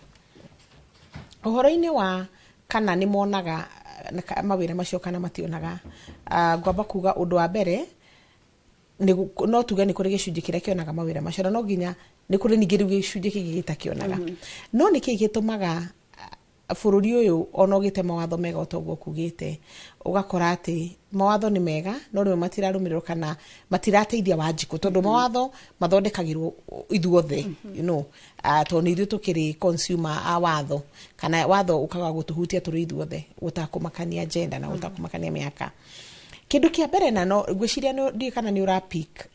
uhoro-ini wa kana ni monaga mawira macio kana mationaga ngwamba kuga undu wa mbere no tuge ni kuri gicunji kiria kionaga mawira macio no nginya ni kuri ningi riu gicunji kingi gitakionaga no niki gitumaga bururi uyu ona ugite mawatho mega utoguo kugite ugakora ati mawatho ni mega no rimwe matirarumirwo kana matirateithia Wanjiku tondu mawatho mathondekagirwo ithuothe you know to ni ithu tukiri consumer a watho kana watho ukaga gutuhutia turi ithuothe utakumakania gender na utakumakania miaka kindu kia mbere na no gwiciria no ndi kana ni ura pick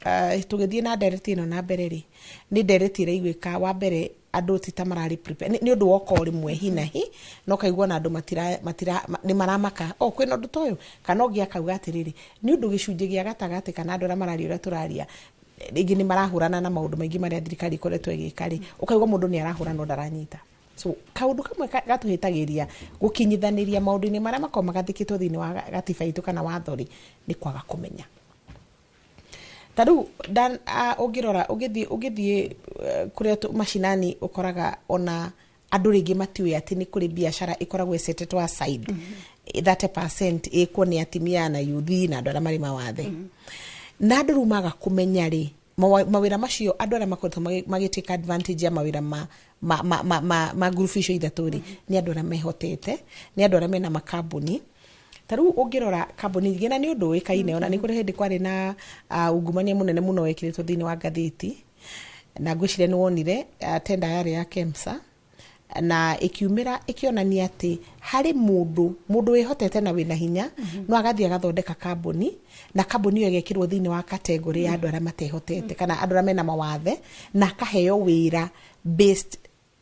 tugithie na direct ino na mbere ri ni direct ire igwika wa mbere andu titamarari prepare ni undu woko rimwe hinahi no kaigwa na andu matira ni maramaka kwina undu toyo kana ogia kauga atiriri ni undu gicunji gia gatagati kana andu aria marari uria turaria ringi ni marahurana na maundu maingi maria thirikari ikoretwo igikari ukaigwa mundu ni arahurana no ndaranyita so kaundu kamwe gatuhitagiria gukinyithaniria maundu-ini maria makoma magathikitwo thiini wa gatiba itu kana wathori ni kwaga kumenya tadu dan ugirora ugithie kuria mashinani ukoraga ona andu ringi matiwe ati ni kuri biashara ikoragwo esetetwo aside 30% iko ni atimia na yuthi na andu aria mari mawathe na andu rumaga kumenya ri mawira macio andu aria makoretwo magitake advantage ya mawira ma group icio ithaturi ni andu aria mehotete ni andu aria mena makambuni taru ungirora kambuni ngina ni undu wikaine ona ni kuri hindi kwari na ungumania munene muno wekiritwo thiini wa gatheti na ngwiciria ni wonire tenda yari ya KEMSA na ikiumira ikionania ati hari mundu wihotete na wina hinya no agathia gathondeka kambuni na kambuni iyo igekirwo thiini wa category ya andu aria matehotete kana andu aria mena mawathe na kaheo wira based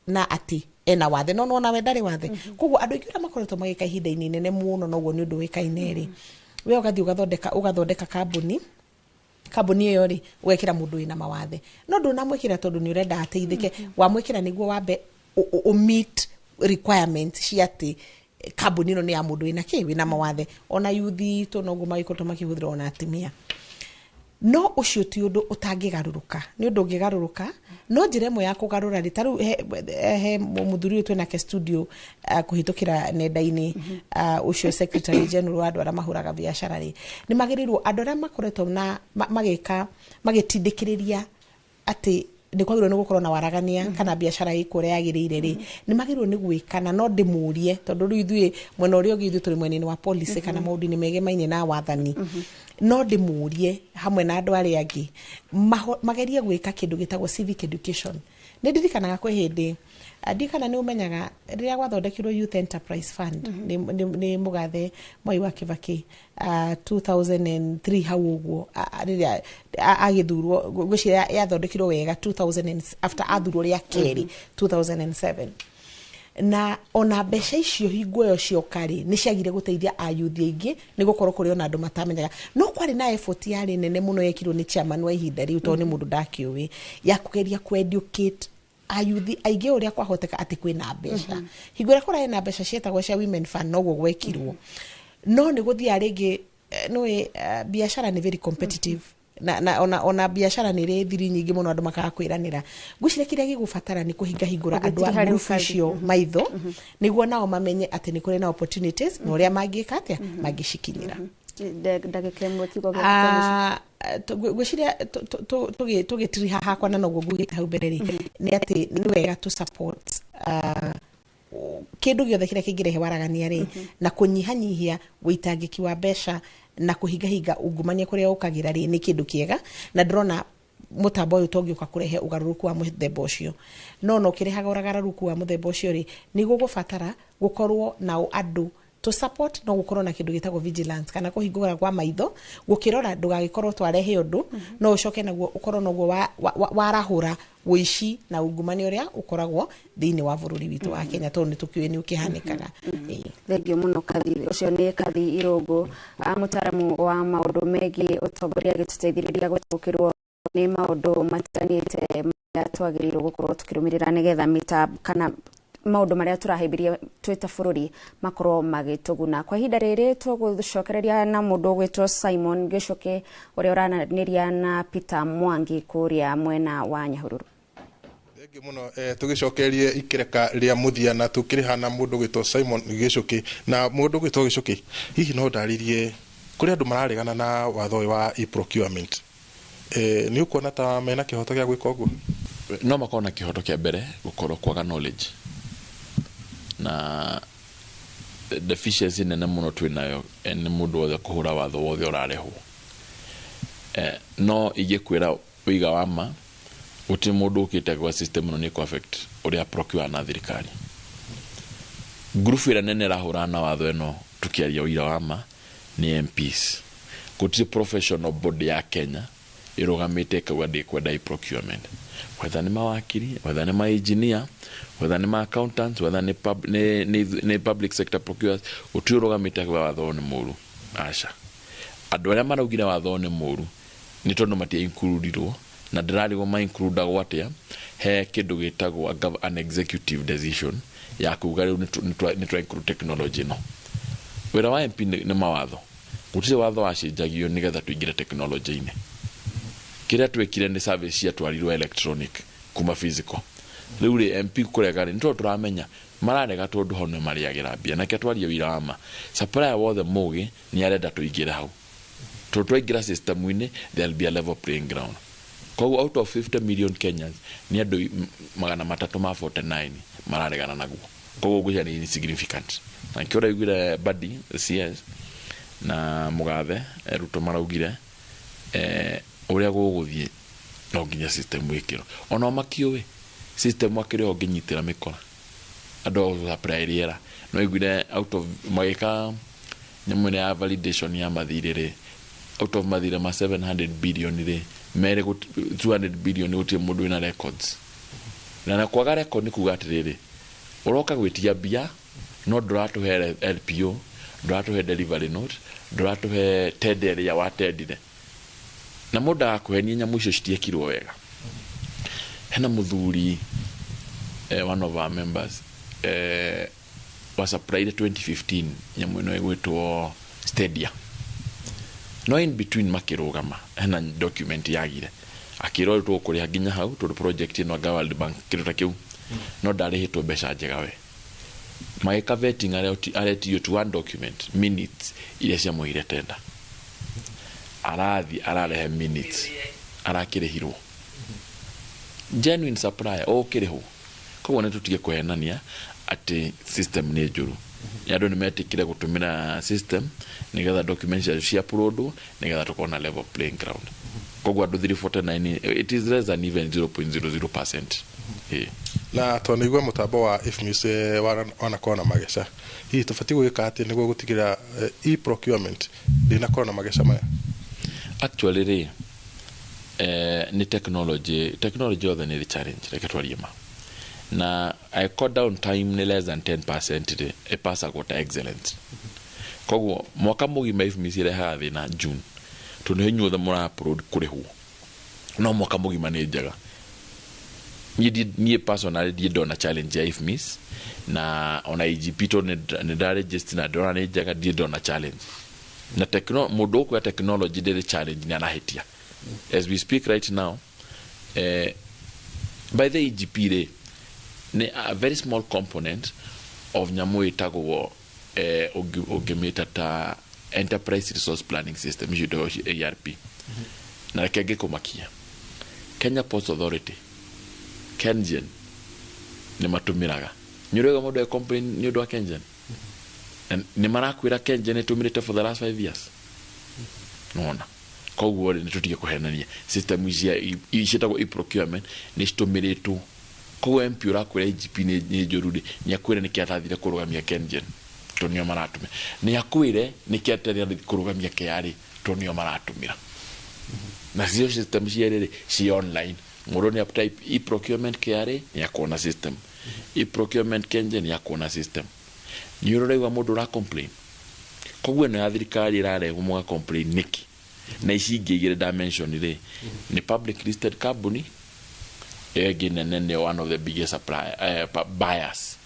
na ati ena wathe no na wendari wathe koguo andu ingi makoretwo magika ihinda inene muno noguo ni undu wikaine ri we ugathi ugathondeka kambuni kambuni iyo ri wekira mundu ina mawathe no ndunamwikira tondu ni urenda ateithike wamwikira niguo wambe meet requirements ciati kambuni ino ni ya mundu ina wina mawathe ona yuthi to noguo magikoto makihuthira ona atimia no ucio ti undu utangigaruruka ni undu ungigaruruka no njira imwe ya kugarura ri taru he muthuri utu na ke studio kuhitukira nenda-ini ucio secretary general wa andu ara mahuraga biashara ri ni magirirwo andu ara makoretwo na magitindikiriria ati ni kwagirwo ni gukorwo na waragania kana biashara ikore yagirire ri ni magirwo ni gwikana no ndimurie tondu ri ithuĩ mwena uria ungi ithuĩ turi mwena wa policy kana maundu ni megemaine na wathani no ndimurie hamwe na andu aria angi magerie gwika kindu gitagwo civic education ni ndirikanaga kwe hindi ndikana ni umenyaga riria gwathondekirwo youth enterprise fund ni mugathe Mwai wa Kibaki 2003 hau uguo riria agithurwo gwiciria yathondekirwo wega 2000 after athurwo ria keri 2007 na ona mbeca icio hingo yo ciokari ni ciagire guteithia ayuthi aingi ni gukorwo kuri ona andu matamenyaga no kwari na effort yari nene muno yekirwo ni chairman wa ihinda riu to ni mundu ndakiuwi ya kugeria ku educate ayuthi aingi uria kwahoteka ati kwina mbeca hingo ria kurari na mbeca cietagwo cia women fund no gwekirwo no ni guthia ringi no biashara ni very competitive na ona biashara ni ri thiri nyingi muno andu makaga kwiranira ngucire kiria gigubatara ni kuhinga hingura andu a group icio maitho niguo nao mamenye ati ni kuri na opportunities no ria mangika atia magicikinyira
ndagika imwe kiugo gya
gwiciria tugitiri haha kwa na noguo ngugita hau mbere ri ni ati ni wega to support kindu giothe kiria kingirehe waragania ri na kunyihanyihia uitangiki wa mbeca na kuhingahinga ungumania kuria ukagira ri ni kindu kiega na ndrona mutambo uyu tongiuka kurehe ugaruruku wa muthemba ucio no kirehaga uragaruruku wa muthemba ucio ri ni gugubatara gukorwo na andu to support no gukorwo na kindu gitagwo vigilance kana kuhingura kwa maitho gukirora ndugagikorwo twarehe undu no ucoke naguo ukorwo naguo warahura wici na ungumania uria ukoragwo thiini wa bururi witu wa Kenya tondu ni tukiwe ni ukihanikaga
thengio muno kathi ucio ni kathi irungu mutaramu wa maundu megi utongoria gituteithiriria gutukirwo ni maundu matiganite maria twagirirwo gukorwo tukirumirira nigetha mita kana maundu maria turahimbiria twita bururi makorwo magituguna kwa ihinda riri tugucokereria na mundu ugwitwo Simon Gicoke uria urananiria na Peter Mwangi kuria mwena wa Nyahururu.
Thengi muno tugicokerie ikireka ria muthia na tukirihana mundu ugwitwo Simon Gicoke na mundu ugwitwo Gicoke hihi no ndaririe kuri andu mararegana na watho wa e-procurement ni ukuona ta mena kihoto gia gwika uguo
no makona kihoto kia mbere gukorwo kwaga knowledge na deficiency nene muno twinayo ni mundu wothe kuhura watho wothe urarehwo no igikwira wiga wa ma uti mundu ukite kwa system no ni affect uria procure na thirikari group ira nene rahura na watho eno tukiaria wira wa ma ni MPs kuti professional body ya Kenya irugamite kwa kwenda procurement whether ni mawakiri whether ni ma engineer whether ni ma accountants whether ni public sector procurers utiurugamite kwa watho ni muru aca andu aria maraugire watho ni muru ni tondu matia includirwo na ndirarigwo ma include atia he kindu gitagwo an executive decision ya kuga riu ni twa include technology no wira wa MP ni mawatho gutire watho wacenjagio nigetha tuingire technology-ini kiria twekire ni service cia twarirwo electronic kuma physical riu ri MP kurega ni to turamenya mararega tondu hone mariagira bia na ketwaria wira wama supplier wothe mugi ni arenda tuingira hau to twaingira system ini there will be a level playing ground kwa out of 50 million Kenyans ni andu 349 mararegana naguo kwa guo ni insignificant na kiora igire badi CS na mugathe Ruto maraugire uria guguthie no nginya system wikiro ona makiuwe system wakire onginyitira mikora ando supply riera no igire out of magika nyamune ya validation ya mathirire out of mathire ma 700 billion ri mere 200 billion utie mundu ina records na kwaga record ni kuga atiriri uroka gwitia bia no nduratuhe LPO nduratuhe delivery note nduratuhe tender ya watendire na mũndũ agakuhenia nyamũ icio citiekirwo wega. Hena mũthuri one of our members was applied 2015 nyamũ ĩno ĩgwĩtwo Stadia. No in between makĩrũgama hena document yagire akĩrwo tũkũrĩha nginya hau tondũ project ĩno anga World Bank kĩrũta kĩu no ndarĩhĩtwo mbeca njega we. Magĩka vetting aretio to one document minutes iria ciamũire tenda. Ararehe minutes arakĩrĩhirwo. Genuine supplier kĩrĩhwo. Koguo nĩ tũtige kũhenania atĩ system nĩ njũru. Andũ nĩ metĩkire gũtũmĩra system nĩgetha documents cia uploadwo nĩgetha tũkona level playing ground. Koguo andũ 349 it is less than even 0.00%.
Na twanigua mutambo wa IFMIS wanakorwo na mageca. Hihi tũbatiĩ gwĩka atĩ nĩguo gũtigĩra e-procurement ndĩnakorwo na mageca maya?
Actually ni technology yothe nĩ challenge reke twarie ma. Na I cut down time ni less than 10% a pass agota excellent. Koguo mwaka mũgima IFMIS irehaga thĩna June tondũ inyuothe mũra upload kũrĩhwo. No mwaka mũgima nĩ njega. Niĩ personally ndona challenge ya IFMIS na ona IGP to nĩ da register na ndona nĩ njega ndona challenge. Na mũndũ ũkũ ya technology ndĩrĩ challenge nĩ anahitia. As we speak right now, by the IGP a very small component of nyamũ ĩtagwo ũngĩmĩta ta enterprise resource planning system ĩyo ERP. Na reke ngĩkũmakia Kenya Ports Authority KenGen nĩ matũmĩraga. Nyũrũga mũndũ ya complain nĩ ũndũ wa KenGen. Nĩ marakwĩra KenGen ĩtũmĩrĩte for the last 5 years. Nona. Koguo nĩ tũtige kũhenania system ciĩtagwo e-procurement nĩ citũmĩrĩtwo. Koguo MP ũrakwĩra IGP nĩ njũru nĩ akwĩre nĩ kĩatathire kũrũgamia KenGen tondũ nĩo maratũmĩra. Nĩ akwĩre nĩ kĩatathire kũrũgamia KRA tondũ nĩo maratũmĩra. Na cio system cierĩ ci online. Mũndũ nĩ type e-procurement KRA nĩ akuona system. E-procurement KenGen nĩ akuona system. Nĩ ũrĩigua mũndũ ũra complain. Koguo nĩ ya thirikari ĩrarehwo mũga complain nĩkĩ. Na ici ingĩ igĩrĩ dimension nĩ public listed company ĩngĩ nene nĩ one of the biggest supplier buyers.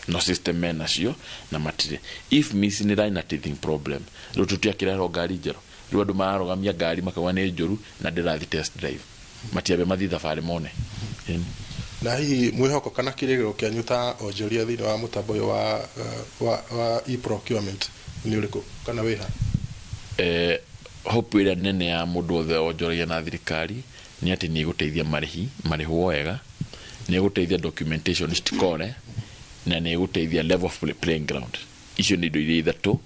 No system mena cio na matire. IFMIS nĩ ĩrĩ na teething problem. Rĩu tũtiakĩrehwo ngari njerũ. Rĩu andũ mararũgamia ngari makauga nĩ njũru na ndĩrathi test drive. Matiabe mathi thabarĩ mone.
Na hihi mwĩhoko kana kĩrĩgĩrĩro kĩanyu ta onjoria thĩinĩ wa mũtambo ũyũ wa e-procurement nĩ ũrĩkũ kana wĩha?
Hope ĩrĩa nene ya mũndũ othe onjoragia na thirikari nĩ atĩ nĩ ĩgũteithia marĩhwo wega, nĩ ĩgũteithia documentation citikore na nĩ ĩgũteithia level of playing ground. Icio nĩ indo iria ithatũ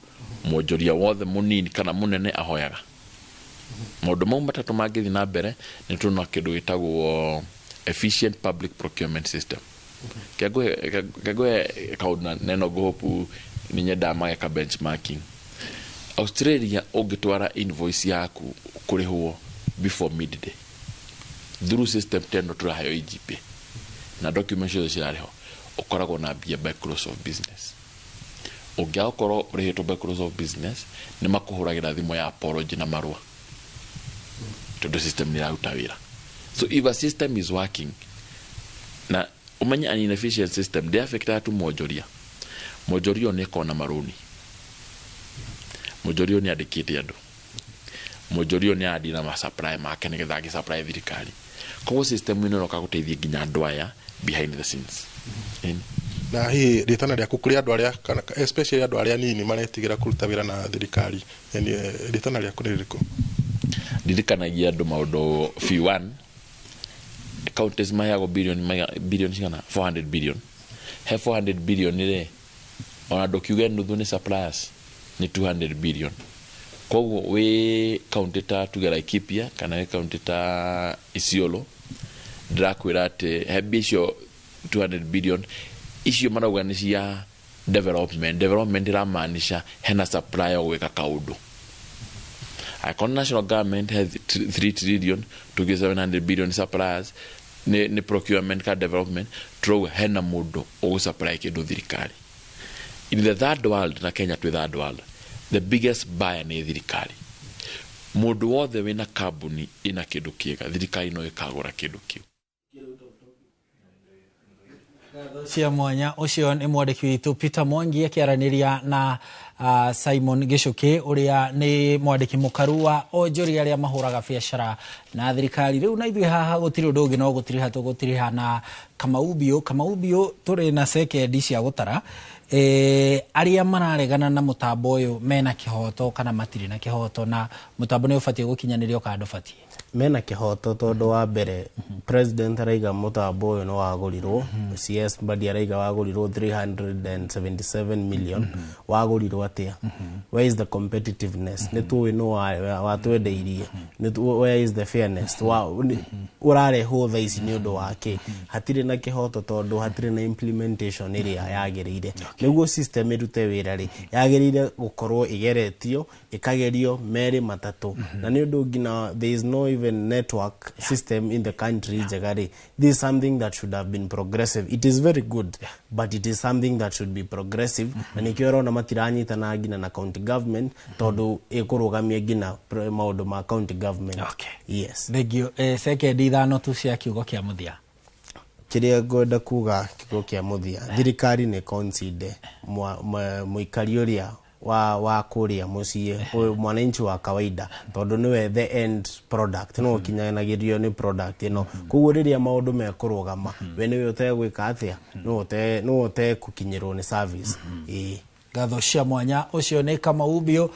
mwonjoria wothe mũnini kana mũnene ahoyaga. Maũndũ mau matatũ mangĩthiĩ na mbere nĩ tũna kĩndũ gĩtagwo efficient public procurement system. Kĩagũhe kaũndũ neno ngũhopu nĩ nyenda mageka benchmarking. Australia ũngĩtwara invoice yaku kũrĩhwo before midday through system teno tũraheo IGP na documents ciothe cirarĩho ũkoragwo na mbia by close of business. Ũngĩakorwo ũrĩhĩtwo by close of business nĩ makũhũragĩra thimũ ya apology na marũa tondũ system nĩ ĩraruta wĩra. So if a system is working na ũmenye an inefficient system they affect tu mwonjoria nĩ kona marũni. Mwonjoria nĩ andĩkĩte andũ. Mwonjoria nĩ adina ma supply make nĩgetha agĩ supply thirikari. Koguo system ĩno no kagũteithia nginya andũ aya behind the scenes.
Na hihi rĩtana rĩaku kũrĩ andũ arĩa kana especially andũ arĩa nini maretigĩra kũruta wĩra na thirikari. Rĩtana rĩaku nĩ rĩrĩkũ?
Ndirikanagia andũ maũndũ F1 counties maheagwo billion cigana 400 billion. He 400 billion rĩ ona ndũkiuge nuthu nĩ suppliers ni 200 billion. Koguo we county ta tuge Laikipia kana we county ta Isiolo ndakwĩra atĩ he icio 200 billion icio marauga nĩ cia development iramaanisha hena supplier gwĩka kaũndũ. Icon national government has 3 trillion to give 700 billion suppliers ni procurement ka development through hena mũndũ ũgũsupply kĩndũ thirikari. In the third world na Kenya to third world the biggest buyer ni thirikari. mundu wothe wina kambuni ina kindu kiega thirikari no ikagura kindu kiu
cia mwanya ucio ni mwandiki witu Peter Mwangi akiaraniria na Simon Gichuki uria ni mwandiki mukaru wa onjori aria mahuraga biacara na thirikari riu na ithuĩ haha gutiri undu ungi no gutiriha tugutiriha na Kamaubio turi na sekendi cia gutara aria mararegana na mutambo uyu mena kihoto kana matiri na kihoto na mutambo ni ubatie gukinyanirio kandu batie
mena kihoto tondu wa mbere president araiga mutambo uyu no wagurirwo CS Mbadi araiga wagurirwo 377 million wagurirwo atia where is the competitiveness ni tuwe no watwendeirie where is the fairness urarehwo tha ici ni undu wake hatire na kihoto tondu hatire na implementation iria yagirire niguo system irute wira ri yagirire gukorwo igeretio ikagerio meri matatu na ni undu ngina there is no even network system in the country jagari. This is something that should have been progressive. It is very good, but it is something that should be progressive na nikioro na matiranyita na gina na county government tondu ikurugamia gina maundu ma county government. Yes, thank you.
Sekendi thano tu cia kiugo kia muthia
kiria ngoda kuga kiugo kia muthia thirikari ni concede muikari uria wa kuria mucie mwananchi wa kawaida tondu niwe the end product no kinyanagirio ni product ino kuguriria maundu mekurugama we niwe utegwika atia no ute kukinyirwo ni service
gatho cia mwanya ucio ni Kamaubio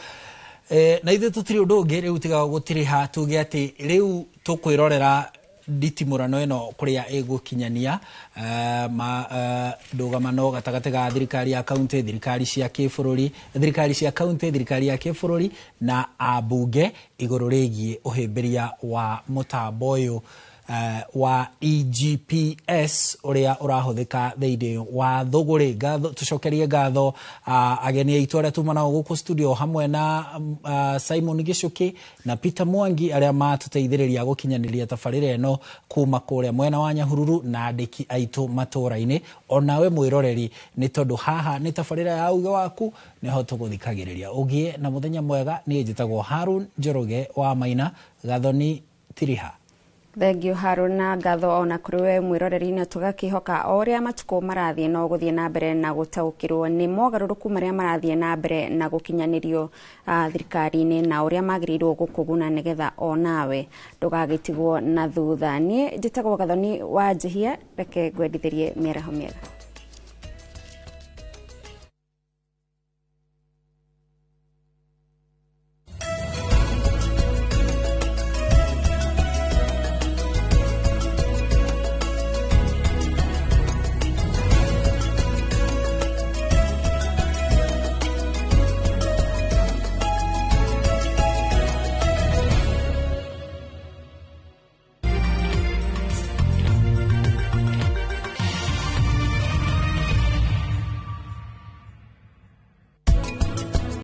na ithu tutiri undu ungi riu tiga gutiriha tuge ati riu tukwirorera nditimurano ino kuria igukinyania ndugamano gatagati ga thirikari ya county thirikari cia kibururi thirikari cia county thirikari ya kibururi na abunge iguru rigie uhimbiria wa mutambo uyu wa EGPS uria urahuthika thiini wa thuguri gatho tucokerie gatho ageni aitu aria tumana guku studio hamwe na Simon Gichuki na Peter Mwangi aria matuteithiriria gukinyaniria tabarira eno kuma kuria mwena wa Nyahururu na andiki aitu matura-ini onawe mwiroreri ni tondu haha ni tabarira ya uge waku niho tuguthikagiriria ugie na muthenya mwega ni njitagwo Harun Njoroge wa Maina gathoni tiriha.
Thank you Haruna gatho ona kuriwe mwiroreri-ini tugakihoka oria matuko marathie no guthie na mbere na gutaukirwo ni mogaruruku maria marathie na mbere na gukinyanirio thirikari-ini na oria magirirwo gukuguna nigetha onawe ndugagitigwo na thutha ni njitagwo gathoni wa Njihia reke gwendithirie mieraho miega.